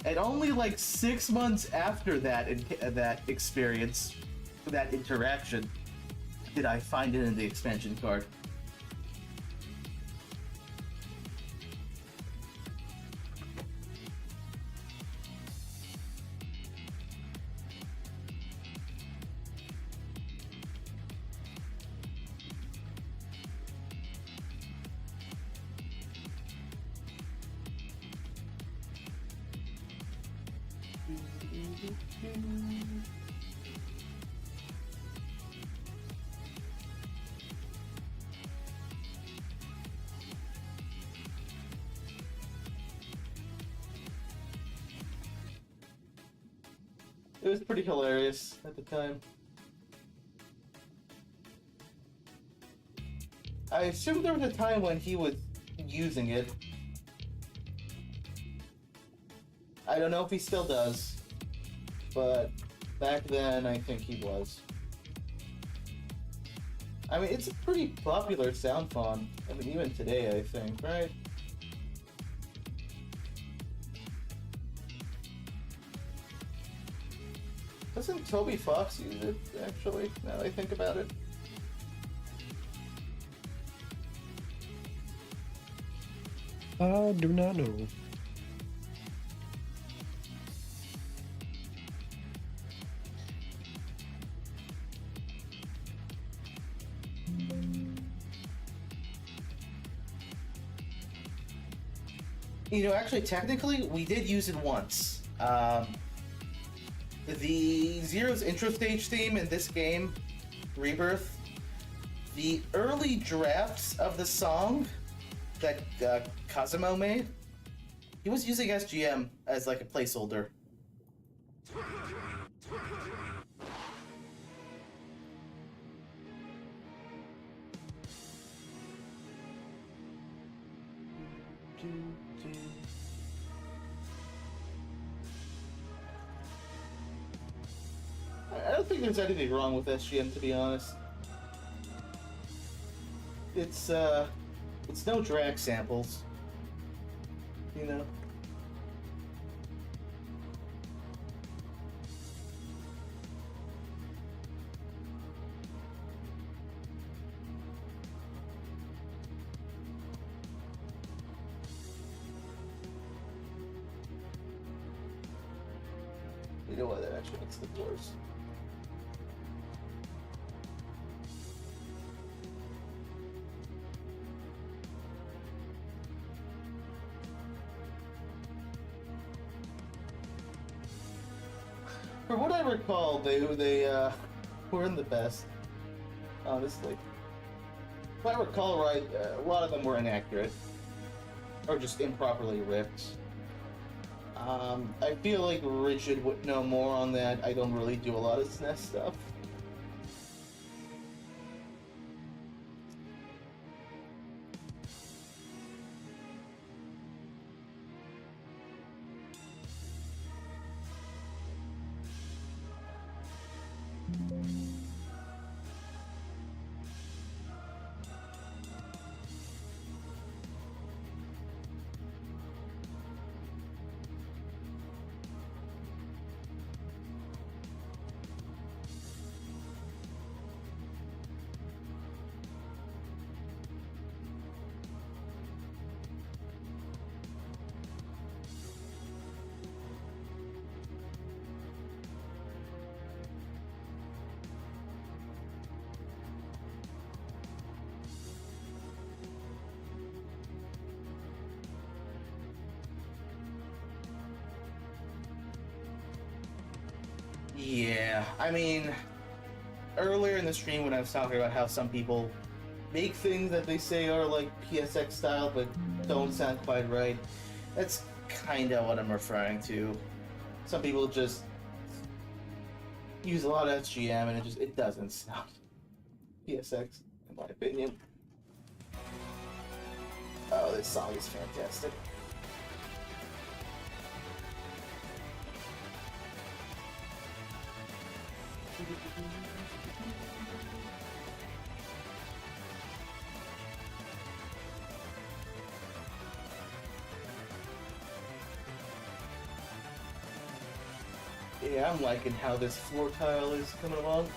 And only like 6 months after that experience, that interaction, did I find it in the expansion card. It was pretty hilarious at the time. I assume there was a time when he was using it. I don't know if he still does, but back then I think he was. I mean, it's a pretty popular sound font. I mean, even today, I think, right? Doesn't Toby Fox use it, actually, now that I think about it? I do not know. You know, actually, technically, we did use it once. The Zero's intro stage theme in this game, Rebirth, the early drafts of the song that Kazamo made, he was using SGM as like a placeholder. I don't think there's anything wrong with SGM, to be honest. It's no drag samples, you know? You know what, that actually makes it worse. For what I recall, they weren't the best, honestly. If I recall right, a lot of them were inaccurate, or just improperly ripped. I feel like Richard would know more on that. I don't really do a lot of SNES stuff. Yeah, I mean, earlier in the stream when I was talking about how some people make things that they say are like PSX style but don't sound quite right, that's kind of what I'm referring to. Some people just use a lot of SGM and it doesn't sound PSX, in my opinion. Oh, this song is fantastic. Yeah, I'm liking how this floor tile is coming along.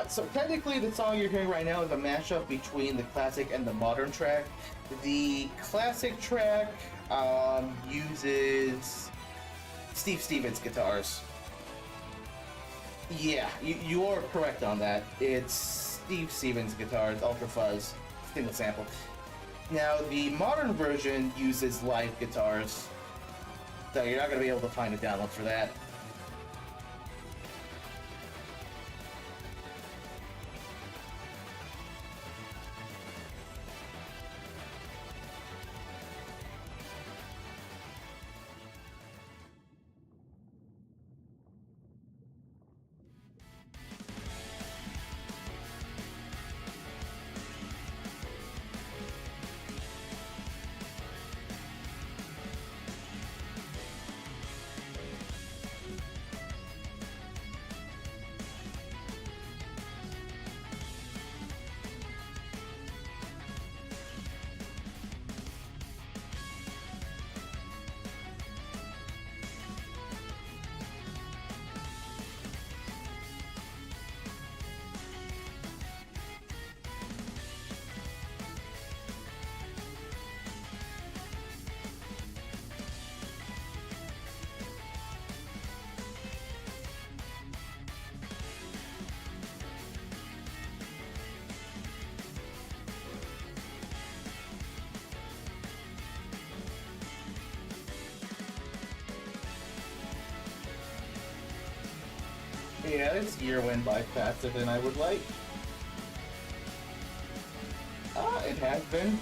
So technically the song you're hearing right now is a mashup between the classic and the modern track. The classic track uses Steve Stevens guitars. Yeah, you are correct on that. It's Steve Stevens guitars, Ultra Fuzz, single sample. Now the modern version uses live guitars, so you're not going to be able to find a download for that. Yeah, this year went by faster than I would like. It has been.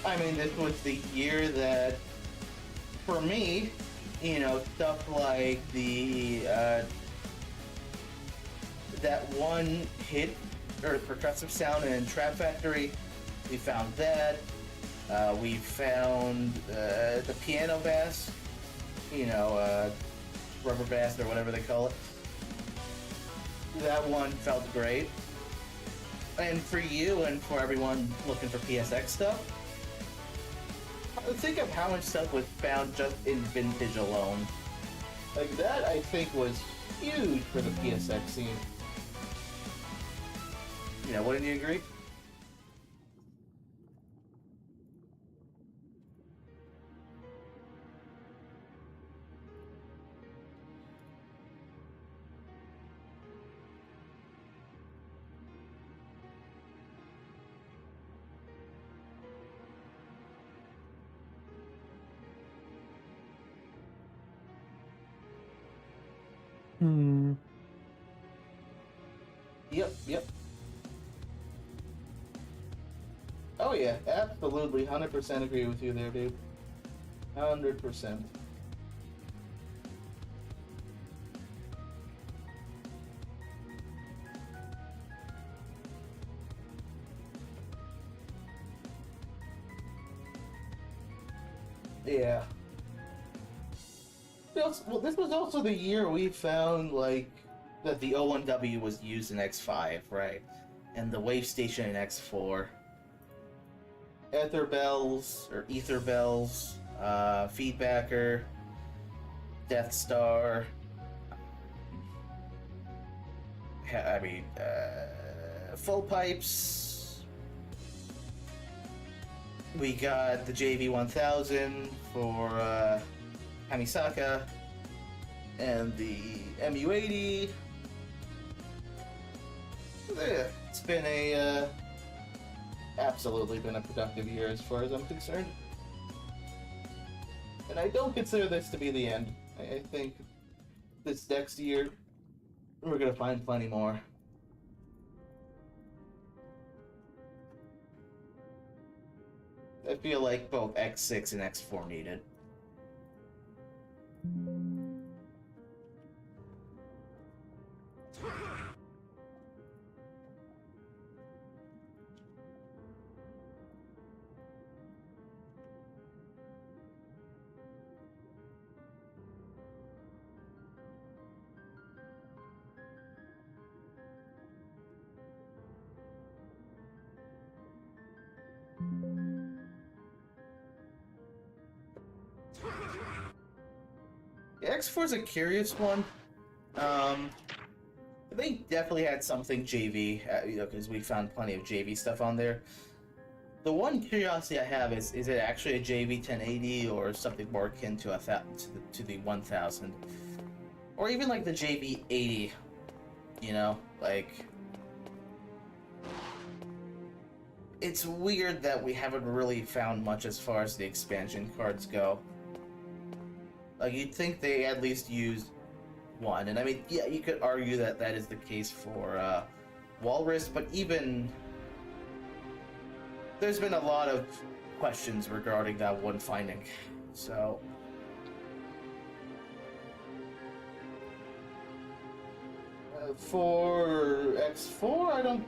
I mean, this was the year that, for me, you know, stuff like the, that one hit, or percussive sound in Trap Factory, we found that. We found the piano bass, you know, rubber bass or whatever they call it. That one felt great. And for you and for everyone looking for PSX stuff, think of how much stuff was found just in vintage alone. Like that, I think, was huge for the PSX scene. You know, wouldn't you agree? Hmm. Yep. Oh yeah, absolutely, 100% agree with you there, dude. 100%. Yeah. Well, this was also the year we found, like, that the O1W was used in X5, right? And the wave station in X4. Ether bells, feedbacker, Death Star. Full pipes. We got the JV1000 for Hamisaka, and the MU80. Yeah, it's been absolutely been a productive year as far as I'm concerned. And I don't consider this to be the end. I think this next year, we're gonna find plenty more. I feel like both X6 and X4 need it. Yeah, X4 is a curious one. They definitely had something JV, because we found plenty of JV stuff on there. The one curiosity I have is it actually a JV 1080 or something more akin to the 1000, or even like the JV 80? You know, like, it's weird that we haven't really found much as far as the expansion cards go. Like, you'd think they at least used one, and I mean, yeah, you could argue that that is the case for Walrus, but even there's been a lot of questions regarding that one finding. So for X4, I don't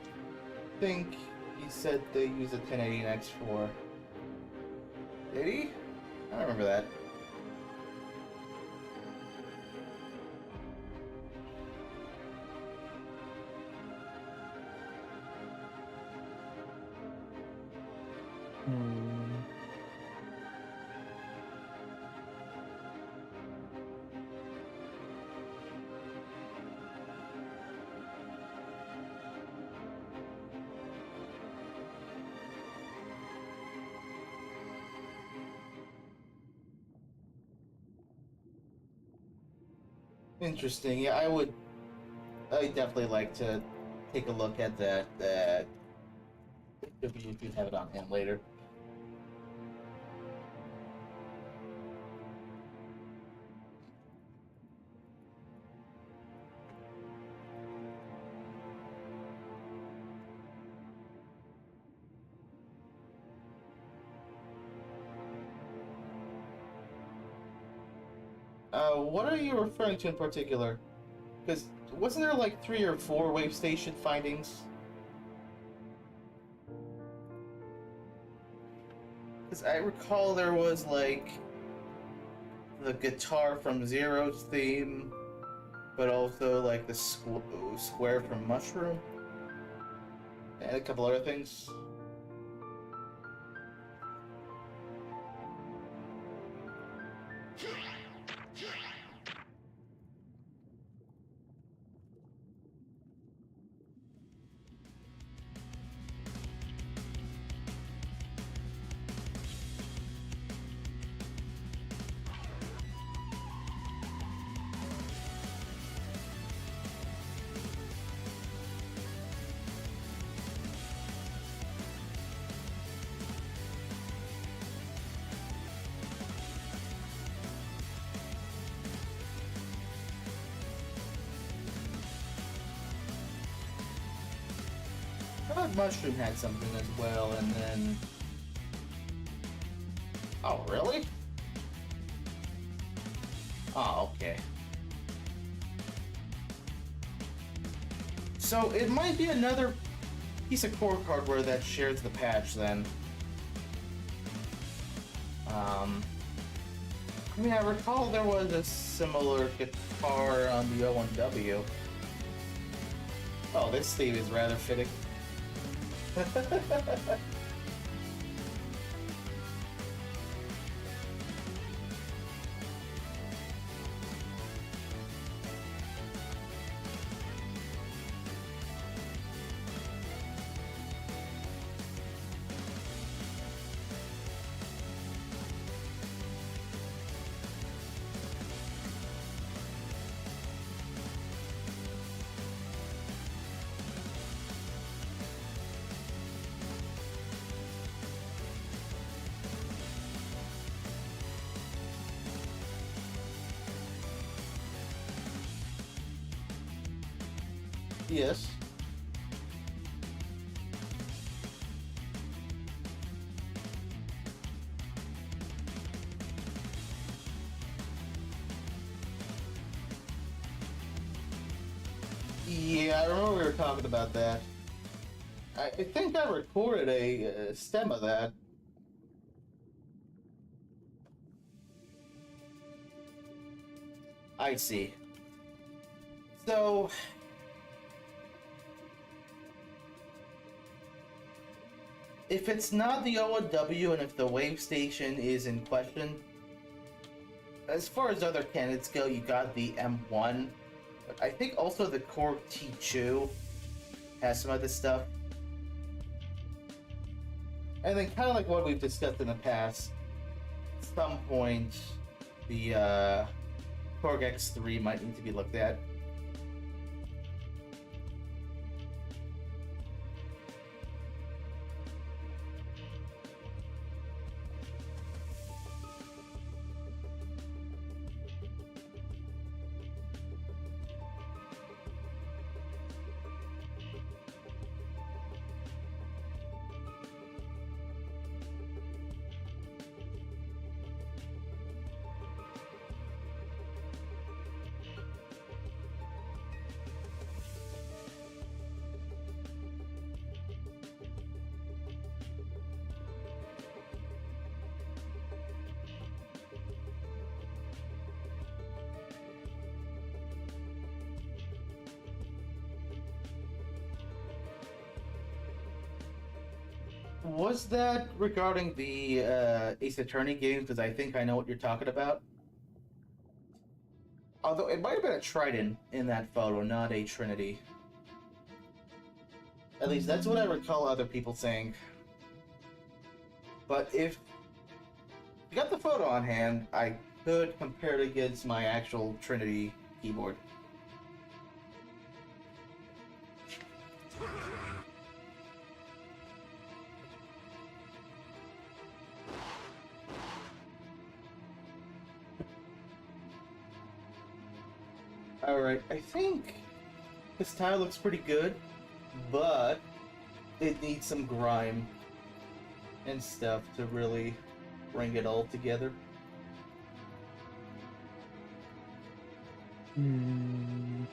think he said they use a 1080 in X4. Did he? I don't remember that. Interesting. Yeah, I'd definitely like to take a look at that if you have it on hand later. What are you referring to in particular? Because wasn't there like 3 or 4 wave station findings? Because I recall there was like the guitar from Zero's theme, but also like the square from Mushroom, and a couple other things. I thought Mushroom had something as well, and then... Oh, really? Oh, okay. So it might be another piece of core hardware that shares the patch then. I mean, I recall there was a similar guitar on the O1W. Oh, this theme is rather fitting. Yes. Yeah, I remember we were talking about that. I think I recorded a stem of that. I see. So... if it's not the OOW and if the wave station is in question, as far as other candidates go, you got the M1. But I think also the Core T2 has some of this stuff. And then kind of like what we've discussed in the past, at some point the Korg X3 might need to be looked at. Was that regarding the Ace Attorney games? Because I think I know what you're talking about. Although it might have been a Trident in that photo, not a Trinity. At least that's what I recall other people saying. But if you got the photo on hand, I could compare it against my actual Trinity keyboard. Alright, I think this tile looks pretty good, but it needs some grime and stuff to really bring it all together. Hmm.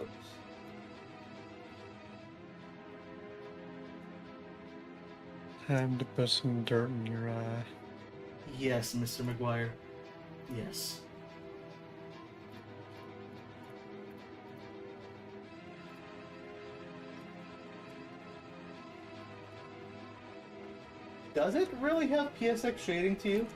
Oops. Time to put some dirt in your eye. Yes, Mr. McGuire. Yes. Does it really have PSX shading to you?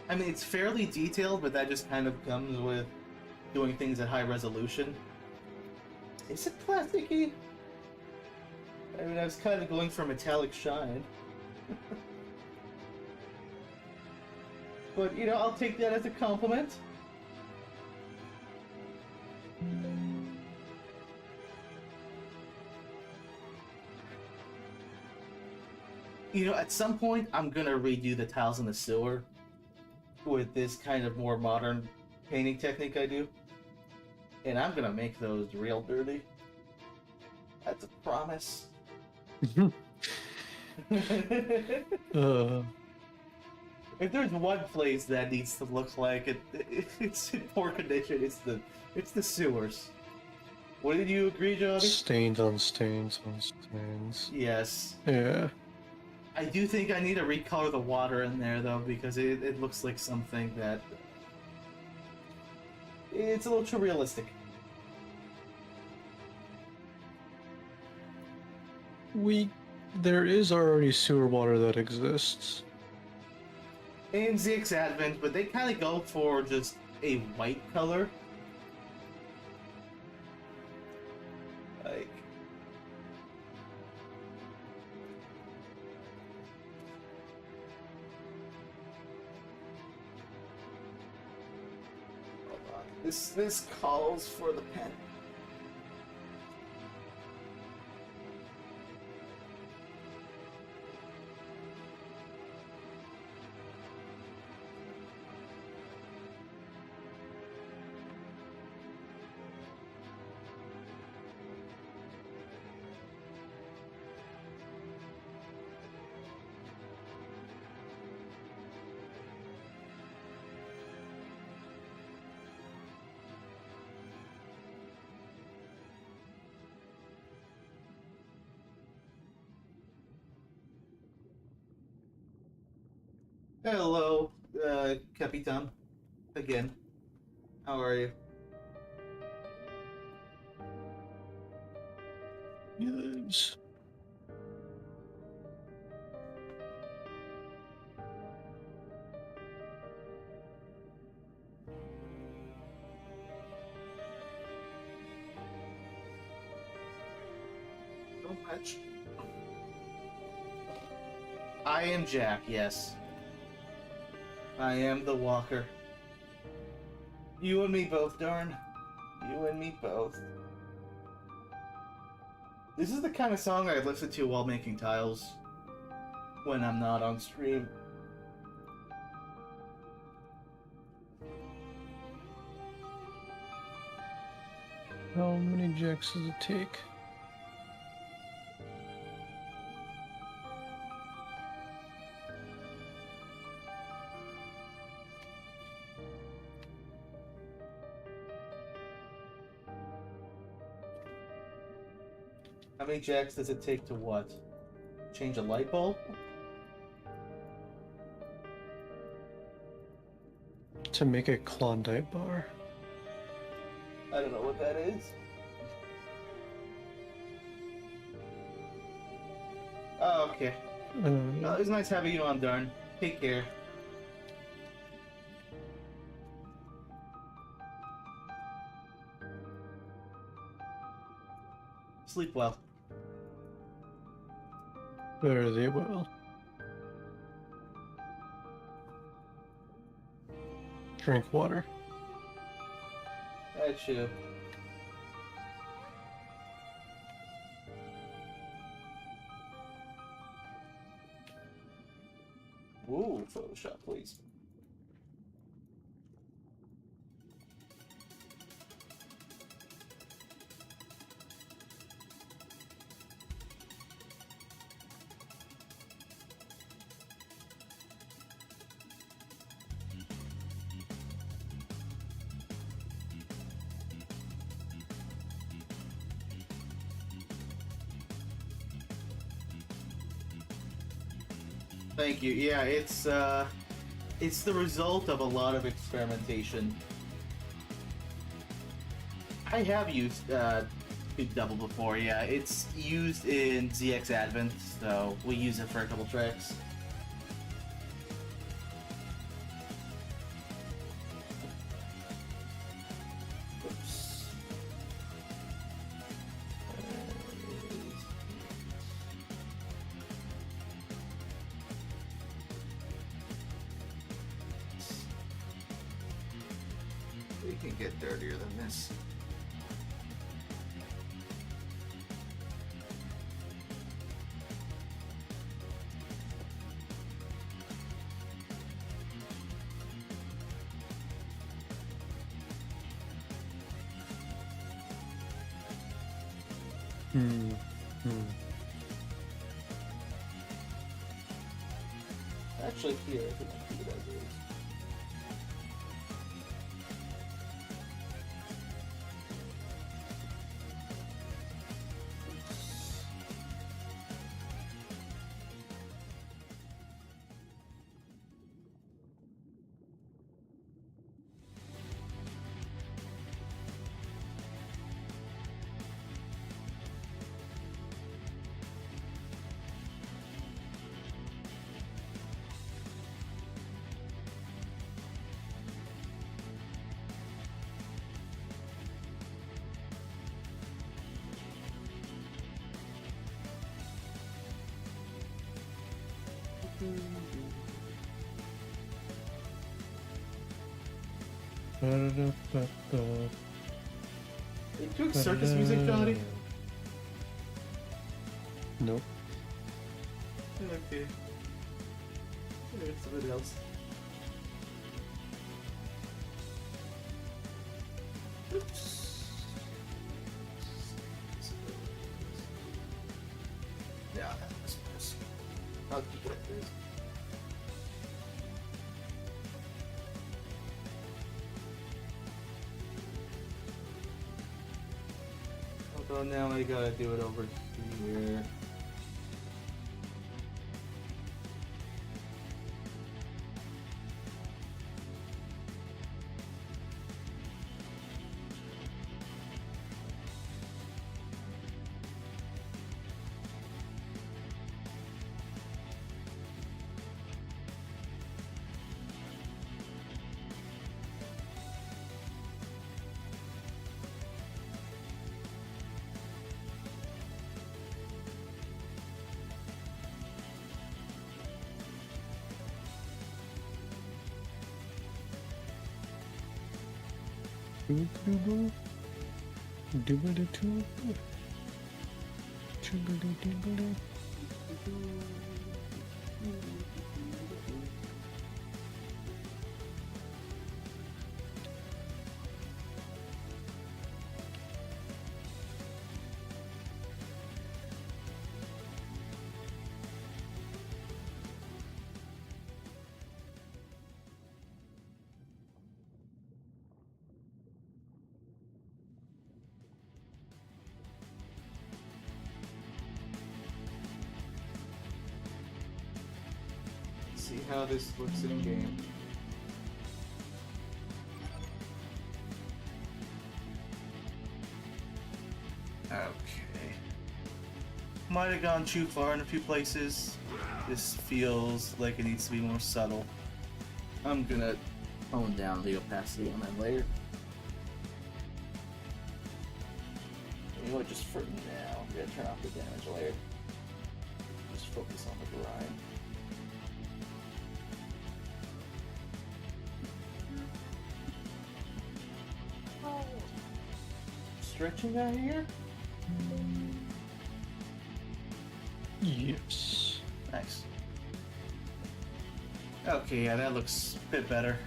I mean, it's fairly detailed, but that just kind of comes with doing things at high resolution. Is it plasticky? I mean, I was kind of going for metallic shine. But, you know, I'll take that as a compliment. You know, at some point, I'm gonna redo the tiles in the sewer with this kind of more modern painting technique I do. And I'm gonna make those real dirty. That's a promise. If there's one place that needs to look like it's in poor condition, it's the sewers. What did you agree, Johnny? Stains on stains on stains. Yes. Yeah. I do think I need to recolor the water in there though, because it looks like something that it's a little too realistic. There is already sewer water that exists. In ZX Advent, but they kind of go for just a white color. Like... Hold on. This calls for the pen. Hello, Capitan. Again. How are you? Yes. So much. I am Jack, yes. I am the walker. You and me both, darn. You and me both. This is the kind of song I listen to while making tiles. When I'm not on stream. How many jacks does it take? How many jacks does it take to what? Change a light bulb? To make a Klondike bar. I don't know what that is. Oh, okay. Well, it was nice having you on, darn. Take care. Sleep well. There they will. Drink water. That's you. Ooh, Photoshop, please. Thank you. Yeah, it's the result of a lot of experimentation. I have used Big Double before, yeah. It's used in ZX Advent, so we use it for a couple tracks. Oops. We can get dirtier than this. Hmm. Hmm. Actually, here, I think I'll keep it as is. Ba-da-da-ba-ba. Are you doing circus music, Johnny? Nope. Okay. Maybe somebody else. Oops. Yeah, that's nice. I'll keep it as is. Although now I gotta do it over here. Doo-doo-doo. Doo-ba-doo-doo. Choo-ba-doo-doo-ba-doo. See how this looks in game. Okay. Might have gone too far in a few places. This feels like it needs to be more subtle. I'm gonna tone down the opacity on that layer. You know what, just for now, I'm gonna turn off the damage layer. Just focus on the grind. Stretching out here? Yes. Nice. Okay, yeah, that looks a bit better.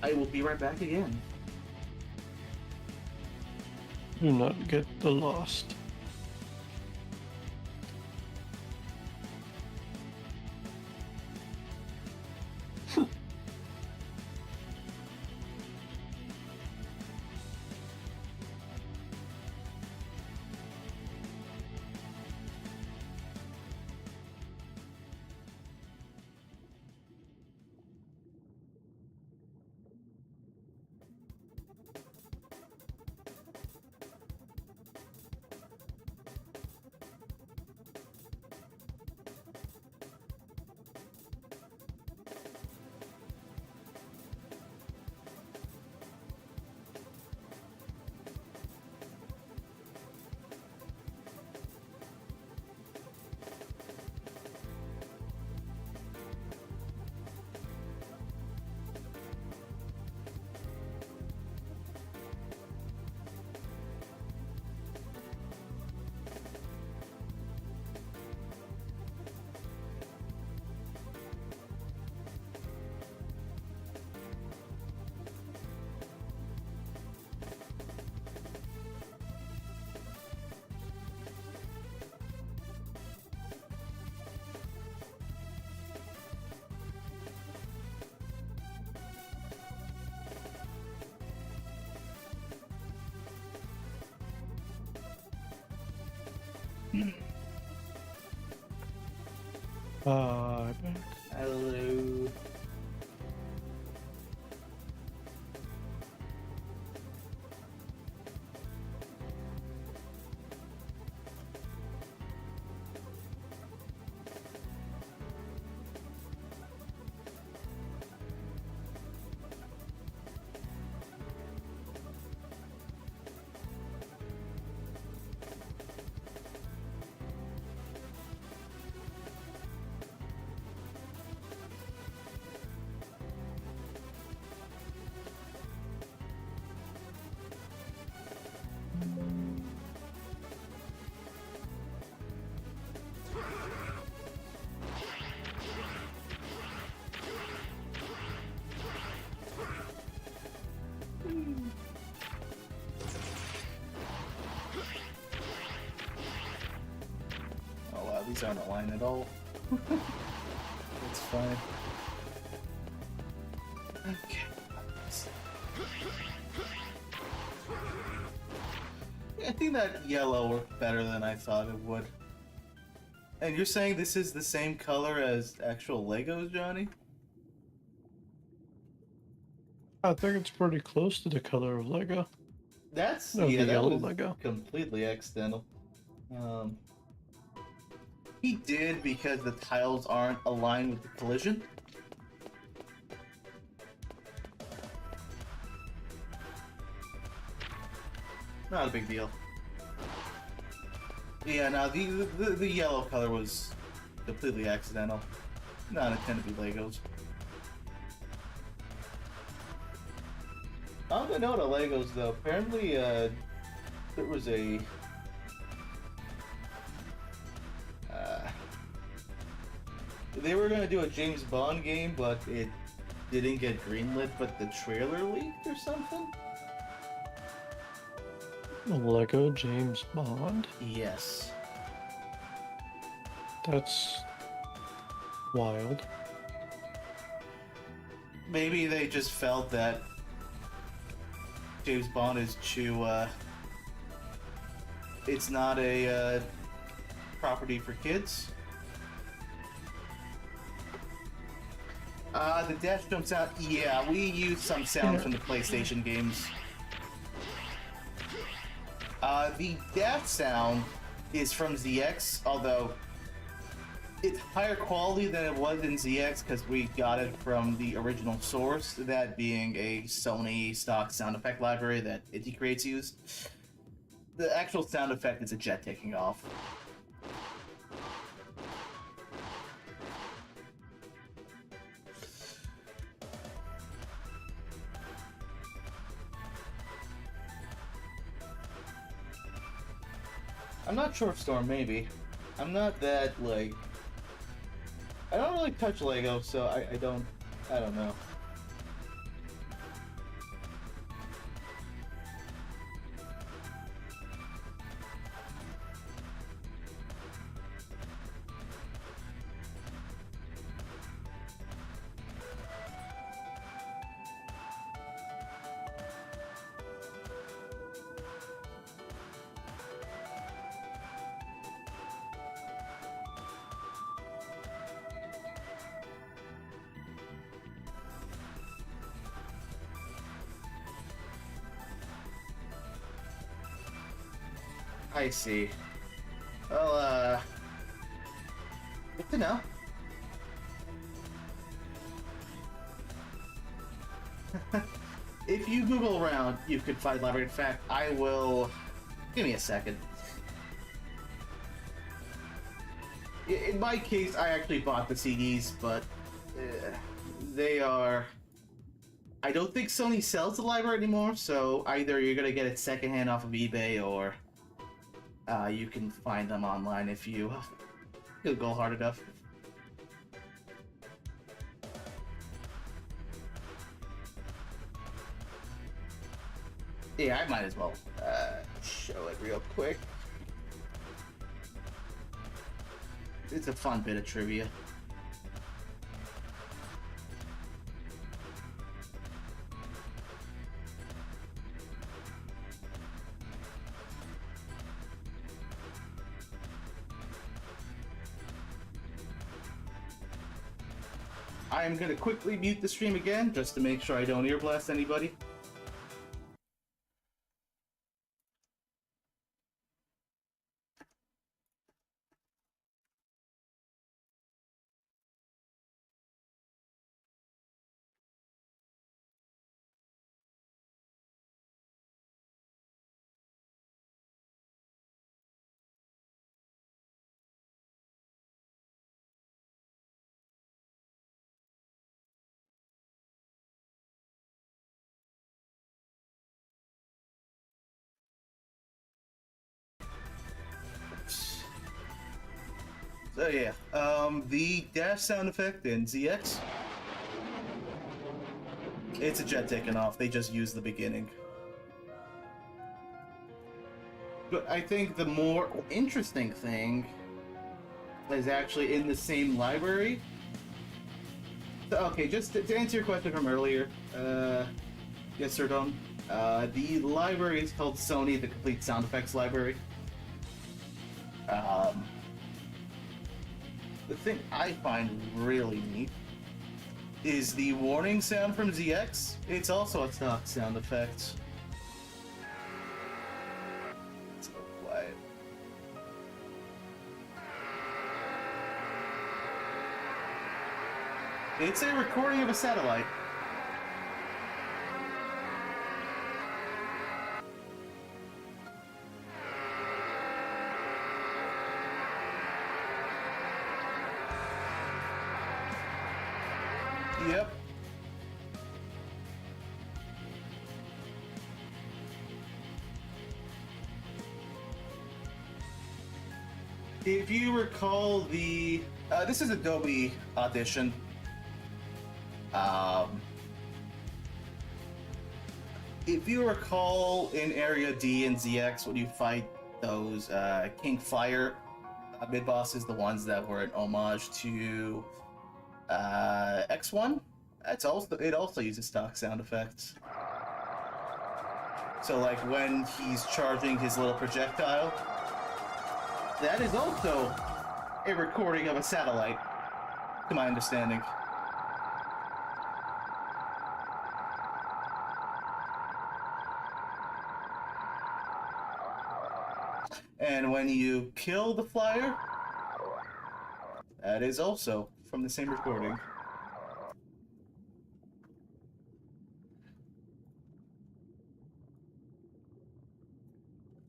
I will be right back again. Do not get the lost. Back. Hello. Oh wow, these aren't aligned at all. It's fine. Okay. I think that yellow worked better than I thought it would. And you're saying this is the same color as actual Legos, Johnny? I think it's pretty close to the color of Lego. That's No, yeah, the that yellow was Lego. completely accidental. He did because the tiles aren't aligned with the collision. Not a big deal. Yeah, now the yellow color was completely accidental. Not intended to be Legos. On the note of Legos, though, apparently there was a they were gonna do a James Bond game, but it didn't get greenlit. But the trailer leaked or something. Lego James Bond? Yes. That's wild. Maybe they just felt that James Bond is too, it's not a, property for kids. The dash jump sound, yeah, we use some sounds from the PlayStation games. The dash sound is from ZX, although it's higher quality than it was in ZX because we got it from the original source, that being a Sony stock sound effect library that Indie Creates use. The actual sound effect is a jet taking off. I'm not sure, Storm, maybe. I'm not that, like... I don't really touch Lego, so I don't know. I see. Well, good to know. If you Google around, you could find library. In fact, I will... Give me a second. In my case, I actually bought the CDs, but they are... I don't think Sony sells the library anymore, so either you're gonna get it secondhand off of eBay, or you can find them online if you Google hard enough. Yeah, I might as well show it real quick. It's a fun bit of trivia. I am gonna quickly mute the stream again, just to make sure I don't ear blast anybody. So yeah, the dash sound effect in ZX, it's a jet taking off. They just use the beginning. But I think the more interesting thing is actually in the same library. So, okay, just to answer your question from earlier, yes, Sir Don. The library is called Sony, the Complete Sound Effects Library. The thing I find really neat is the warning sound from ZX. It's also a stock sound effect. It's a little quiet. It's a recording of a satellite. Yep. If you recall the... this is Adobe Audition. If you recall in Area D and ZX, when you fight those King Fire mid-bosses, the ones that were an homage to X1, it also uses stock sound effects. So like when he's charging his little projectile, that is also a recording of a satellite, to my understanding. And when you kill the flyer, that is also from the same recording.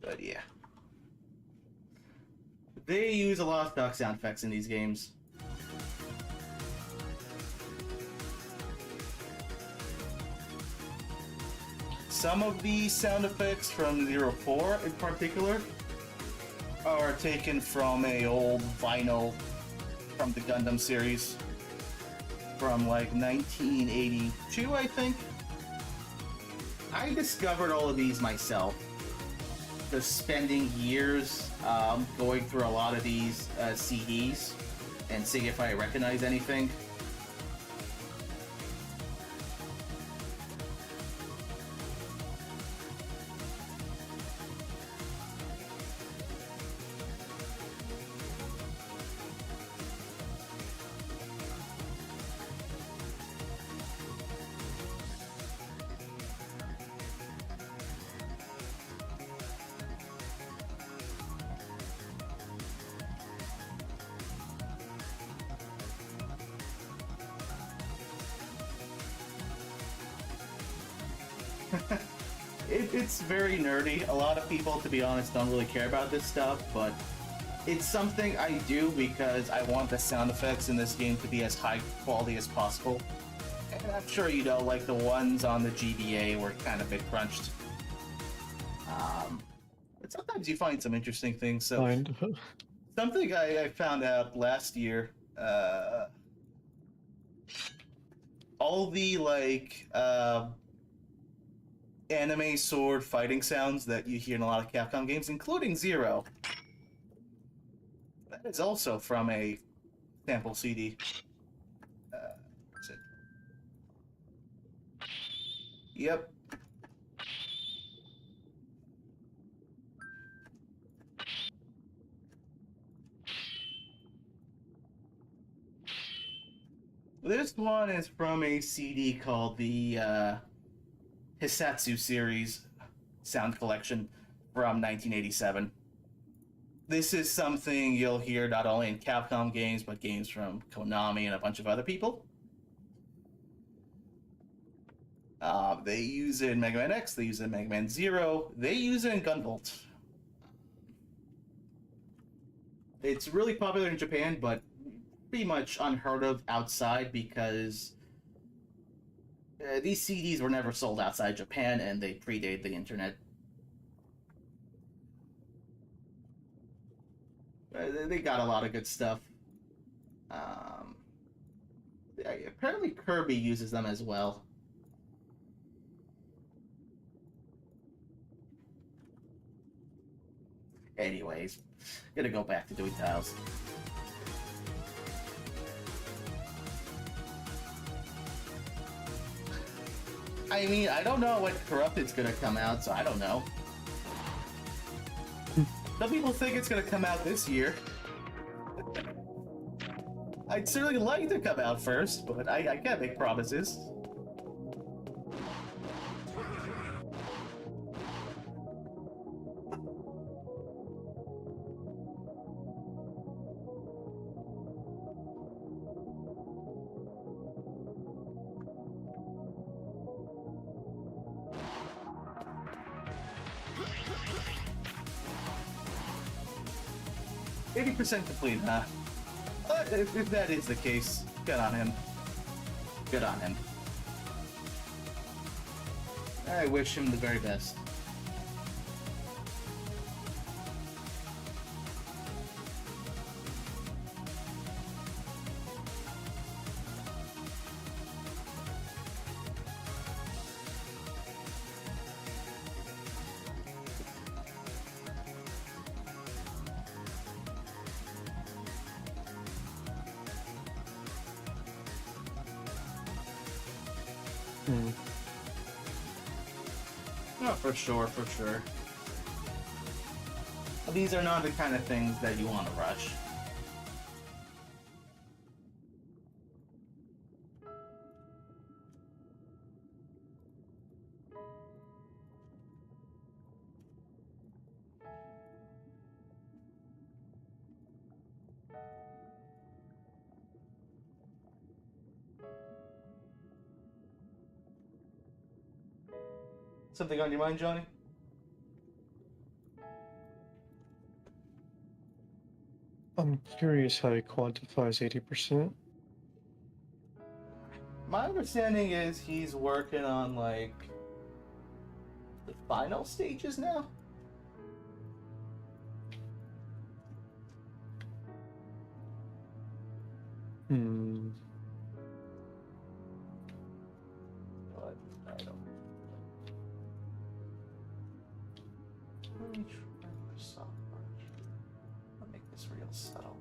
But yeah. They use a lot of stock sound effects in these games. Some of the sound effects from 04 in particular are taken from a old vinyl from the Gundam series from like 1982, I think. I discovered all of these myself, just spending years going through a lot of these CDs and seeing if I recognize anything. It's very nerdy. A lot of people, to be honest, don't really care about this stuff, but it's something I do because I want the sound effects in this game to be as high quality as possible. And I'm sure you know, like the ones on the GBA were kind of bit crunched. But sometimes you find some interesting things. So something I found out last year, all the like anime sword fighting sounds that you hear in a lot of Capcom games, including Zero, that is also from a sample CD. What's it? Yep. This one is from a CD called the Hisatsu series sound collection from 1987. This is something you'll hear not only in Capcom games, but games from Konami and a bunch of other people. They use it in Mega Man X, they use it in Mega Man Zero, they use it in Gunvolt. It's really popular in Japan, but pretty much unheard of outside because these CDs were never sold outside Japan and they predate the internet. They got a lot of good stuff. Apparently Kirby uses them as well. Anyways, gonna go back to doing tiles. I mean, I don't know when Corrupted's gonna come out, so I don't know. Some people think it's gonna come out this year. I'd certainly like to come out first, but I can't make promises. %80 complete, huh? If that is the case, good on him. Good on him. I wish him the very best. No, for sure, for sure. These are not the kind of things that you want to rush. Something on your mind, Johnny? I'm curious how he quantifies 80%. My understanding is he's working on, like, the final stages now? But I don't. Let me try my soft brush. I'll make this real subtle.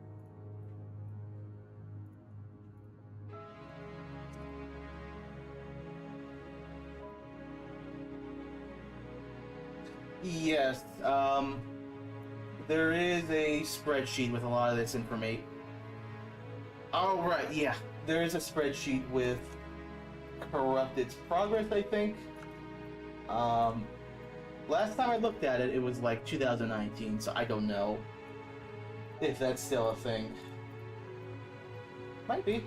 Yes, there is a spreadsheet with a lot of this information. Oh, right, yeah. There is a spreadsheet with Corrupted's progress, I think. Last time I looked at it, it was like 2019, so I don't know if that's still a thing. Might be.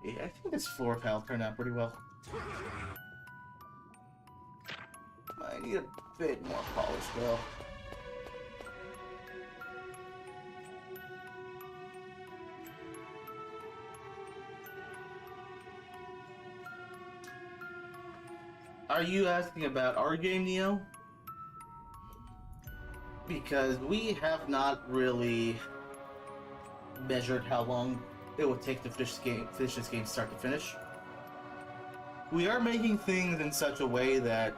Yeah, I think this floor tile turned out pretty well. I need a bit more polish though. Are you asking about our game, Neo? Because we have not really measured how long it would take to finish this game start to finish. We are making things in such a way that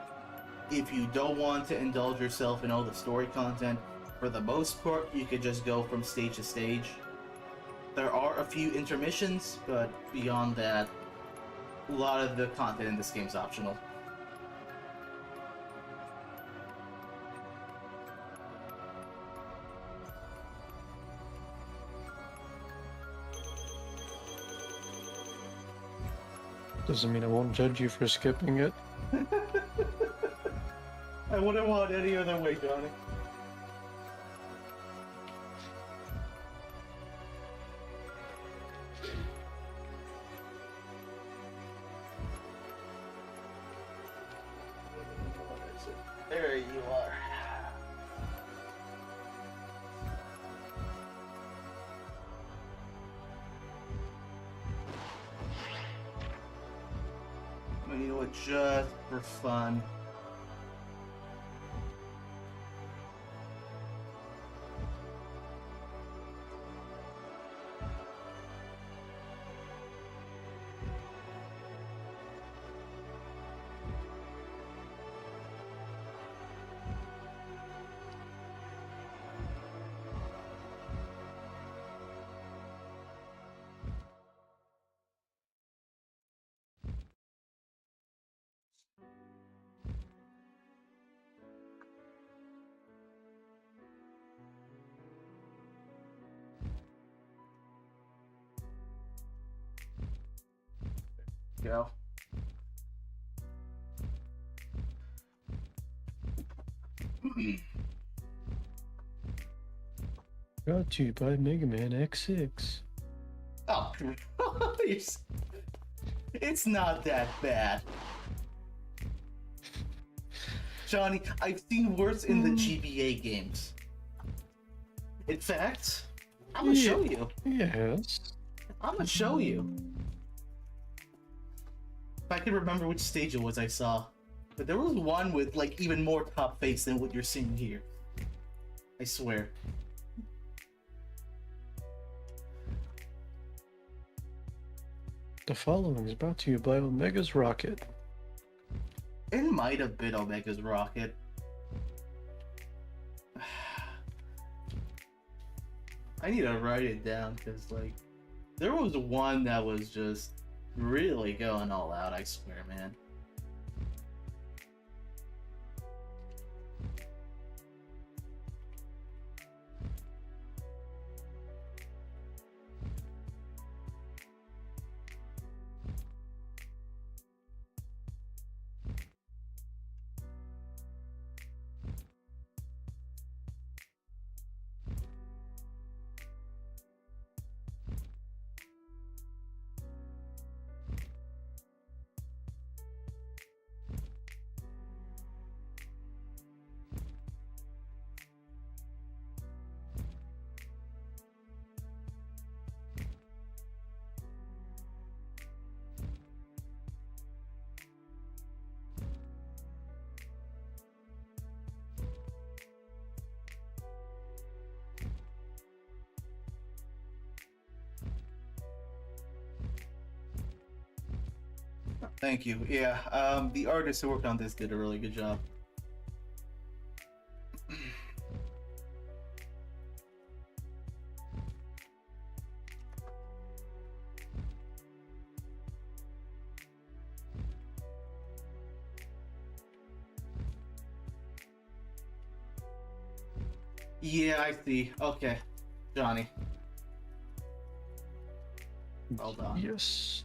if you don't want to indulge yourself in all the story content, for the most part, you could just go from stage to stage. There are a few intermissions, but beyond that, a lot of the content in this game is optional. Doesn't mean I won't judge you for skipping it. I wouldn't want any other way, Johnny. There you are. You know what, just for fun. Go. Brought to you by Mega Man X6. Oh, it's not that bad. Johnny, I've seen worse in the GBA games. In fact, I'm gonna show you. Yes. I'm gonna show you. If I can remember which stage it was I saw. But there was one with like even more top face than what you're seeing here. I swear. The following is brought to you by Omega's Rocket. It might have been Omega's Rocket. I need to write it down because, like, there was one that was just really going all out, I swear, man. Thank you. Yeah, the artist who worked on this did a really good job. Yeah, I see. Okay, Johnny. Hold on. Yes.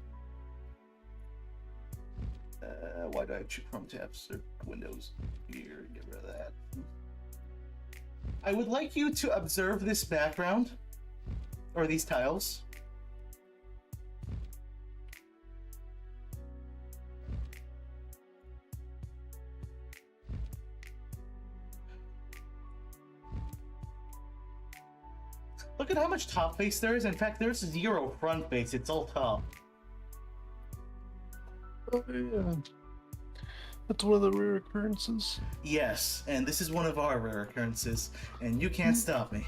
Why do I have two Chrome tabs or Windows? Here, get rid of that. I would like you to observe this background, or these tiles. Look at how much top face there is. In fact, there's 0 front face. It's all top. Oh, yeah. That's one of the rare occurrences. Yes, and this is one of our rare occurrences, and you can't stop me.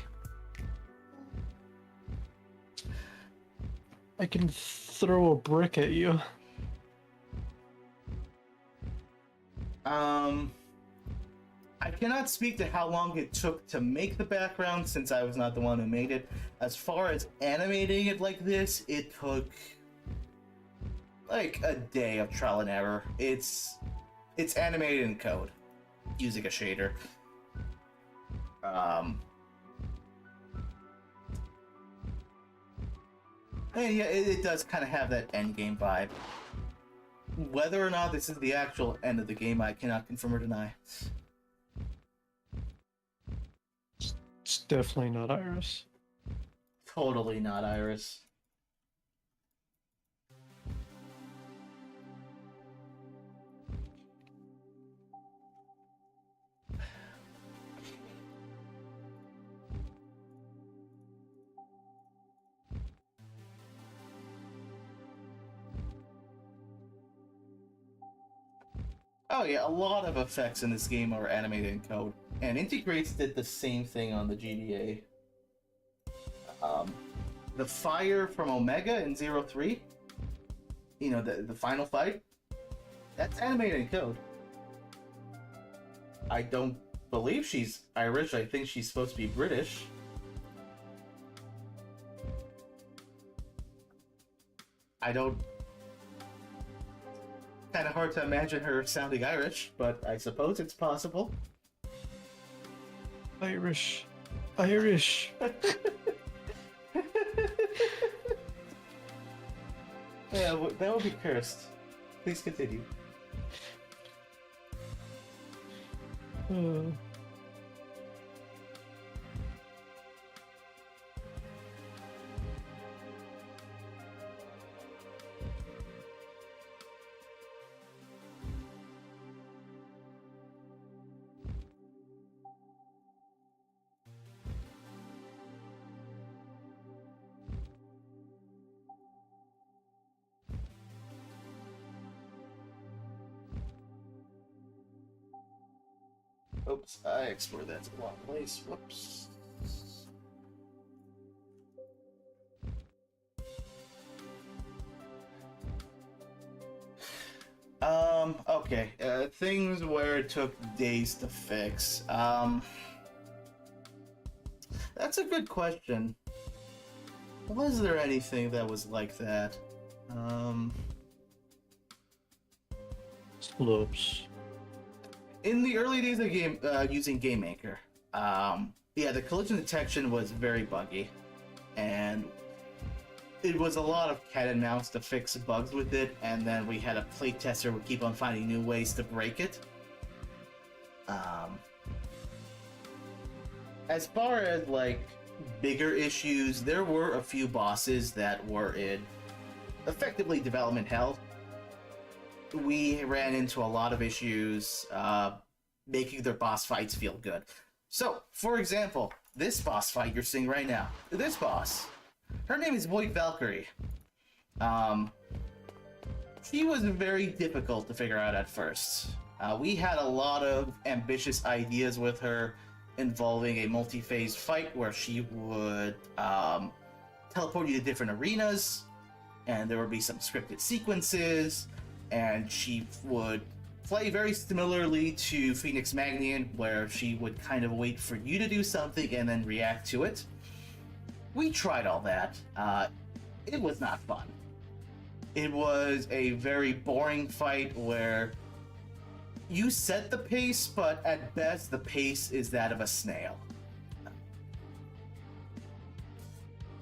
I can throw a brick at you. I cannot speak to how long it took to make the background since I was not the one who made it. As far as animating it like this, it took like a day of trial and error. It's animated in code using a shader. And yeah, it does kind of have that endgame vibe. Whether or not this is the actual end of the game, I cannot confirm or deny. It's definitely not Iris. Totally not Iris. Oh yeah, a lot of effects in this game are animated in code, and Integrates did the same thing on the GDA. The fire from Omega in 03, you know, the final fight, that's animated in code. I don't believe she's Irish, I think she's supposed to be British. I don't... Kind of hard to imagine her sounding Irish, but I suppose it's possible. Irish. Irish. Yeah, that would be cursed. Please continue. Oops, I exported that to the wrong place. Whoops. Okay. Things where it took days to fix. That's a good question. Was there anything that was like that? Slopes. In the early days of game, using GameMaker, yeah, the collision detection was very buggy, and it was a lot of cat and mouse to fix bugs with it, and then we had a playtester who would keep on finding new ways to break it. As far as, like, bigger issues, there were a few bosses that were in effectively development hell. We ran into a lot of issues making their boss fights feel good. So, for example, this boss fight you're seeing right now, this boss, her name is Void Valkyrie. She was very difficult to figure out at first. We had a lot of ambitious ideas with her involving a multi-phase fight where she would teleport you to different arenas, and there would be some scripted sequences, and she would play very similarly to Phoenix Magnian, where she would kind of wait for you to do something and then react to it. We tried all that. It was not fun. It was a very boring fight where you set the pace, but at best the pace is that of a snail.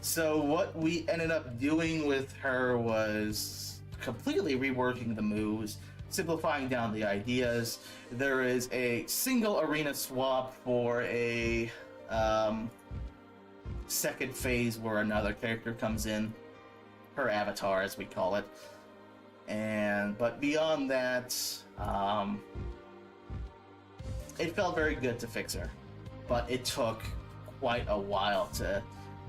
So what we ended up doing with her was completely reworking the moves, simplifying down the ideas. There is a single arena swap for a second phase where another character comes in, her avatar as we call it. But beyond that, it felt very good to fix her, but it took quite a while to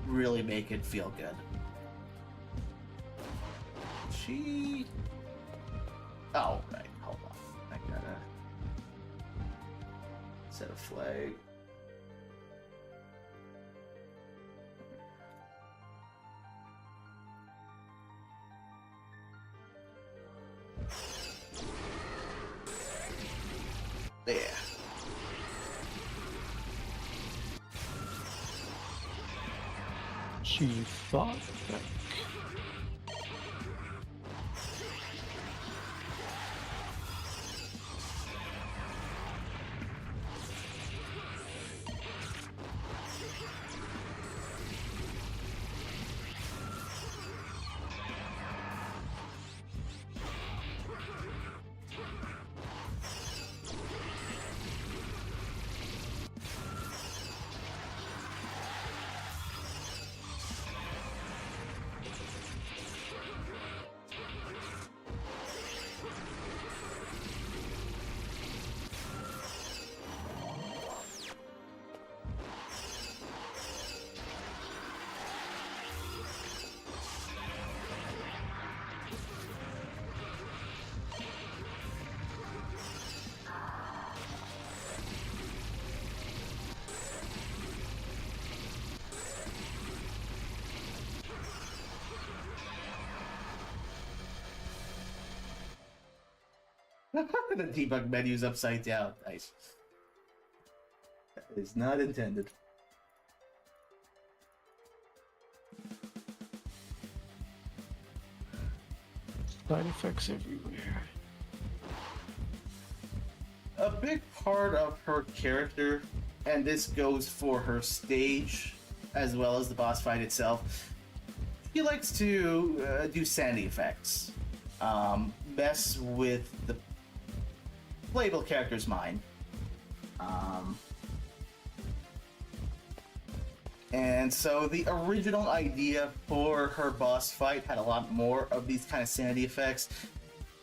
really make it feel good. She... Oh, right, hold on. I gotta set a flag. There. She thought that. The debug menu's upside down. Nice. That is not intended. Side effects everywhere. A big part of her character, and this goes for her stage as well as the boss fight itself, she likes to do sanity effects. Mess with the playable character's mind. And so the original idea for her boss fight had a lot more of these kind of sanity effects.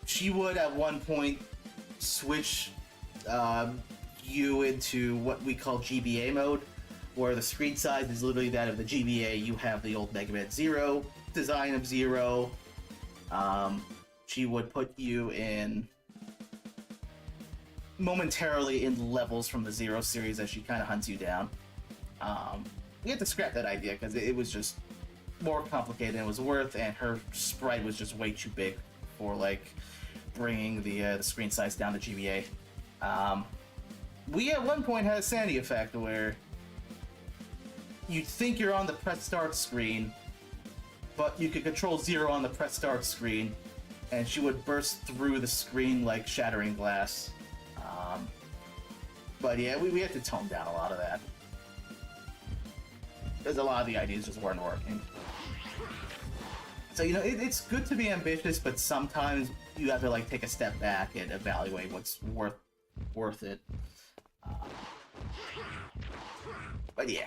She would at one point switch you into what we call GBA mode, where the screen size is literally that of the GBA. You have the old Mega Man Zero design of Zero. She would put you in momentarily in levels from the Zero series as she kind of hunts you down. We had to scrap that idea because it was just more complicated than it was worth, and her sprite was just way too big for like bringing the screen size down to GBA. We at one point had a sanity effect where you'd think you're on the press start screen, but you could control Zero on the press start screen, and she would burst through the screen like shattering glass. But yeah, we had to tone down a lot of that, because a lot of the ideas just weren't working. So, you know, it's good to be ambitious, but sometimes you have to like take a step back and evaluate what's worth it. But yeah.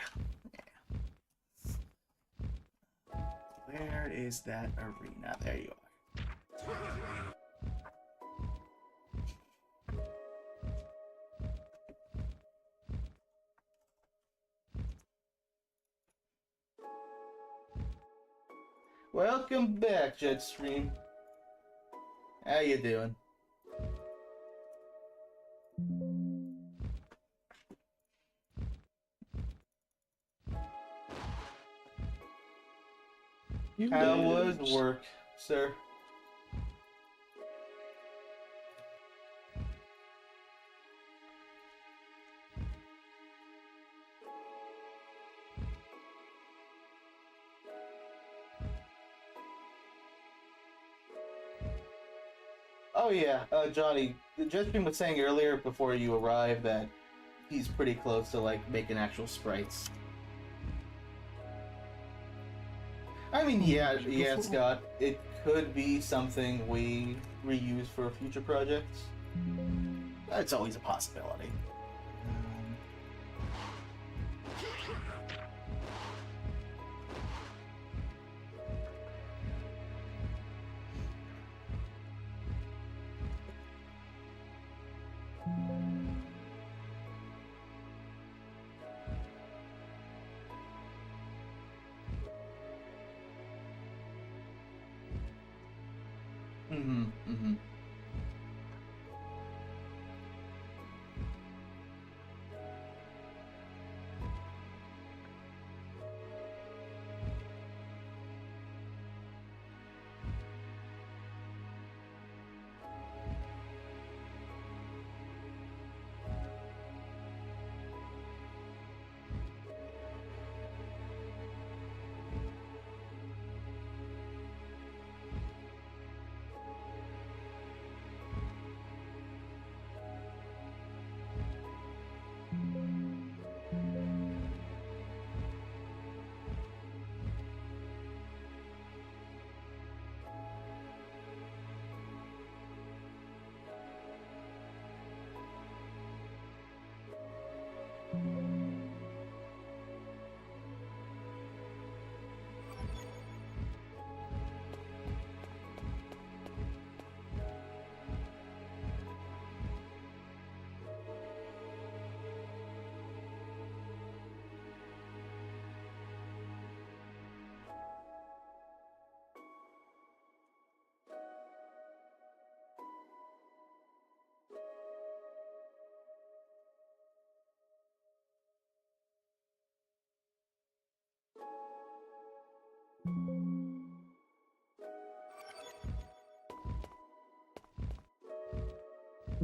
Where is that arena? There you are. Welcome back, Jetstream. How you doing? How was work, sir? Oh yeah, Johnny, the Jetstream was saying earlier before you arrived that he's pretty close to like making actual sprites. I mean, yeah, Scott, it could be something we reuse for future projects. It's always a possibility.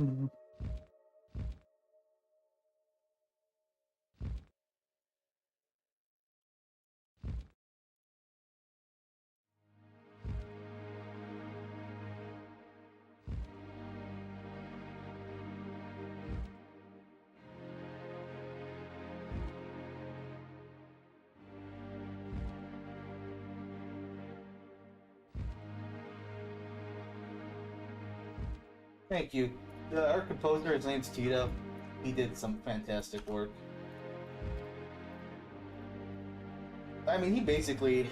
Mhm. Thank you. Our composer, his name's Tito. He did some fantastic work. I mean, he basically...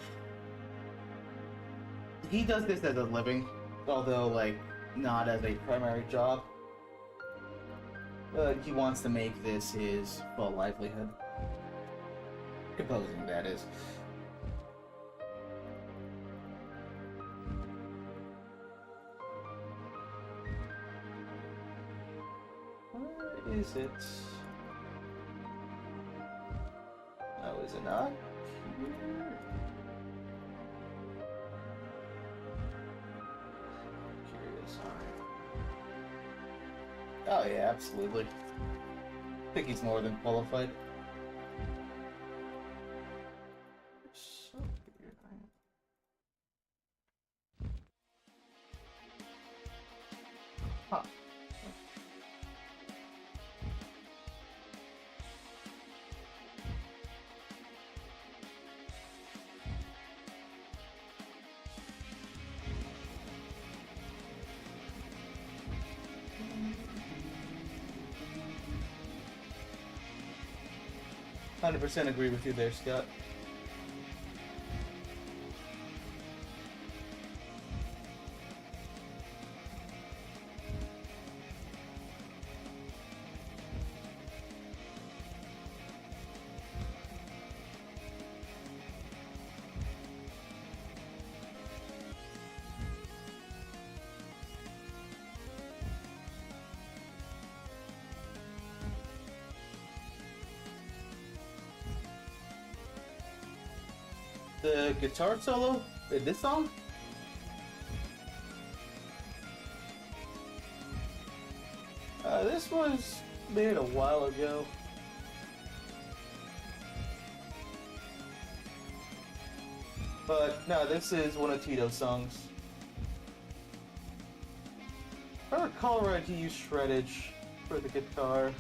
He does this as a living, although, like, not as a primary job. But he wants to make this his full livelihood. Composing, that is. Where is it? Oh, is it not? Here. Curious. Oh yeah, absolutely. I think he's more than qualified. So weird. Huh. 100% agree with you there, Scott. The guitar solo in this song? This was made a while ago. But no, this is one of Tito's songs. If I recall right, he used shreddage for the guitar.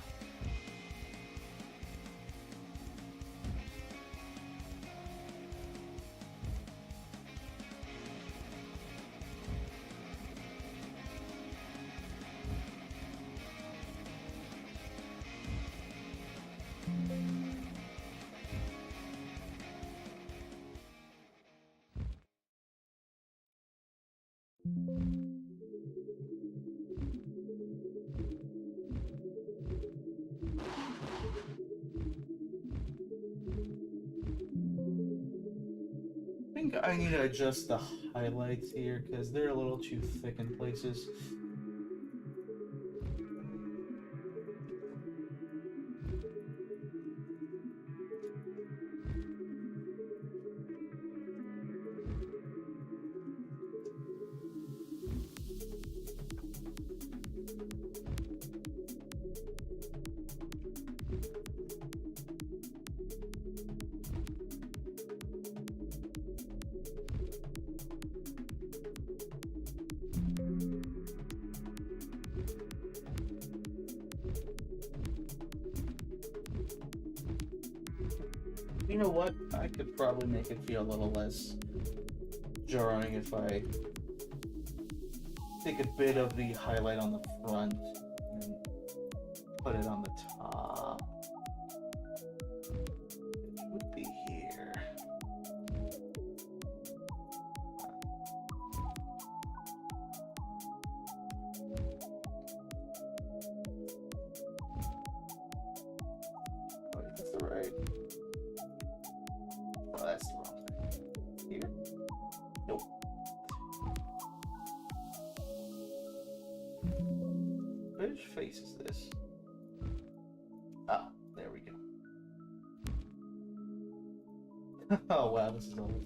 I think I need to adjust the highlights here because they're a little too thick in places. You know what? I could probably make it feel a little less jarring if I take a bit of the highlight on the front and put it on the top. It would be here. Oh, is this the right? Oh, that's the wrong thing. Here? Nope. Which face is this? Ah, there we go. Oh wow, this is old.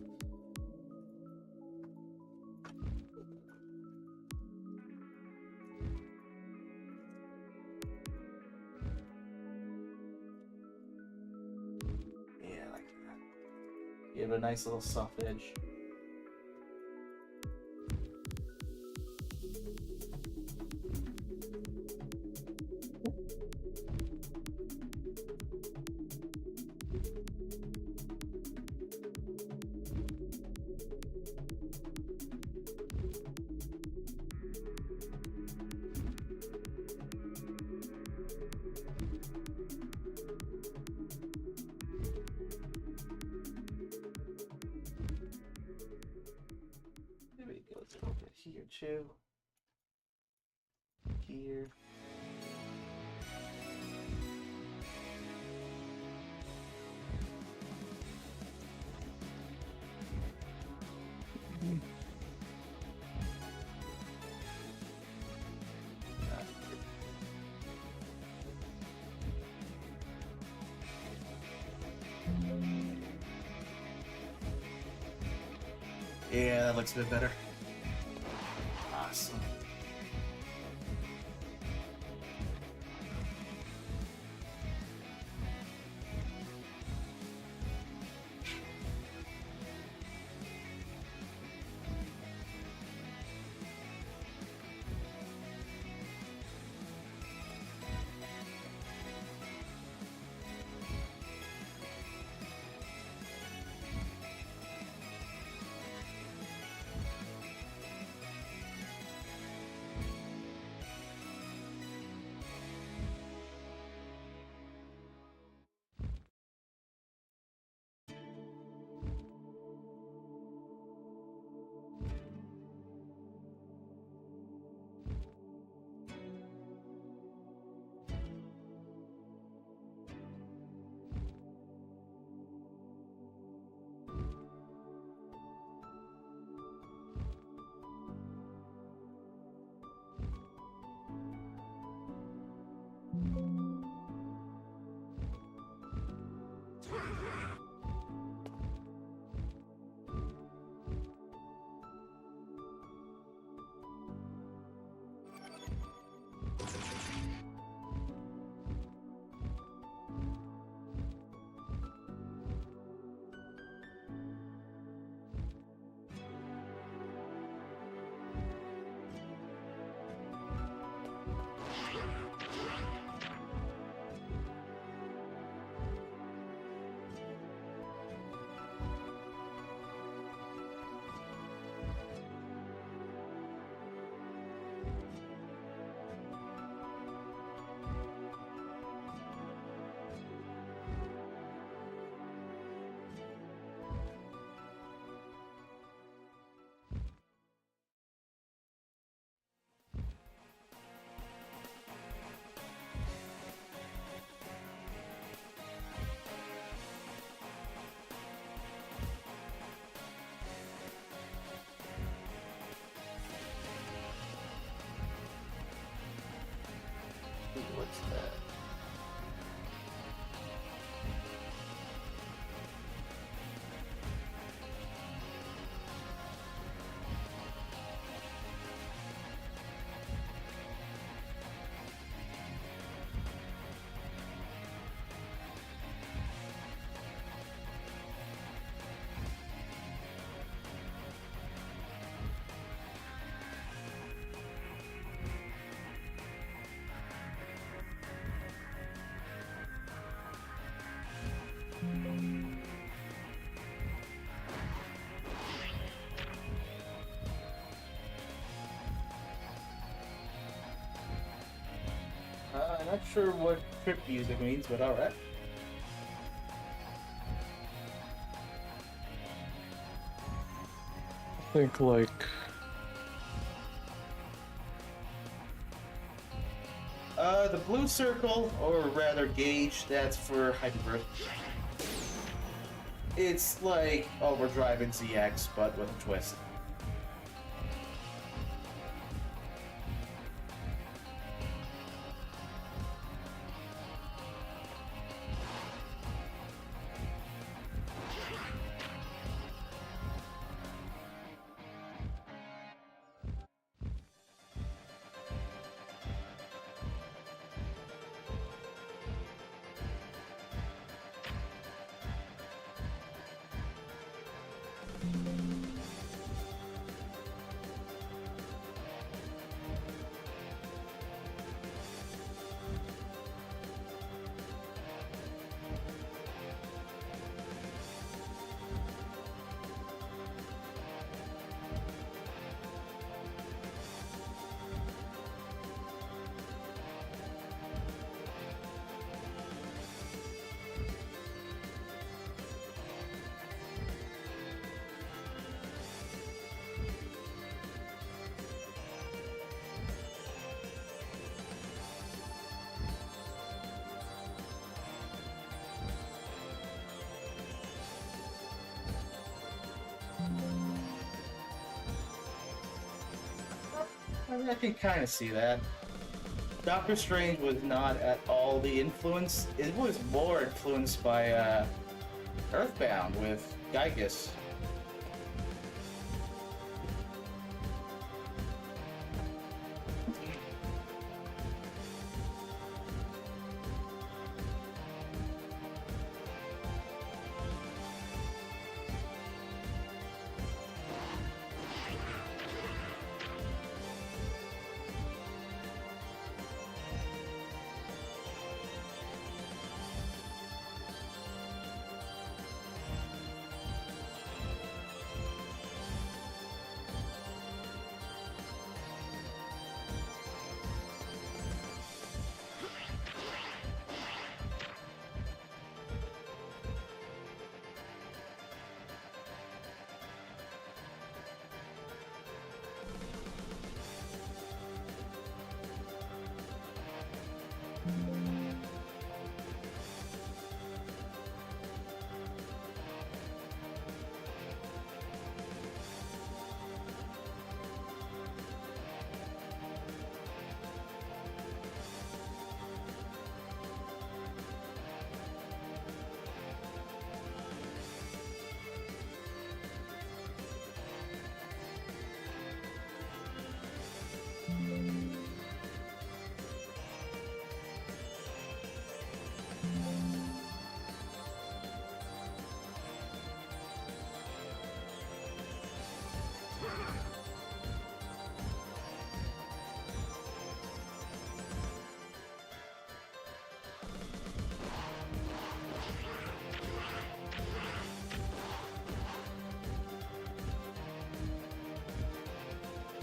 Give it a nice little soft edge. Maybe it goes a little bit here too. Here. Yeah, that looks a bit better. Awesome. What's that? I'm not sure what trip music means, but alright. I think like The blue circle, or rather gauge, that's for hyperbirth. It's like Overdrive and ZX, but with a twist. I can kind of see that. Doctor Strange was not at all the influence. It was more influenced by Earthbound with Gygus.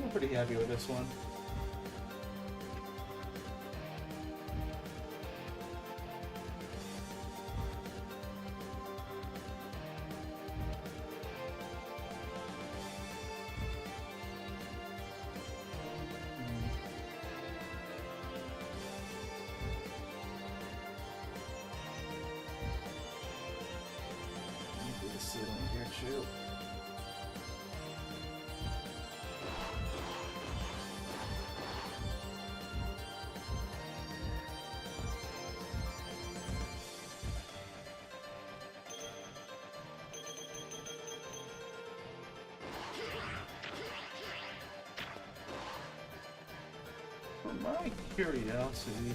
I'm pretty happy with this one. Do the ceiling here too. For my curiosity,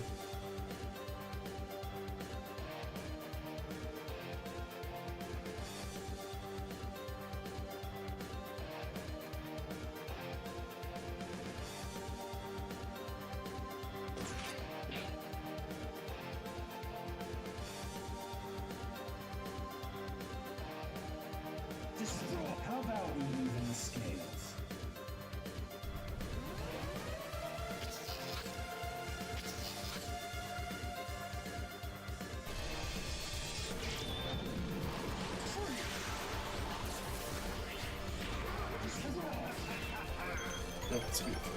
How about we even the scales? that's beautiful.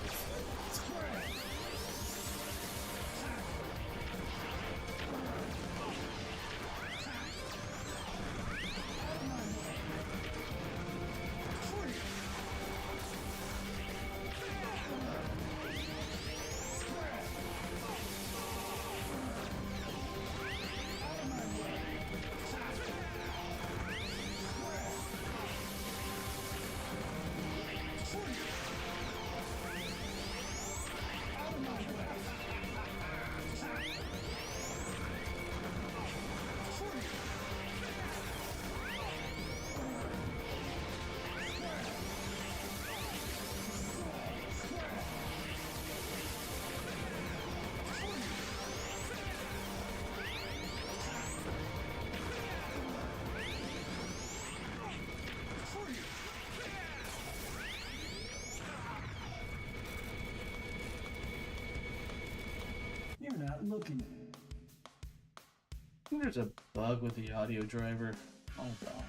You're not looking. I think there's a bug with the audio driver. Hold on.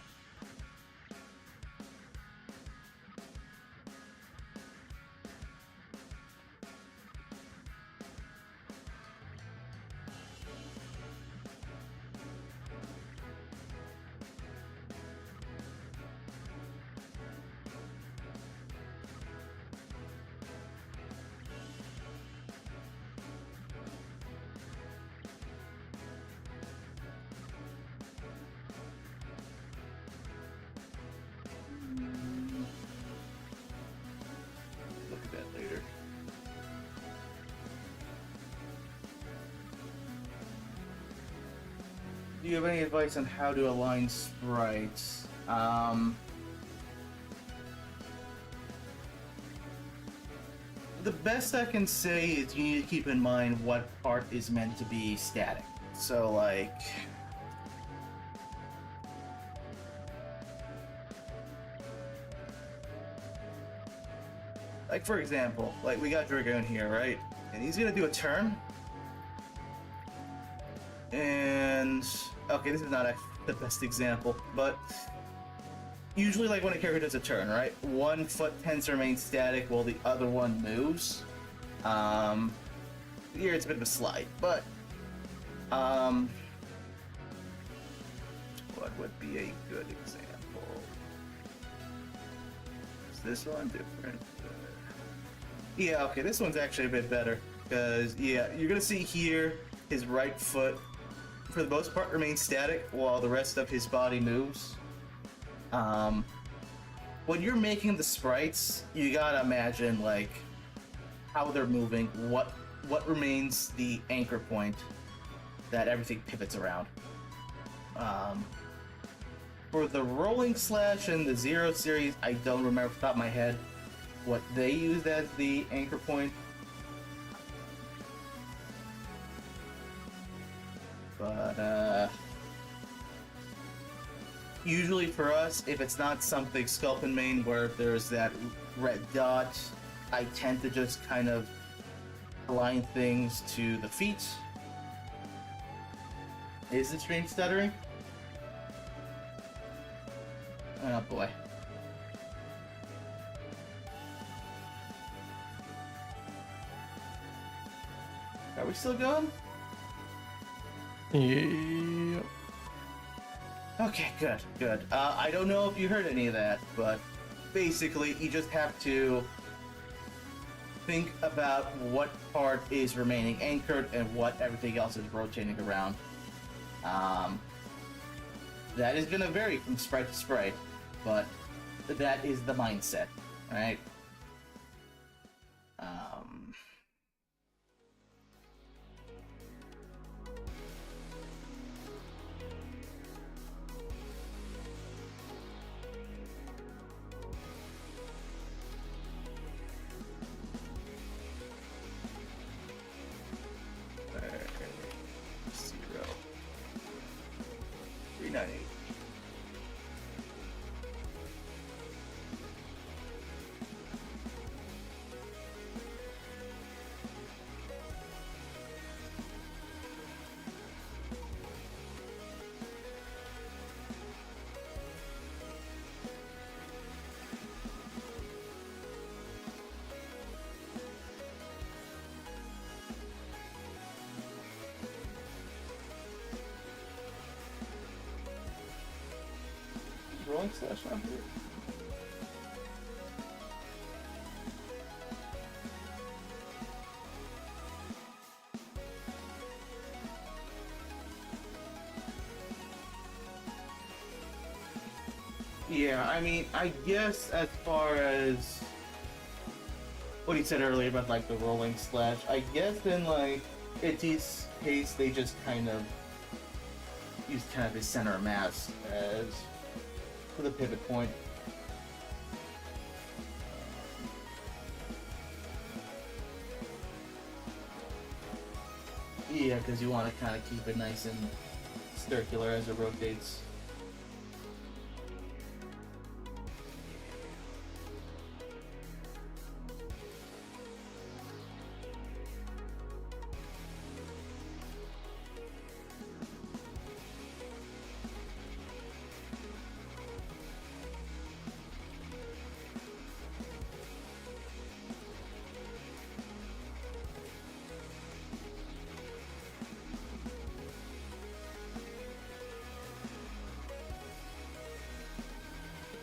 Do you have any advice on how to align sprites? The best I can say is you need to keep in mind what part is meant to be static. So, like for example, like we got Dragoon here, right? And he's gonna do a turn. And okay, this is not actually the best example, but usually, like when a character does a turn, right? One foot tends to remain static while the other one moves. Here it's a bit of a slide, but what would be a good example? Is this one different? Yeah, okay, this one's actually a bit better because yeah, you're gonna see here his right foot, for the most part, remains static while the rest of his body moves. When you're making the sprites, you gotta imagine like how they're moving, what remains the anchor point that everything pivots around. For the rolling slash and the Zero series, I don't remember off the top of my head what they used as the anchor point. But usually for us, if it's not something Sculpin main where there's that red dot, I tend to just kind of align things to the feet. Is the stream stuttering? Oh boy. Are we still going? Yeah. Okay, good. I don't know if you heard any of that, but basically you just have to think about what part is remaining anchored and what everything else is rotating around. That is going to vary from sprite to sprite, but that is the mindset, right? Zero. 398. Rolling slash on here. Yeah, I mean, I guess as far as what he said earlier about like the rolling slash, I guess in like Itty's case they just kind of used kind of his center of mass as for the pivot point. Yeah, because you want to kind of keep it nice and circular as it rotates.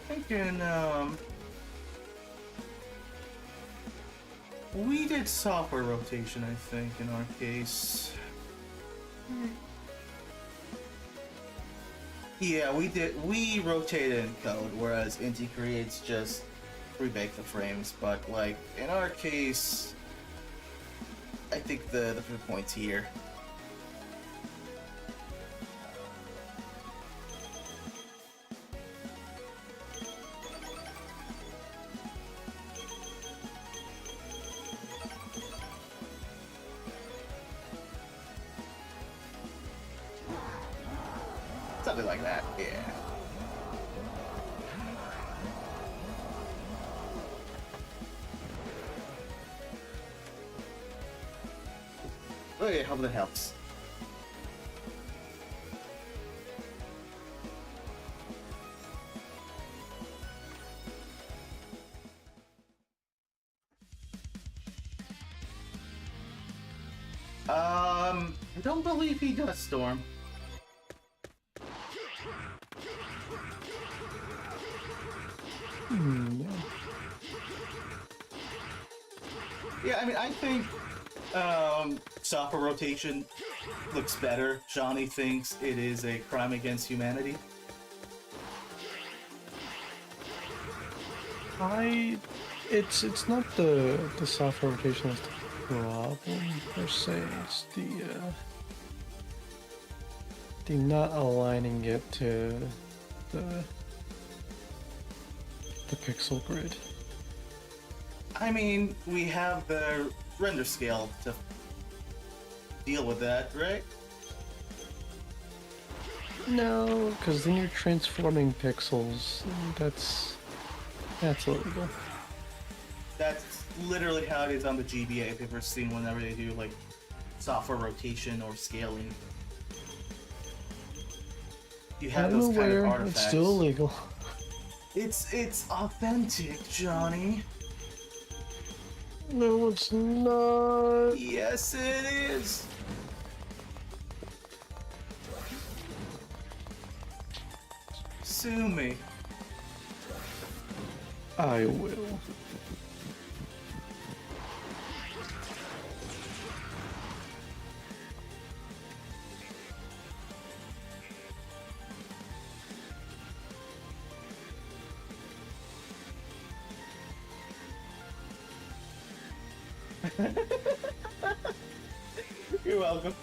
Thinking, we did software rotation, I think, in our case. Yeah, we did. We rotated in code, whereas Inti creates just rebake the frames. But like in our case, I think the points here. Something like that, yeah. Okay, hope that helps. I don't believe he does, Storm. Yeah. Yeah, I mean, I think software rotation looks better. Johnny thinks it is a crime against humanity. It's not the software rotation that's the problem per se. It's the not aligning it to the pixel grid. I mean, we have the render scale to deal with that, right? No, because then you're transforming pixels. And that's illegal. That's literally how it is on the GBA. If you've ever seen whenever they do like software rotation or scaling, you have those kind of artifacts. It's still illegal. It's authentic, Johnny. No, it's not. Yes, it is. Sue me. I will. You're welcome.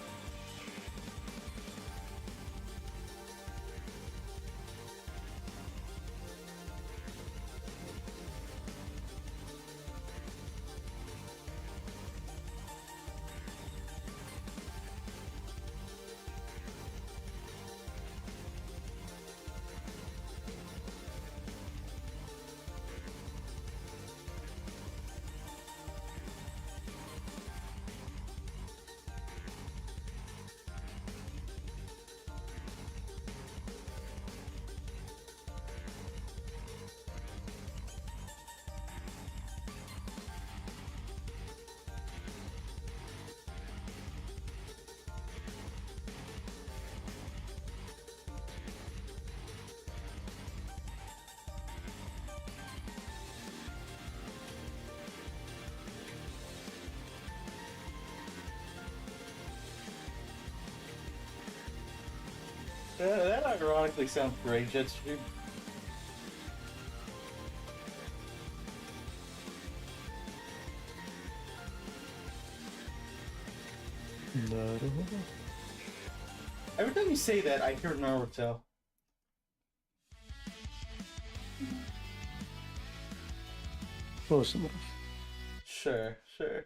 That ironically sounds great, Jetstream. Naruto. Every time you say that, I hear Naruto. Close enough. Sure, sure.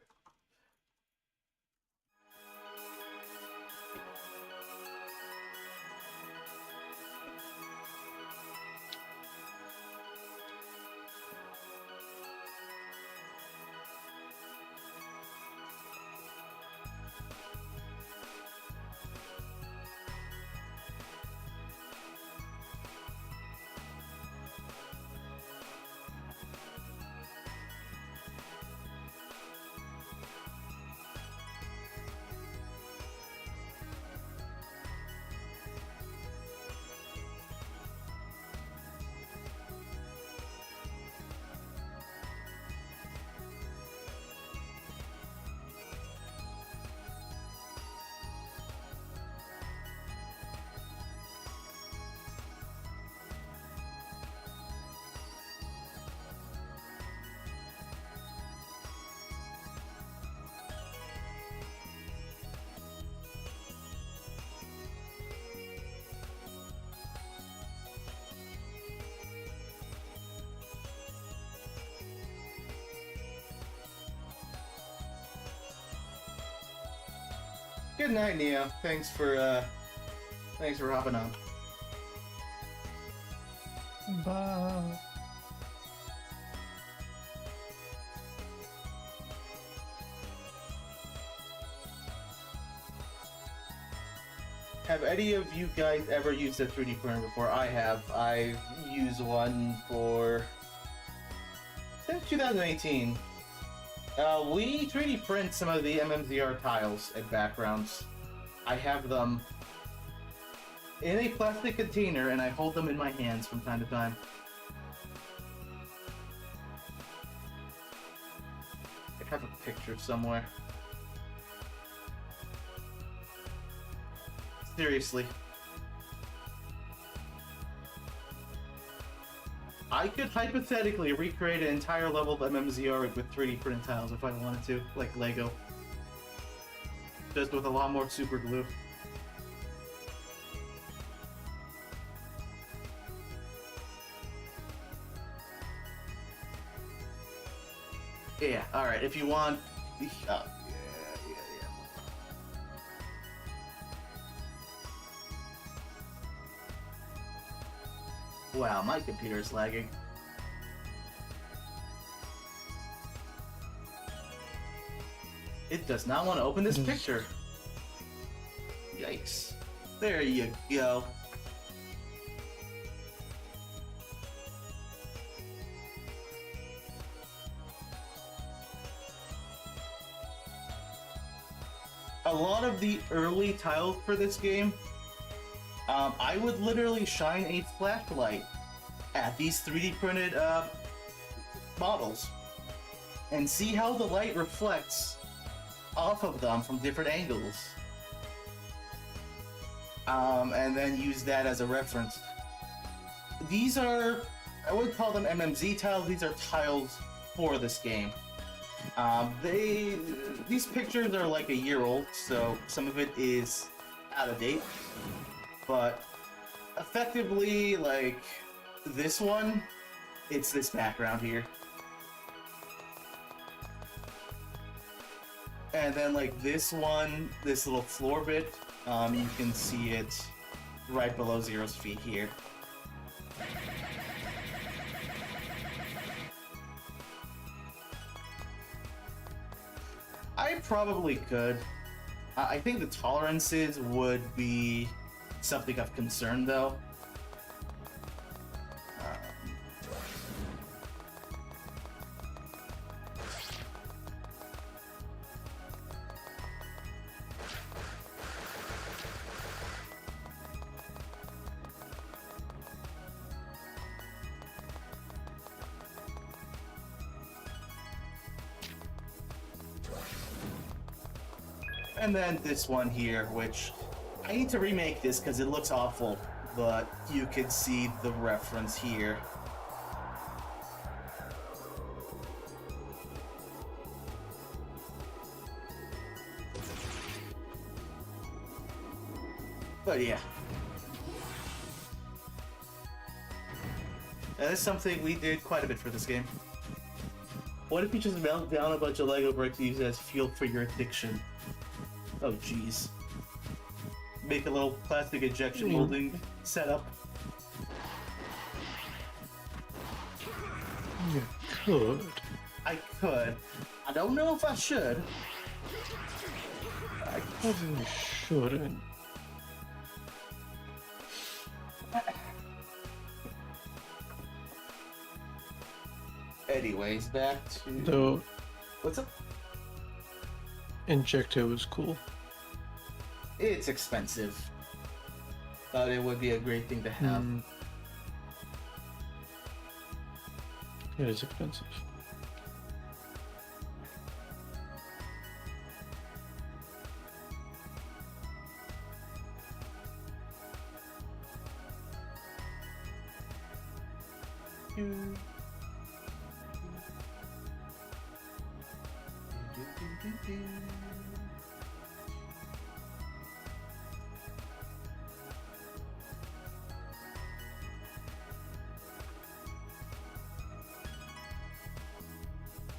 Good night, Neo. Thanks for hopping on. Bye. Have any of you guys ever used a 3D printer before? I have. I've used one since 2018. We 3D print some of the MMZR tiles and backgrounds. I have them in a plastic container and I hold them in my hands from time to time. I have a picture somewhere. Seriously. I could hypothetically recreate an entire level of MMZR with 3D printed tiles if I wanted to, like Lego. Just with a lot more super glue. Yeah, alright, if you want... yeah. Wow, my computer's lagging. It does not want to open this picture. Yikes. There you go. A lot of the early tiles for this game, I would literally shine a flashlight at these 3D printed models and see how the light reflects off of them from different angles. And then use that as a reference. These are, I would call them MMZ tiles, these are tiles for this game. These pictures are like a year old, so some of it is out of date. But effectively, like this one, it's this background here. And then like this one, this little floor bit, you can see it right below Zero's feet here. I probably could. I think the tolerances would be something of concern, though. And then this one here, which I need to remake this because it looks awful, but you can see the reference here. But yeah. That is something we did quite a bit for this game. What if you just melt down a bunch of Lego bricks and use it as fuel for your addiction? Oh jeez. Make a little plastic injection molding setup. You could. I could. I don't know if I should. I probably shouldn't. Anyways, back to... Though What's up? Injecto is cool. It's expensive. But it would be a great thing to have. It is expensive.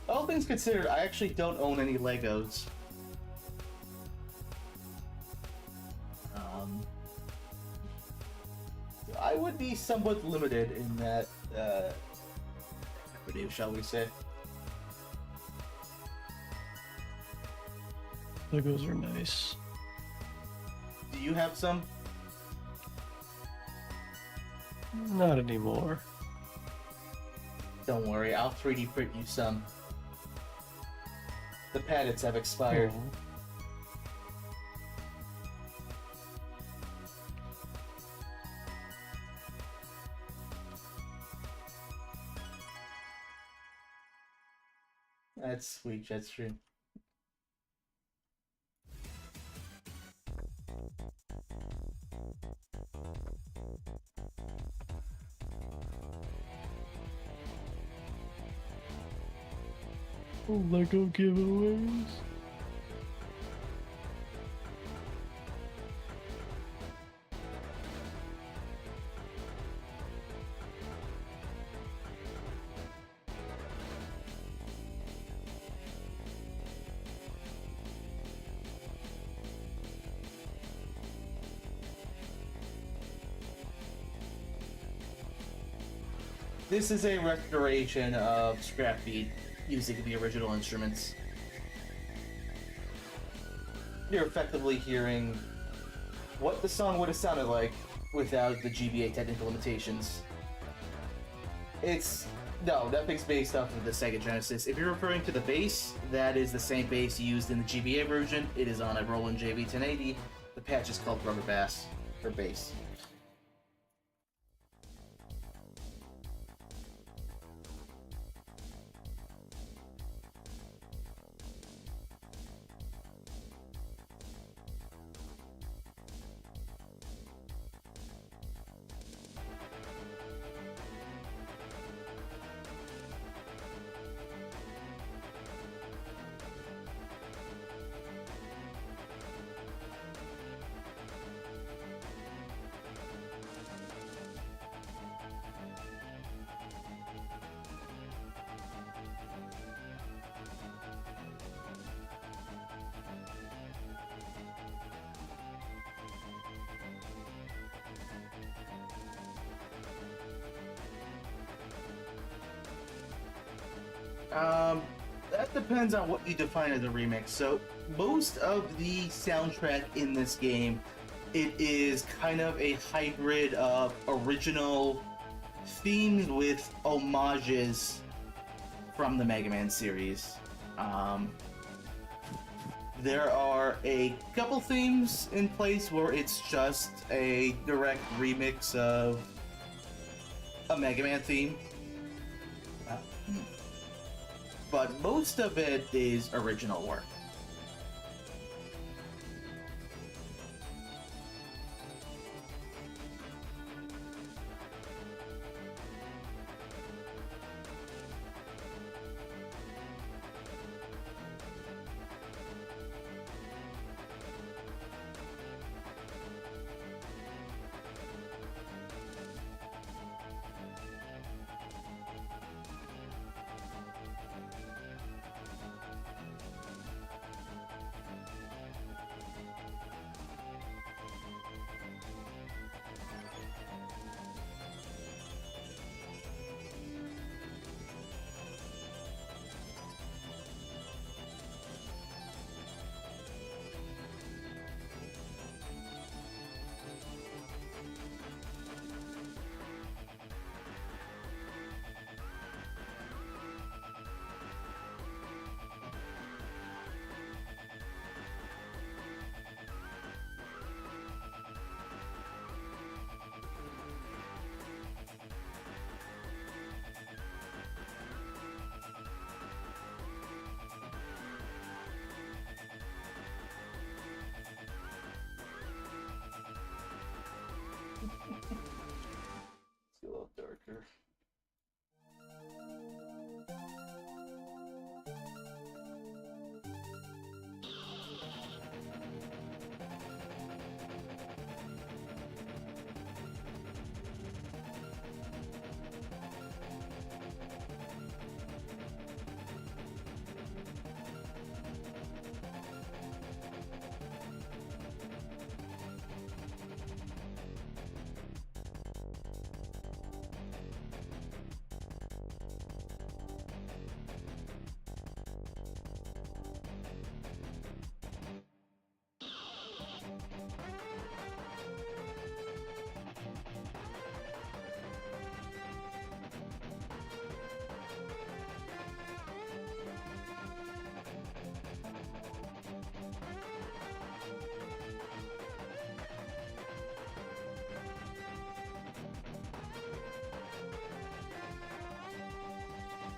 All things considered, I actually don't own any Legos. I would be somewhat limited in that avenue, shall we say. Legos are nice. Do you have some? Not anymore. Don't worry, I'll 3D print you some. The paddets have expired. Oh. That's sweet, Jetstream. Lego giveaways. This is a restoration of Scrap Beat using the original instruments. You're effectively hearing what the song would have sounded like without the GBA technical limitations. No, that thing's based off of the Sega Genesis. If you're referring to the bass, that is the same bass used in the GBA version. It is on a Roland JV1080. The patch is called Rubber Bass, or bass. That depends on what you define as a remix. So, most of the soundtrack in this game, it is kind of a hybrid of original themes with homages from the Mega Man series. There are a couple themes in place where it's just a direct remix of a Mega Man theme. But most of it is original work.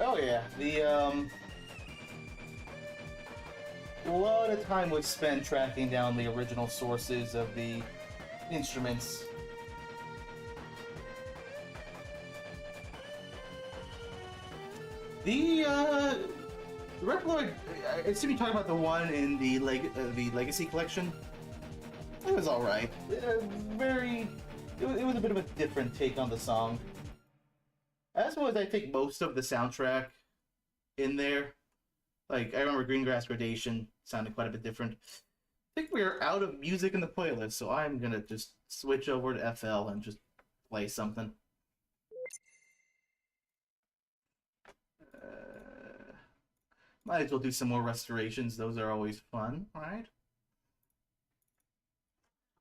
Oh yeah, a lot of time was spent tracking down the original sources of the instruments. The Reploid, I assume you're talking about the one in the Legacy Collection. It was alright. It was a bit of a different take on the song. As well as I think most of the soundtrack in there. Like, I remember Greengrass Gradation sounded quite a bit different. I think we're out of music in the playlist, so I'm gonna just switch over to FL and just play something. Might as well do some more restorations. Those are always fun, right?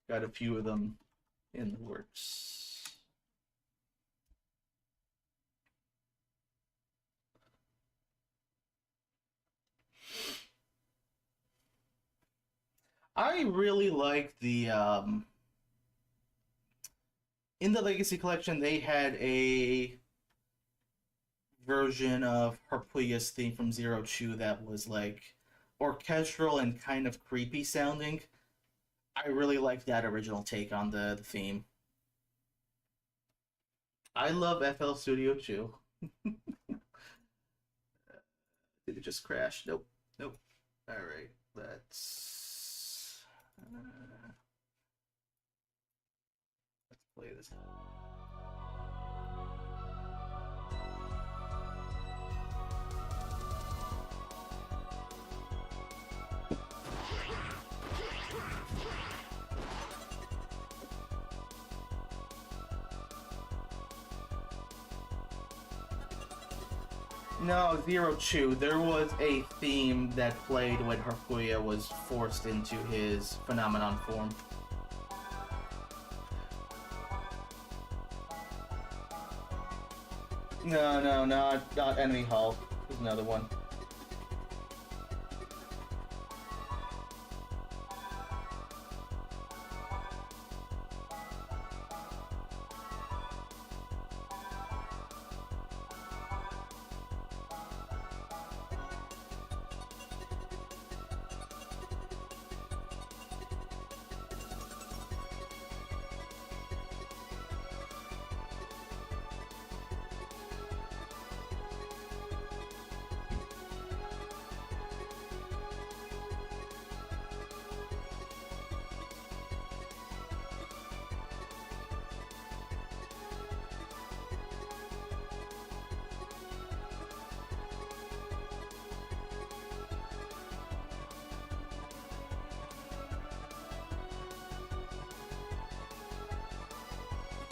Got a few of them in the works. I really like the in the Legacy Collection they had a version of Harpuya's theme from Zero Two that was like orchestral and kind of creepy sounding. I really liked that original take on the theme. I love FL Studio too. Did it just crash? Nope. Nope. Alright, let's play this. No, Zero Two. There was a theme that played when Harpuya was forced into his phenomenon form. No, not Enemy Hulk. There's another one.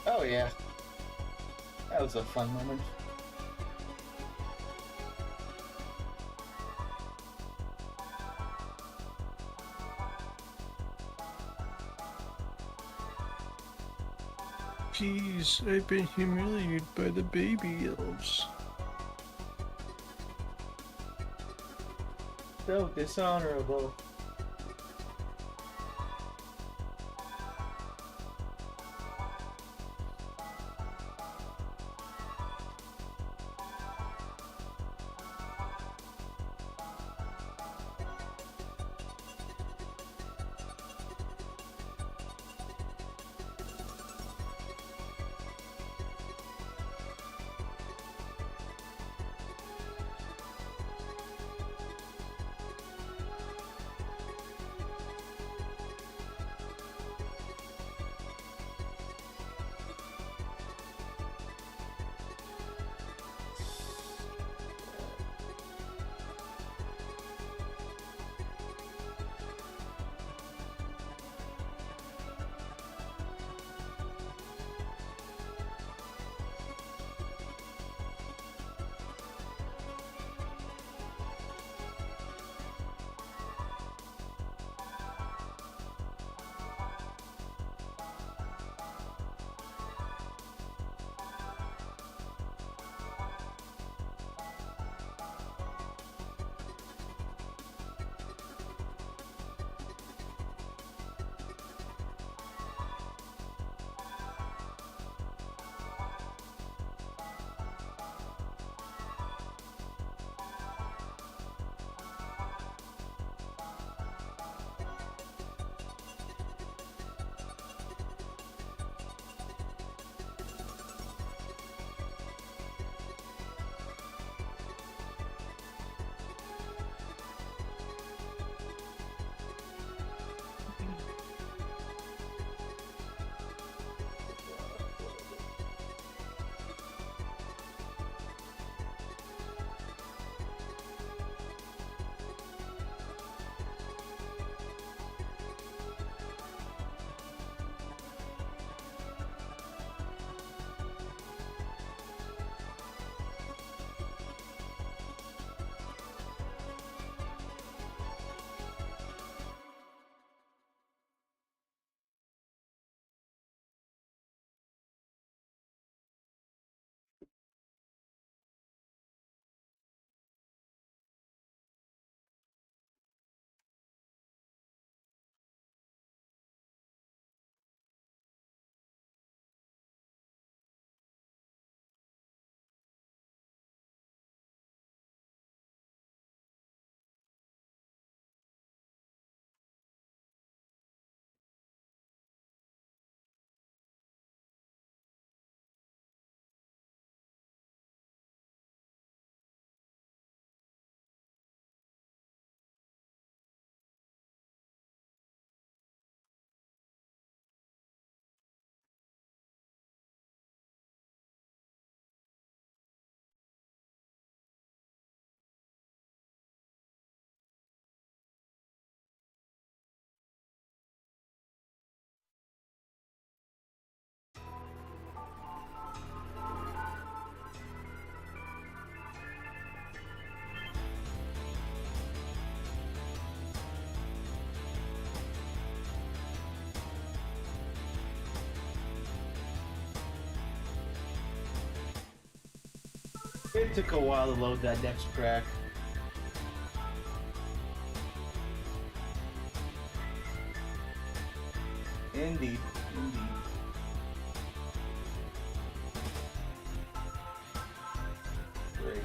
Oh yeah. That was a fun moment. Please, I've been humiliated by the baby elves. So dishonorable. It took a while to load that next track. Indeed, indeed. Great.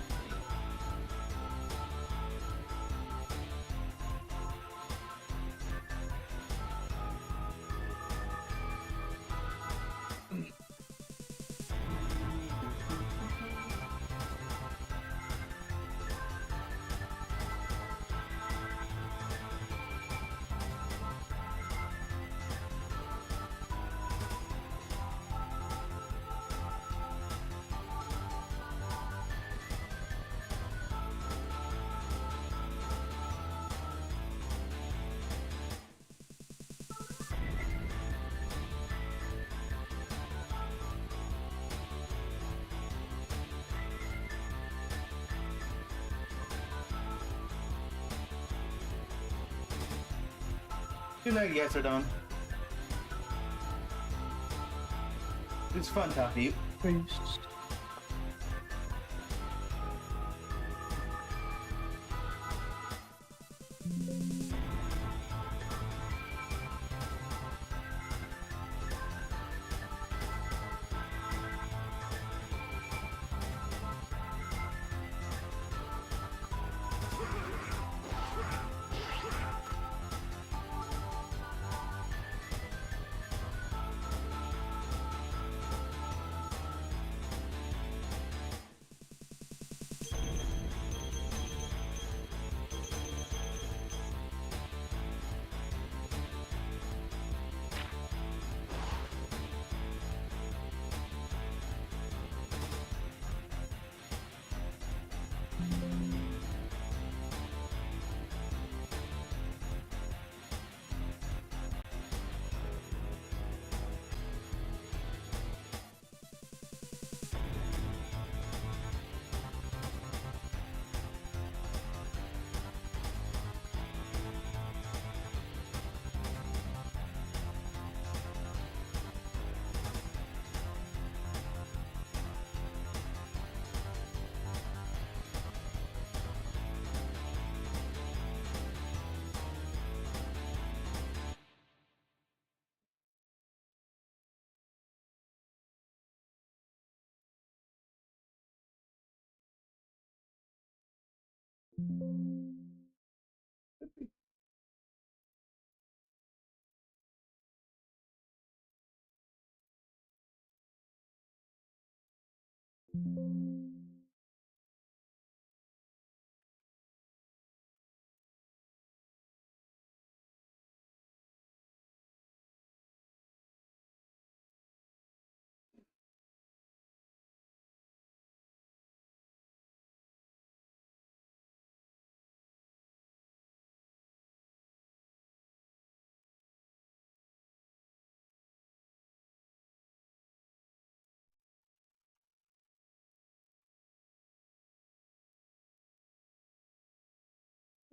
Good night, yes or done. It's fun talking to you. Peace.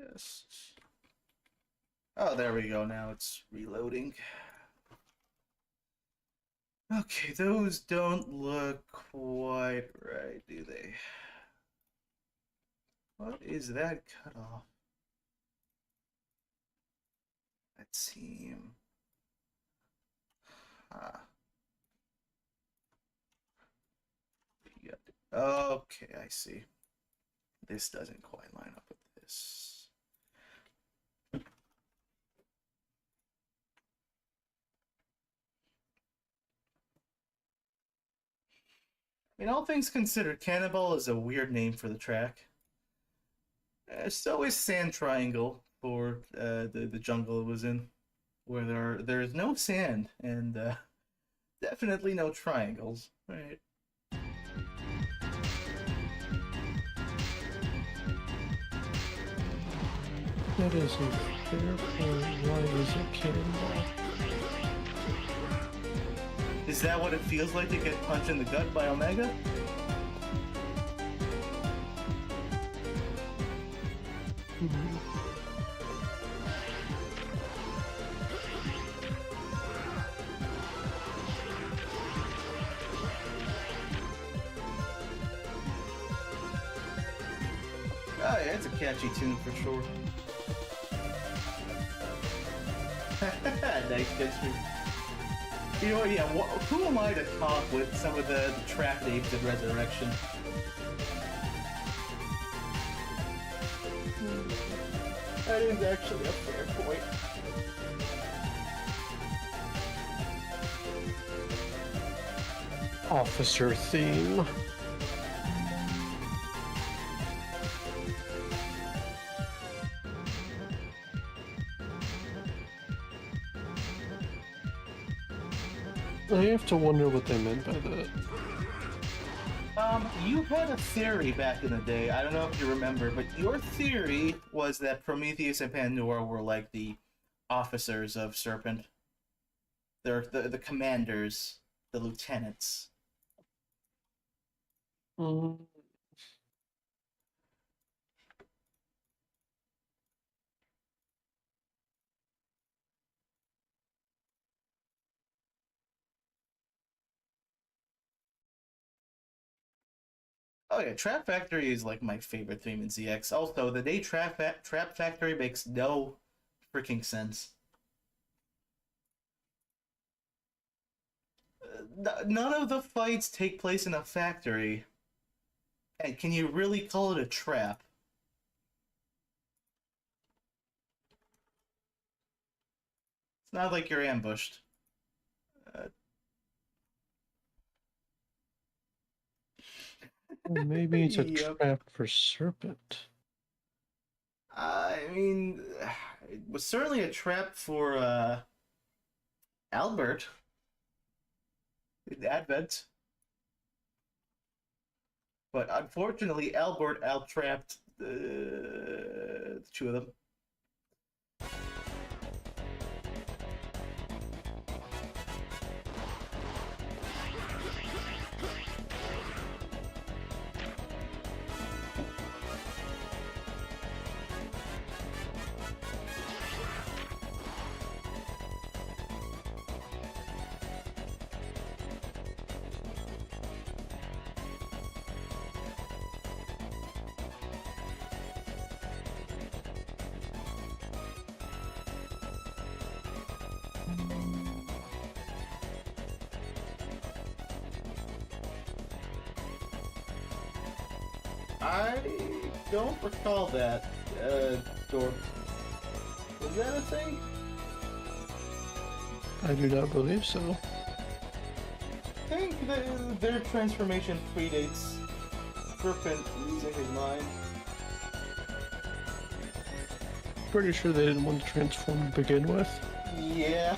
Yes. Oh, there we go. Now it's reloading. Okay, those don't look quite right, do they? What is that cutoff? That seem. Ah. Okay, I see. This doesn't quite line up with this. I mean, all things considered, Cannibal is a weird name for the track. So is Sand Triangle for the jungle it was in, where there's no sand and definitely no triangles. Right. That is a fair point. Why is it Cannonball? Is that what it feels like to get punched in the gut by Omega? Oh yeah, it's a catchy tune for sure. Nice gesture. You know what, yeah, who am I to talk with some of the trap names in Resurrection? That is actually a fair point. Officer theme. I have to wonder what they meant by that. You had a theory back in the day, I don't know if you remember, but your theory was that Prometheus and Pandora were like the officers of Serpent. They're the commanders, the lieutenants. Mm, Oh yeah, Trap Factory is like my favorite theme in ZX. Also, the day Trap Factory makes no freaking sense. None of the fights take place in a factory. And can you really call it a trap? It's not like you're ambushed. maybe it's a Yep. trap for Serpent. I mean, it was certainly a trap for Albert in Advent. But unfortunately, Albert out-trapped the two of them. I don't recall that, Dorp. Was that a thing? I do not believe so. I think their transformation predates Serpent losing his mind. Pretty sure they didn't want to transform to begin with. Yeah.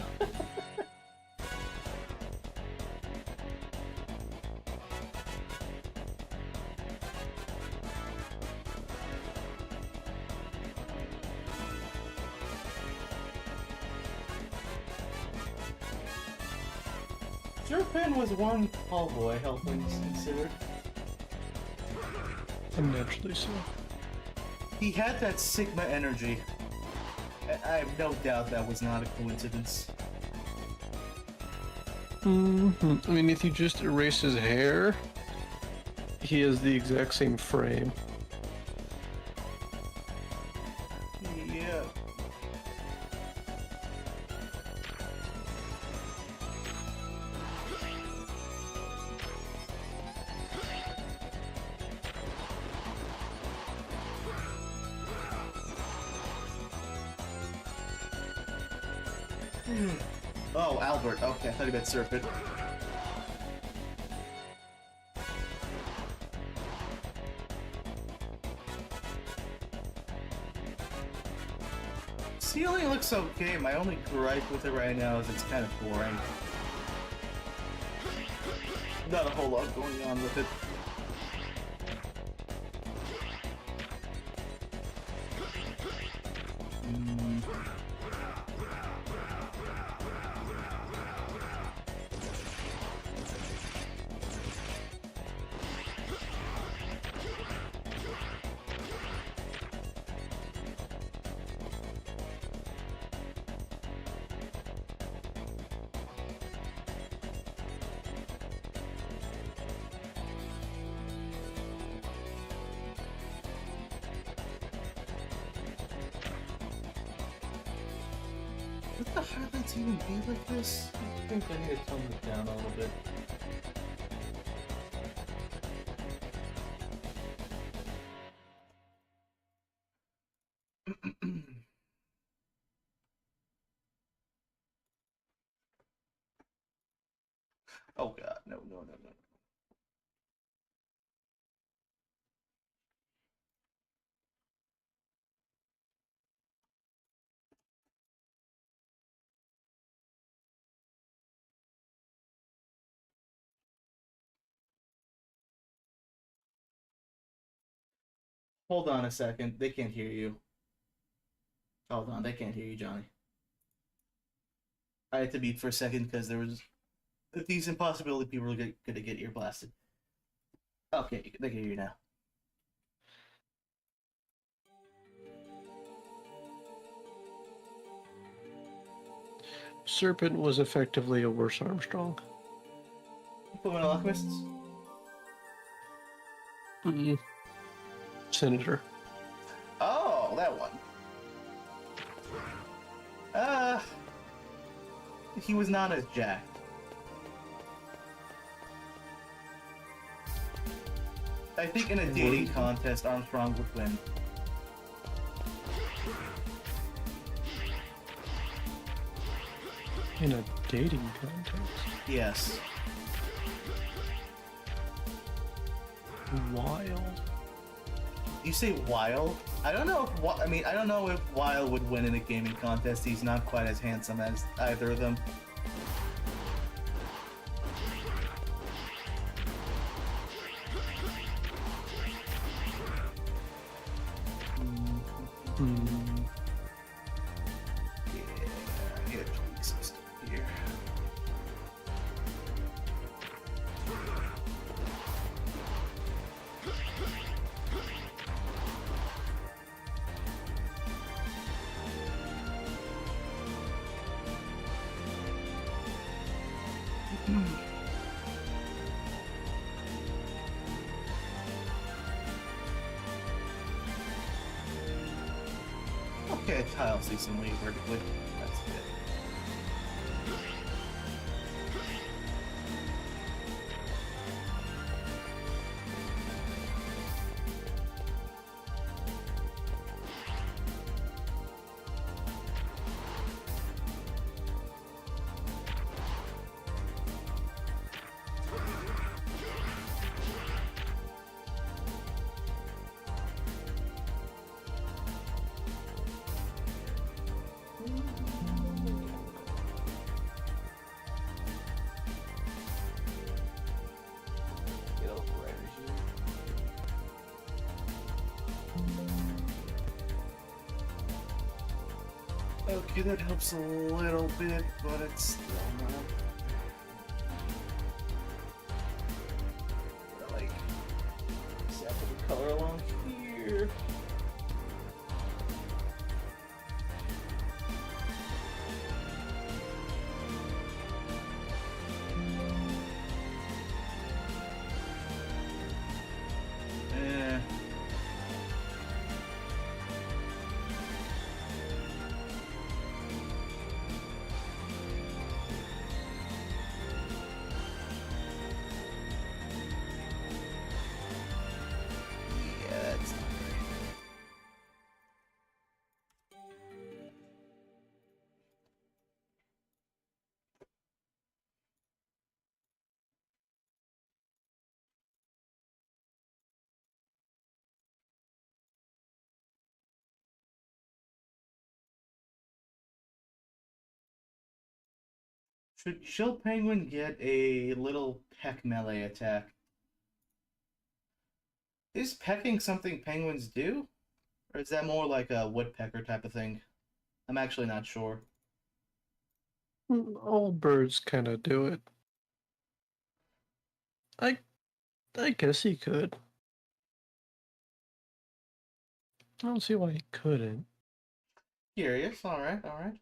Serpent was one tall boy, all things considered. Unnaturally so. He had that Sigma energy. I have no doubt that was not a coincidence. I mean, if you just erase his hair, he has the exact same frame. Yeah. Oh, Albert. Okay, I thought he meant Serpent. Ceiling looks okay. My only gripe with it right now is it's kind of boring. Not a whole lot going on with it. How did that even be like this? I think I need to tone it down a little bit. Oh god, no, no, no, no. Hold on a second. They can't hear you. Hold on, they can't hear you, Johnny. I had to beat for a second because there was a decent possibility people were going to get ear blasted. Okay, they can hear you now. Serpent was effectively a worse Armstrong. Fullmetal Alchemists? Mm. Senator. Oh, that one. He was not as jacked. I think in a dating contest, Armstrong would win. In a dating contest? Yes. Wild. You say Wild? I don't know if I don't know if Wild would win in a gaming contest. He's not quite as handsome as either of them. Yeah, tweak some stuff here. Okay, tiles decently vertically. That's good. Get over right here. Okay, that helps a little bit, but it's still not. Like, sample the color along here. Eh. Yeah, that's not great. Should Chill Penguin get a little peck melee attack? Is pecking something penguins do? Or is that more like a woodpecker type of thing? I'm actually not sure. All birds kind of do it. I guess he could. I don't see why he couldn't. Curious, alright, alright.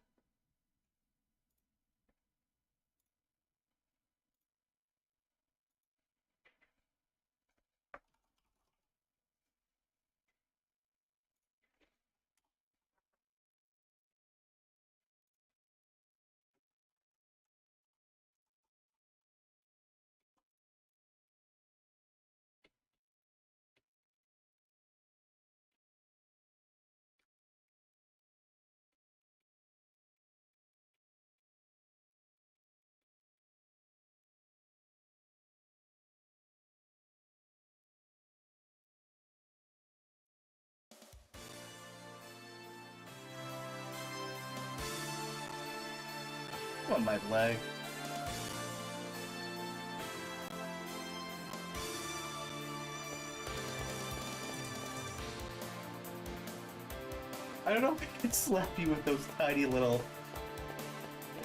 On my leg. I don't know if I can slap you with those tiny little...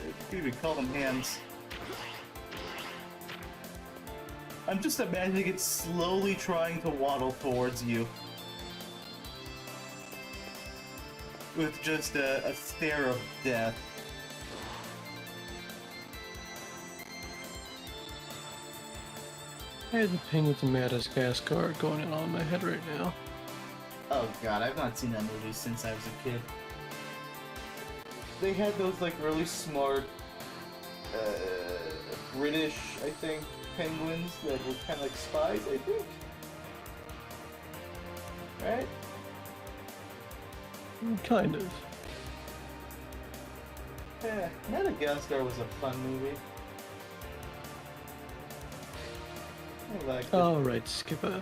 You could even call them hands. I'm just imagining it slowly trying to waddle towards you. With just a stare of death. I have the Penguins and Madagascar going on in my head right now. Oh god, I've not seen that movie since I was a kid. They had those like really smart British, I think, penguins that were kind of like spies, I think. Right? Kind of. Yeah, Madagascar was a fun movie. I liked it. Alright, Skipper.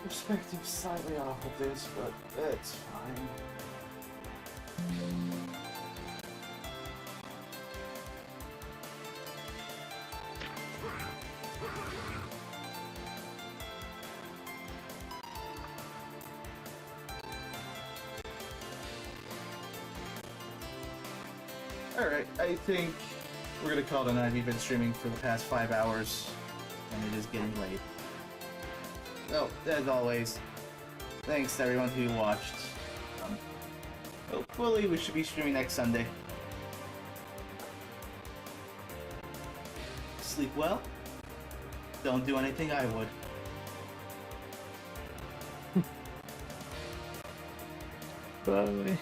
Perspective slightly off of this, but it's fine. Alright, I think we're gonna call it a night. We've been streaming for the past 5 hours, and it is getting late. So, as always, thanks to everyone who watched. Hopefully we should be streaming next Sunday. Sleep well. Don't do anything I would. Bye.